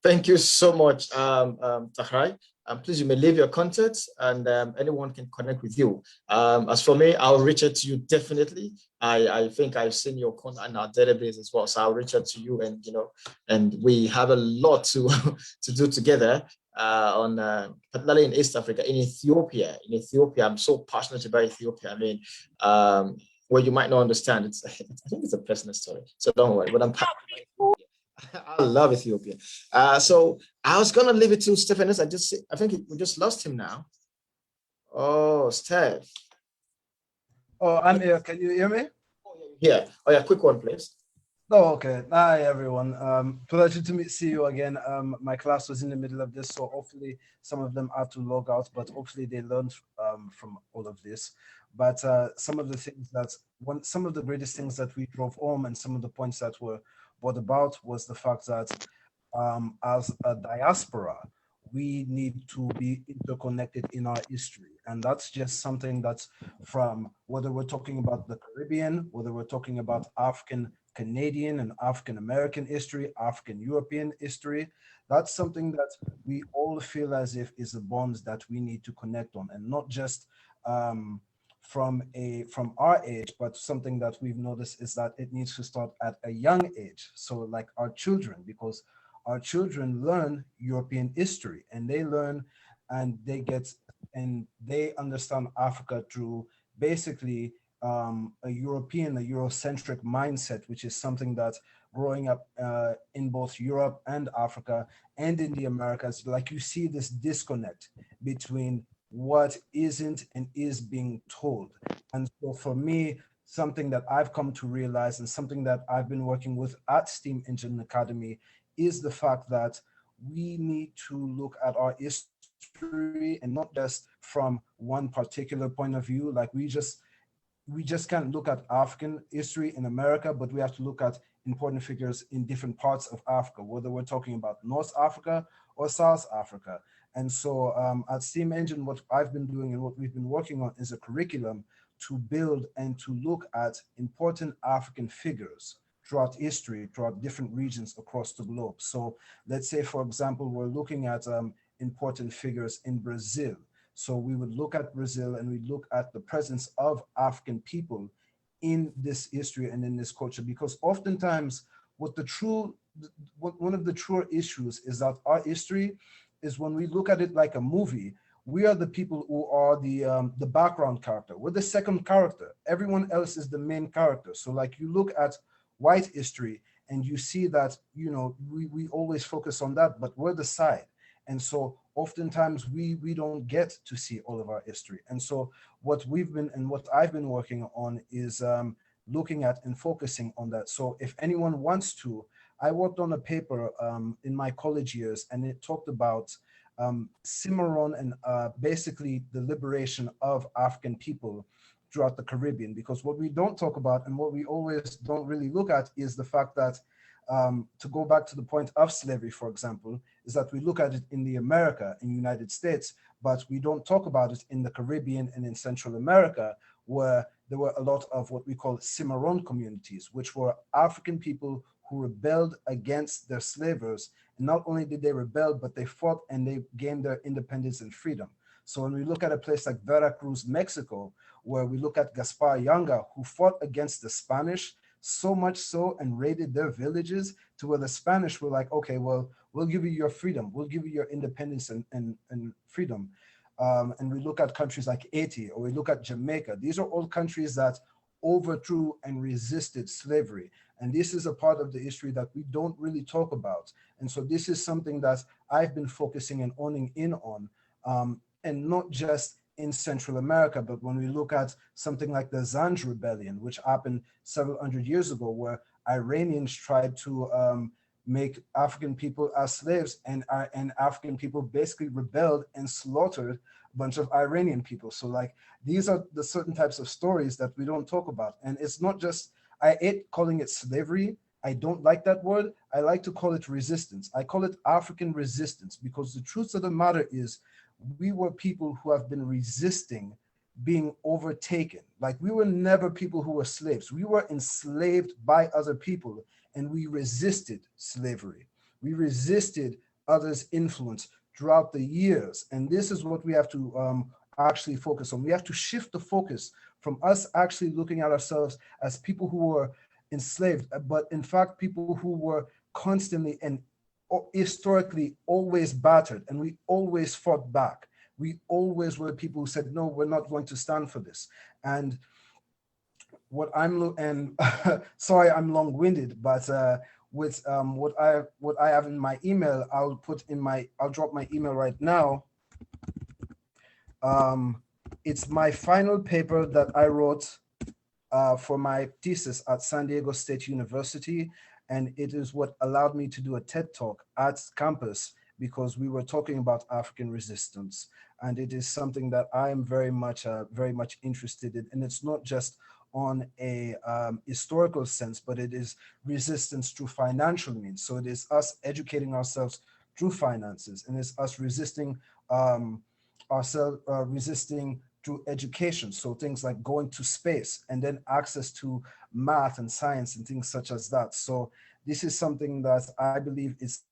Thank you so much, Tahrai. please, you may leave your contacts and anyone can connect with you. As for me, I'll reach out to you definitely. I think I've seen your contact in our database as well. So I'll reach out to you and, and we have a lot to, to do together particularly in East Africa, in Ethiopia. In Ethiopia, I'm so passionate about Ethiopia. I mean, well, you might not understand. I think it's a personal story, so don't worry. But I'm passionate about Ethiopia. I love Ethiopia. So I was gonna leave it to Stephanus. I think we just lost him now. Oh, Steph. Oh, I'm here. Can you hear me? Yeah. Oh, yeah. Quick one, please. Oh, okay. Hi, everyone. Pleasure to see you again. My class was in the middle of this, so hopefully some of them had to log out, but hopefully they learned from all of this. But some of the things some of the greatest things that we drove home and some of the points that were brought about was the fact that as a diaspora, we need to be interconnected in our history. And that's just something that's from whether we're talking about the Caribbean, whether we're talking about African Canadian and African American history, African European history. That's something that we all feel as if is a bond that we need to connect on, and not just from our age, but something that we've noticed is that it needs to start at a young age. So like our children, because our children learn European history and they learn and they understand Africa through basically a Eurocentric mindset, which is something that growing up in both Europe and Africa and in the Americas, like you see this disconnect between what isn't and is being told. And so for me, something that I've come to realize and something that I've been working with at Steam Engine Academy is the fact that we need to look at our history and not just from one particular point of view. Like we just can't look at African history in America, but we have to look at important figures in different parts of Africa, whether we're talking about North Africa or South Africa. And so at Steam Engine, what I've been doing and what we've been working on is a curriculum to build and to look at important African figures throughout history, throughout different regions across the globe. So let's say, for example, we're looking at important figures in Brazil. So we would look at Brazil and we look at the presence of African people in this history and in this culture, because oftentimes one of the truer issues is that our history is when we look at it like a movie, we are the people who are the background character. We're the second character. Everyone else is the main character. So like you look at white history and you see that, we always focus on that, but we're the side. And so oftentimes we don't get to see all of our history. And so what I've been working on is looking at and focusing on that. So if anyone wants to, I worked on a paper in my college years, and it talked about Cimarron and basically the liberation of African people throughout the Caribbean. Because what we don't talk about and what we always don't really look at is the fact that to go back to the point of slavery, for example, is that we look at it in the United States, but we don't talk about it in the Caribbean and in Central America, where there were a lot of what we call Cimarron communities, which were African people who rebelled against their slavers. And not only did they rebel, but they fought and they gained their independence and freedom. So when we look at a place like Veracruz, Mexico, where we look at Gaspar Yanga, who fought against the Spanish, so much so and raided their villages to where the Spanish were like, okay, well, we'll give you your freedom. We'll give you your independence and freedom. And we look at countries like Haiti, or we look at Jamaica. These are all countries that overthrew and resisted slavery. And this is a part of the history that we don't really talk about. And so this is something that I've been focusing and owning in on, and not just in Central America, but when we look at something like the Zanj Rebellion, which happened several hundred years ago, where Iranians tried to make African people as slaves, and African people basically rebelled and slaughtered a bunch of Iranian people. So like, these are the certain types of stories that we don't talk about. And it's not just, I hate calling it slavery. I don't like that word. I like to call it resistance. I call it African resistance, because the truth of the matter is we were people who have been resisting being overtaken. Like, we were never people who were slaves. We were enslaved by other people, and we resisted slavery. We resisted others' influence throughout the years. And this is what we have to actually focus on. We have to shift the focus from us actually looking at ourselves as people who were enslaved, but in fact, people who were constantly and historically always battered, and we always fought back. We always were people who said, no, we're not going to stand for this. And what sorry, I'm long-winded, but with what I have in my email, I'll drop my email right now. It's my final paper that I wrote for my thesis at San Diego State University, and it is what allowed me to do a TED Talk at campus, because we were talking about African resistance, and it is something that I am very much interested in. And it's not just on a historical sense, but it is resistance through financial means. So it is us educating ourselves through finances, and it's us resisting resisting through education. So things like going to space, and then access to math and science and things such as that. So this is something that I believe is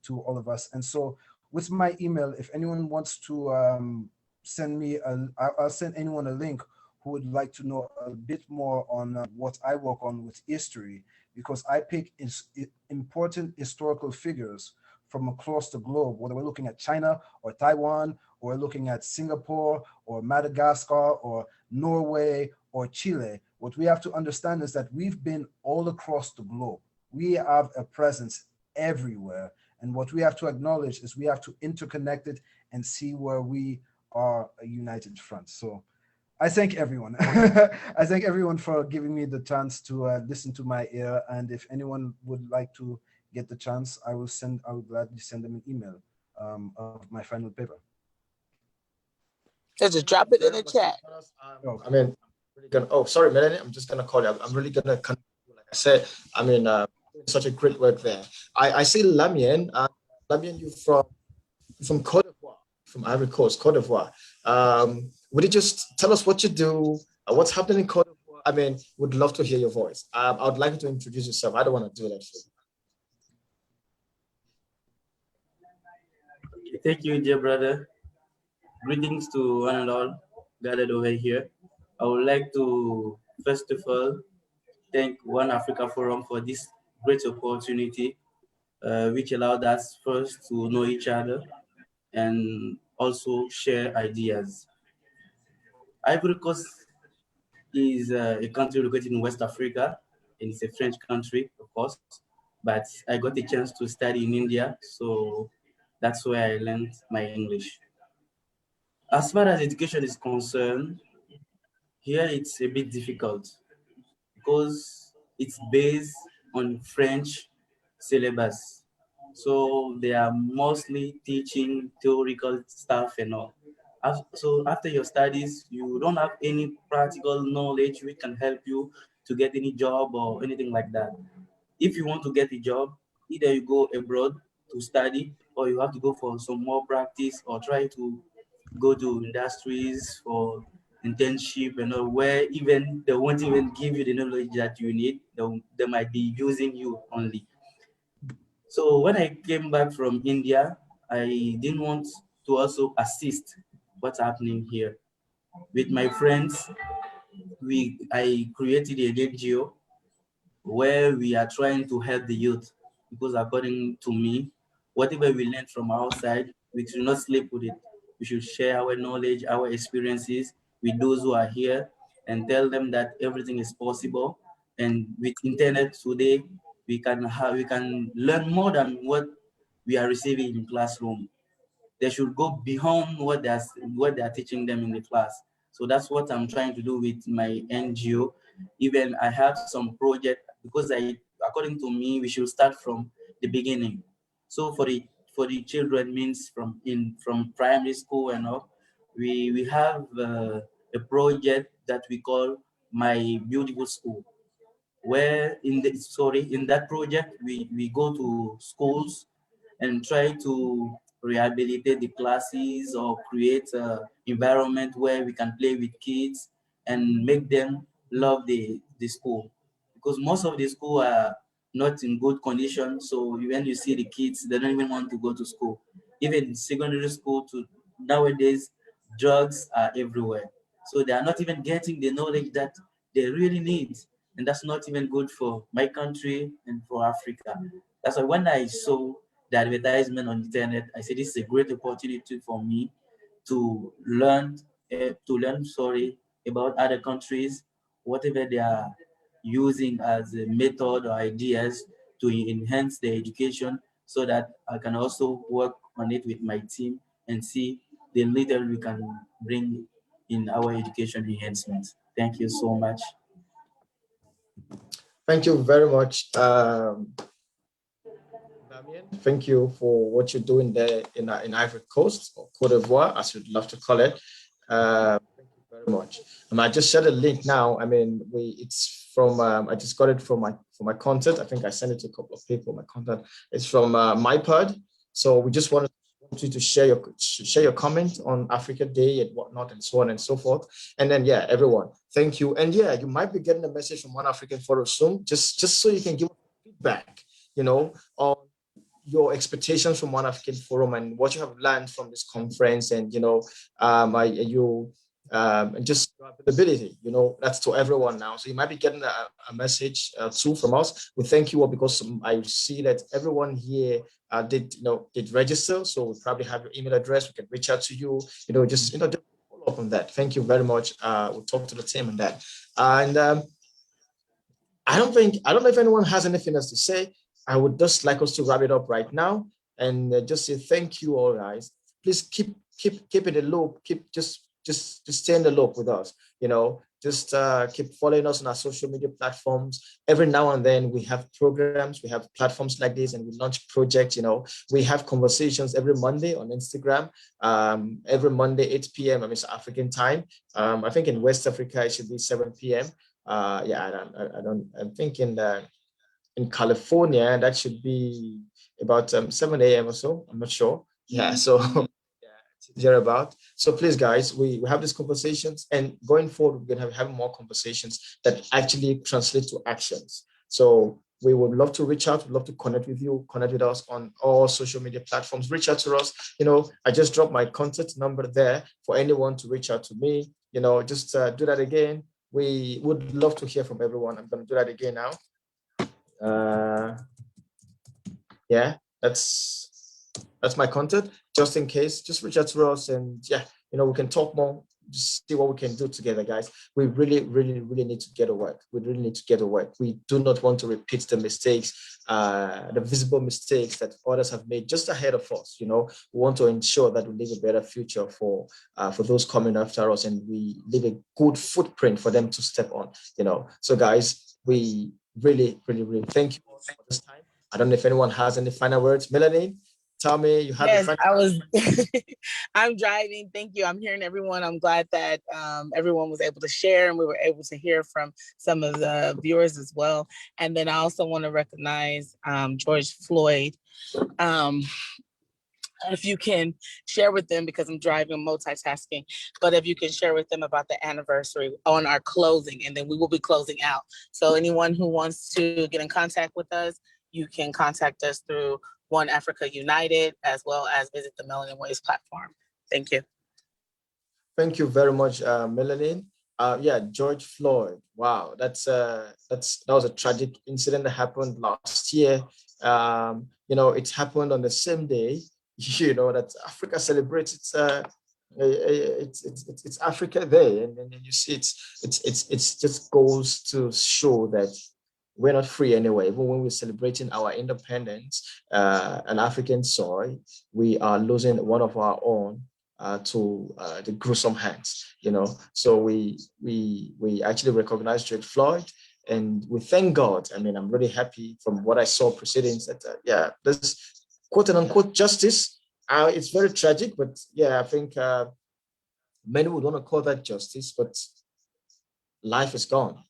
to all of us. And so with my email, if anyone wants to send me, I'll send anyone a link who would like to know a bit more on what I work on with history, because I pick important historical figures from across the globe, whether we're looking at China or Taiwan, or we're looking at Singapore or Madagascar or Norway or Chile. What we have to understand is that we've been all across the globe. We have a presence everywhere. And what we have to acknowledge is we have to interconnect it and see where we are a united front. So I thank everyone. I thank everyone for giving me the chance to listen to my ear. And if anyone would like to get the chance, I would gladly send them an email of my final paper. Just drop it in the chat. I mean, really gonna, oh, sorry, Melanie, I'm just gonna call you. I'm really gonna connect you. Like I said, I mean, such a great work there. I see Lamien. Lamien, you from Cote d'Ivoire, from Ivory Coast, Cote d'Ivoire. Would you just tell us what you do, what's happening in Cote d'Ivoire? I mean, would love to hear your voice. I would like you to introduce yourself. I don't want to do that for you. Thank you, dear brother. Greetings to one and all gathered over here. I would like to, first of all, thank One Africa Forum for this great opportunity, which allowed us first to know each other and also share ideas. Ivory Coast is a country located in West Africa, and it's a French country, of course, but I got a chance to study in India, so that's where I learned my English. As far as education is concerned, here it's a bit difficult because it's based on French syllabus. So they are mostly teaching theoretical stuff and all. So after your studies, you don't have any practical knowledge which can help you to get any job or anything like that. If you want to get a job, either you go abroad to study, or you have to go for some more practice, or try to go to industries for internship and all, where even they won't even give you the knowledge that you need. They might be using you only. So when I came back from India, I didn't want to also assist what's happening here. With my friends, I created an NGO where we are trying to help the youth, because according to me, whatever we learn from outside, we should not sleep with it. We should share our knowledge, our experiences with those who are here, and tell them that everything is possible. And with internet today, we can learn more than what we are receiving in classroom. They should go beyond what they are teaching them in the class. So that's what I'm trying to do with my NGO. Even I have some project, because according to me, we should start from the beginning. So for the children, means from primary school and all, we have a project that we call My Beautiful School, where in that project we go to schools and try to rehabilitate the classes, or create an environment where we can play with kids and make them love the school. Because most of the school are not in good condition, so when you see the kids, they don't even want to go to school. even secondary school to nowadays, drugs are everywhere. So they are not even getting the knowledge that they really need. And that's not even good for my country and for Africa. That's why when I saw the advertisement on the internet, I said this is a great opportunity for me to learn about other countries, whatever they are using as a method or ideas to enhance their education, so that I can also work on it with my team and see the little we can bring in our education enhancements. Thank you so much. Thank you very much, Damien. Thank you for what you're doing there in Ivory Coast, or Cote d'Ivoire, as you'd love to call it. Thank you very much. I just shared a link now. I mean, it's from I just got it from my content. I think I sent it to a couple of people. My content is from MyPod. So we just want you to share your comment on Africa Day and whatnot, and so on and so forth. And then everyone, thank you. And you might be getting a message from One African Forum soon, just so you can give feedback, on your expectations from One African Forum and what you have learned from this conference, and and just your availability. That's to everyone now. So you might be getting a message too from us. We thank you all, because I see that everyone here did register. So we probably have your email address. We can reach out to you. Just follow up on that. Thank you very much. We'll talk to the team on that. And I don't know if anyone has anything else to say. I would just like us to wrap it up right now and just say thank you all, guys. Please keep in the loop. Just stay in the loop with us. Just keep following us on our social media platforms. Every now and then we have programs, we have platforms like this, and we launch projects. We have conversations every Monday on Instagram. Every Monday 8 p.m. It's African time. I think in West Africa it should be 7 p.m. I'm thinking in California that should be about 7 a.m. or so. I'm not sure. So thereabout. So please, guys, we have these conversations, and going forward, we're going to have more conversations that actually translate to actions. So we would love to reach out. We'd love to connect with you, connect with us on all social media platforms. Reach out to us. I just dropped my contact number there for anyone to reach out to me. Just do that again. We would love to hear from everyone. I'm going to do that again now. That's my contact. Just in case, just reach out to us, and we can talk more. Just see what we can do together, guys. We really, really, really need to get to work. We really need to get to work. We do not want to repeat the mistakes, the visible mistakes that others have made just ahead of us. We want to ensure that we leave a better future for those coming after us, and we leave a good footprint for them to step on. So guys, we really, really, really thank you all for this time. I don't know if anyone has any final words. Melanie, tell me you had the final I'm driving. Thank you. I'm hearing everyone. I'm glad that everyone was able to share, and we were able to hear from some of the viewers as well. And then I also want to recognize George Floyd. If you can share with them, because I'm driving, multitasking, but if you can share with them about the anniversary on our closing, and then we will be closing out. So anyone who wants to get in contact with us, you can contact us through One Africa United, as well as visit the Melaninwaves platform. Thank you. Thank you very much, Melanie. George Floyd. Wow, that was a tragic incident that happened last year. It happened on the same day, that Africa celebrates it's Africa Day, and then you see it's just goes to show that we're not free anyway. Even when we're celebrating our independence, an African soil, we are losing one of our own to the gruesome hands. So we actually recognize George Floyd, and we thank God. I mean, I'm really happy from what I saw proceedings that there's quote unquote justice. It's very tragic, but I think many would want to call that justice, but life is gone.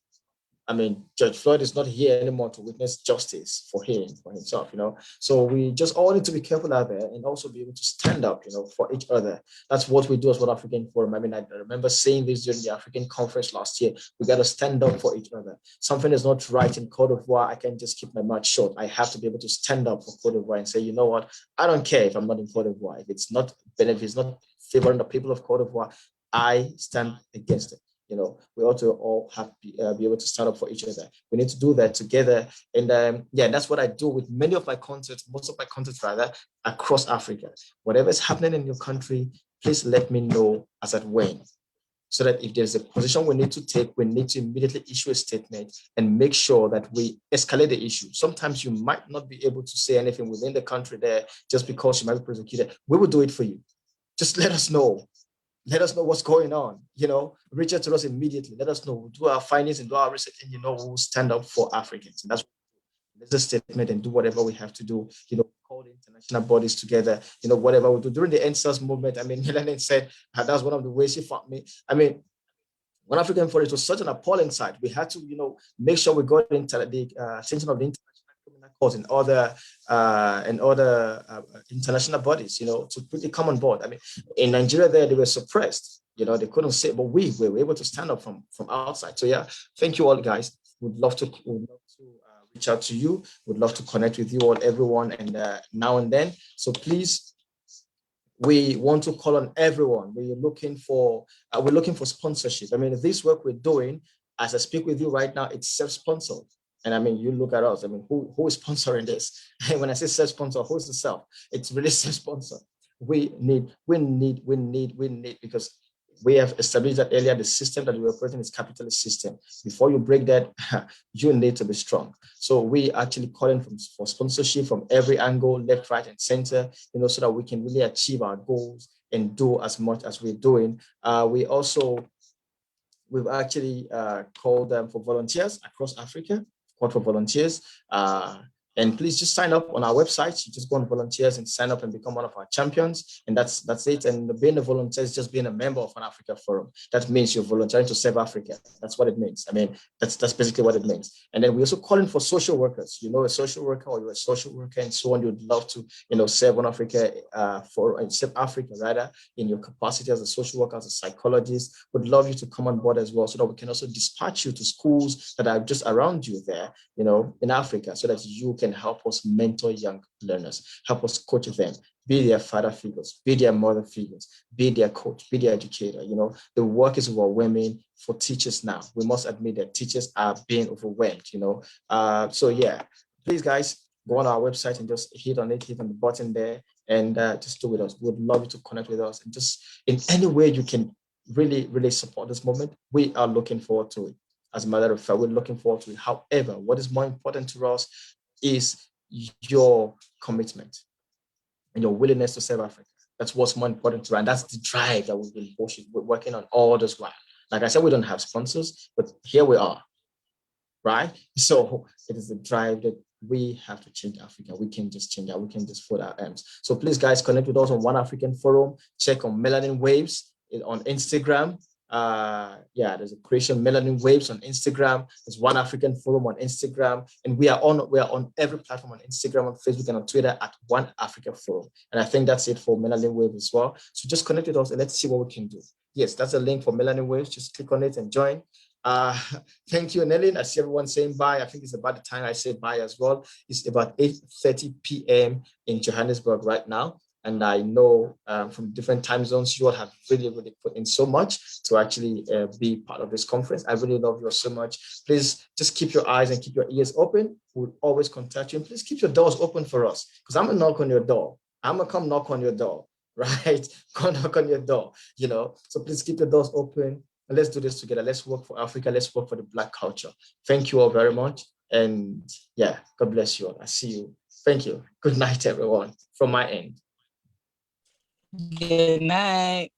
I mean, George Floyd is not here anymore to witness justice for him, for himself, you know. So we just all need to be careful out there and also be able to stand up, you know, for each other. That's what we do as One African Forum. I mean, I remember saying this during the African conference last year. We got to stand up for each other. Something is not right in Cote d'Ivoire. I can't just keep my mouth shut. I have to be able to stand up for Cote d'Ivoire and say, you know what? I don't care if I'm not in Cote d'Ivoire. If it's not favoring the people of Cote d'Ivoire, I stand against it. You know, we ought to all have be able to stand up for each other. We need to do that together. And yeah, that's what I do with many of my concerts, most of my concerts rather, across Africa. Whatever is happening in your country, please let me know as at when. So that if there's a position we need to take, we need to immediately issue a statement and make sure that we escalate the issue. Sometimes you might not be able to say anything within the country there just because you might be persecuted. We will do it for you. Just let us know. Let us know what's going on, you know, reach out to us immediately. Let us know, we'll do our findings and do our research, and, you know, we'll stand up for Africans. And that's let's just statement and do whatever we have to do, you know, call the international bodies together, you know, whatever we do. During the NSAS movement, I mean, Melanin said that's one of the ways she fought me. I mean, One African Forum, it was such an appalling sight. We had to, you know, make sure we got into the attention of the international criminal court and other international bodies, you know, to quickly come on board. I mean, in Nigeria there, they were suppressed, you know, they couldn't say, but we were able to stand up from outside. So yeah, thank you all, guys. Would love to reach out to you. Would love to connect with you all, everyone, and now and then. So please, we want to call on everyone. We're looking for sponsorship. I mean, this work we're doing, as I speak with you right now, it's self-sponsored. And I mean, you look at us. I mean, who is sponsoring this? And when I say self-sponsor, who's the self? It's really self-sponsored. We need, because we have established that earlier, the system that we're operating is capitalist system. Before you break that, you need to be strong. So we actually calling for sponsorship from every angle, left, right, and center, you know, so that we can really achieve our goals and do as much as we're doing. We've actually called them for volunteers across Africa, called for volunteers. And please just sign up on our website. You just go on volunteers and sign up and become one of our champions. And that's it. And being a volunteer is just being a member of an Africa Forum. That means you're volunteering to serve Africa. That's what it means. I mean, that's basically what it means. And then we also calling for social workers. You know, a social worker or you're a social worker and so on, you'd love to, you know, serve on Africa serve Africa rather in your capacity as a social worker, as a psychologist. Would love you to come on board as well, so that we can also dispatch you to schools that are just around you there, you know, in Africa, so that you can help us mentor young learners, help us coach them, be their father figures, be their mother figures, be their coach, be their educator. You know, the work is overwhelming for teachers now. We must admit that teachers are being overwhelmed, you know. So yeah, please guys, go on our website and just hit on the button there and just do with us. We'd love you to connect with us, and just in any way you can really support this movement. We are looking forward to it. As a matter of fact, we're looking forward to it. However, what is more important to us is your commitment and your willingness to serve Africa. That's what's more important to us. And that's the drive that we've been working on all this while. Like I said, we don't have sponsors, but here we are, right? So it is the drive that we have to change Africa. We can just change that. We can just fold our arms. So please, guys, connect with us on One African Forum. Check on Melaninwaves on Instagram. There's a creation Melaninwaves on Instagram. There's One African Forum on Instagram, and we are on every platform, on Instagram, on Facebook, and on Twitter at One Africa Forum. And I think that's it for Melaninwaves as well. So just connect with us and let's see what we can do. Yes, that's a link for Melaninwaves. Just click on it and join. Thank you, Nelly. I see everyone saying bye. I think it's about the time I say bye as well. It's about 8:30 p.m. in Johannesburg right now. And I know from different time zones, you all have really put in so much to actually be part of this conference. I really love you all so much. Please just keep your eyes and keep your ears open. We'll always contact you. And please keep your doors open for us, because I'm going to knock on your door. I'm going to come knock on your door, right? Come knock on your door, you know. So please keep your doors open. And let's do this together. Let's work for Africa. Let's work for the Black culture. Thank you all very much. And yeah, God bless you all. I see you. Thank you. Good night, everyone, from my end. Good night.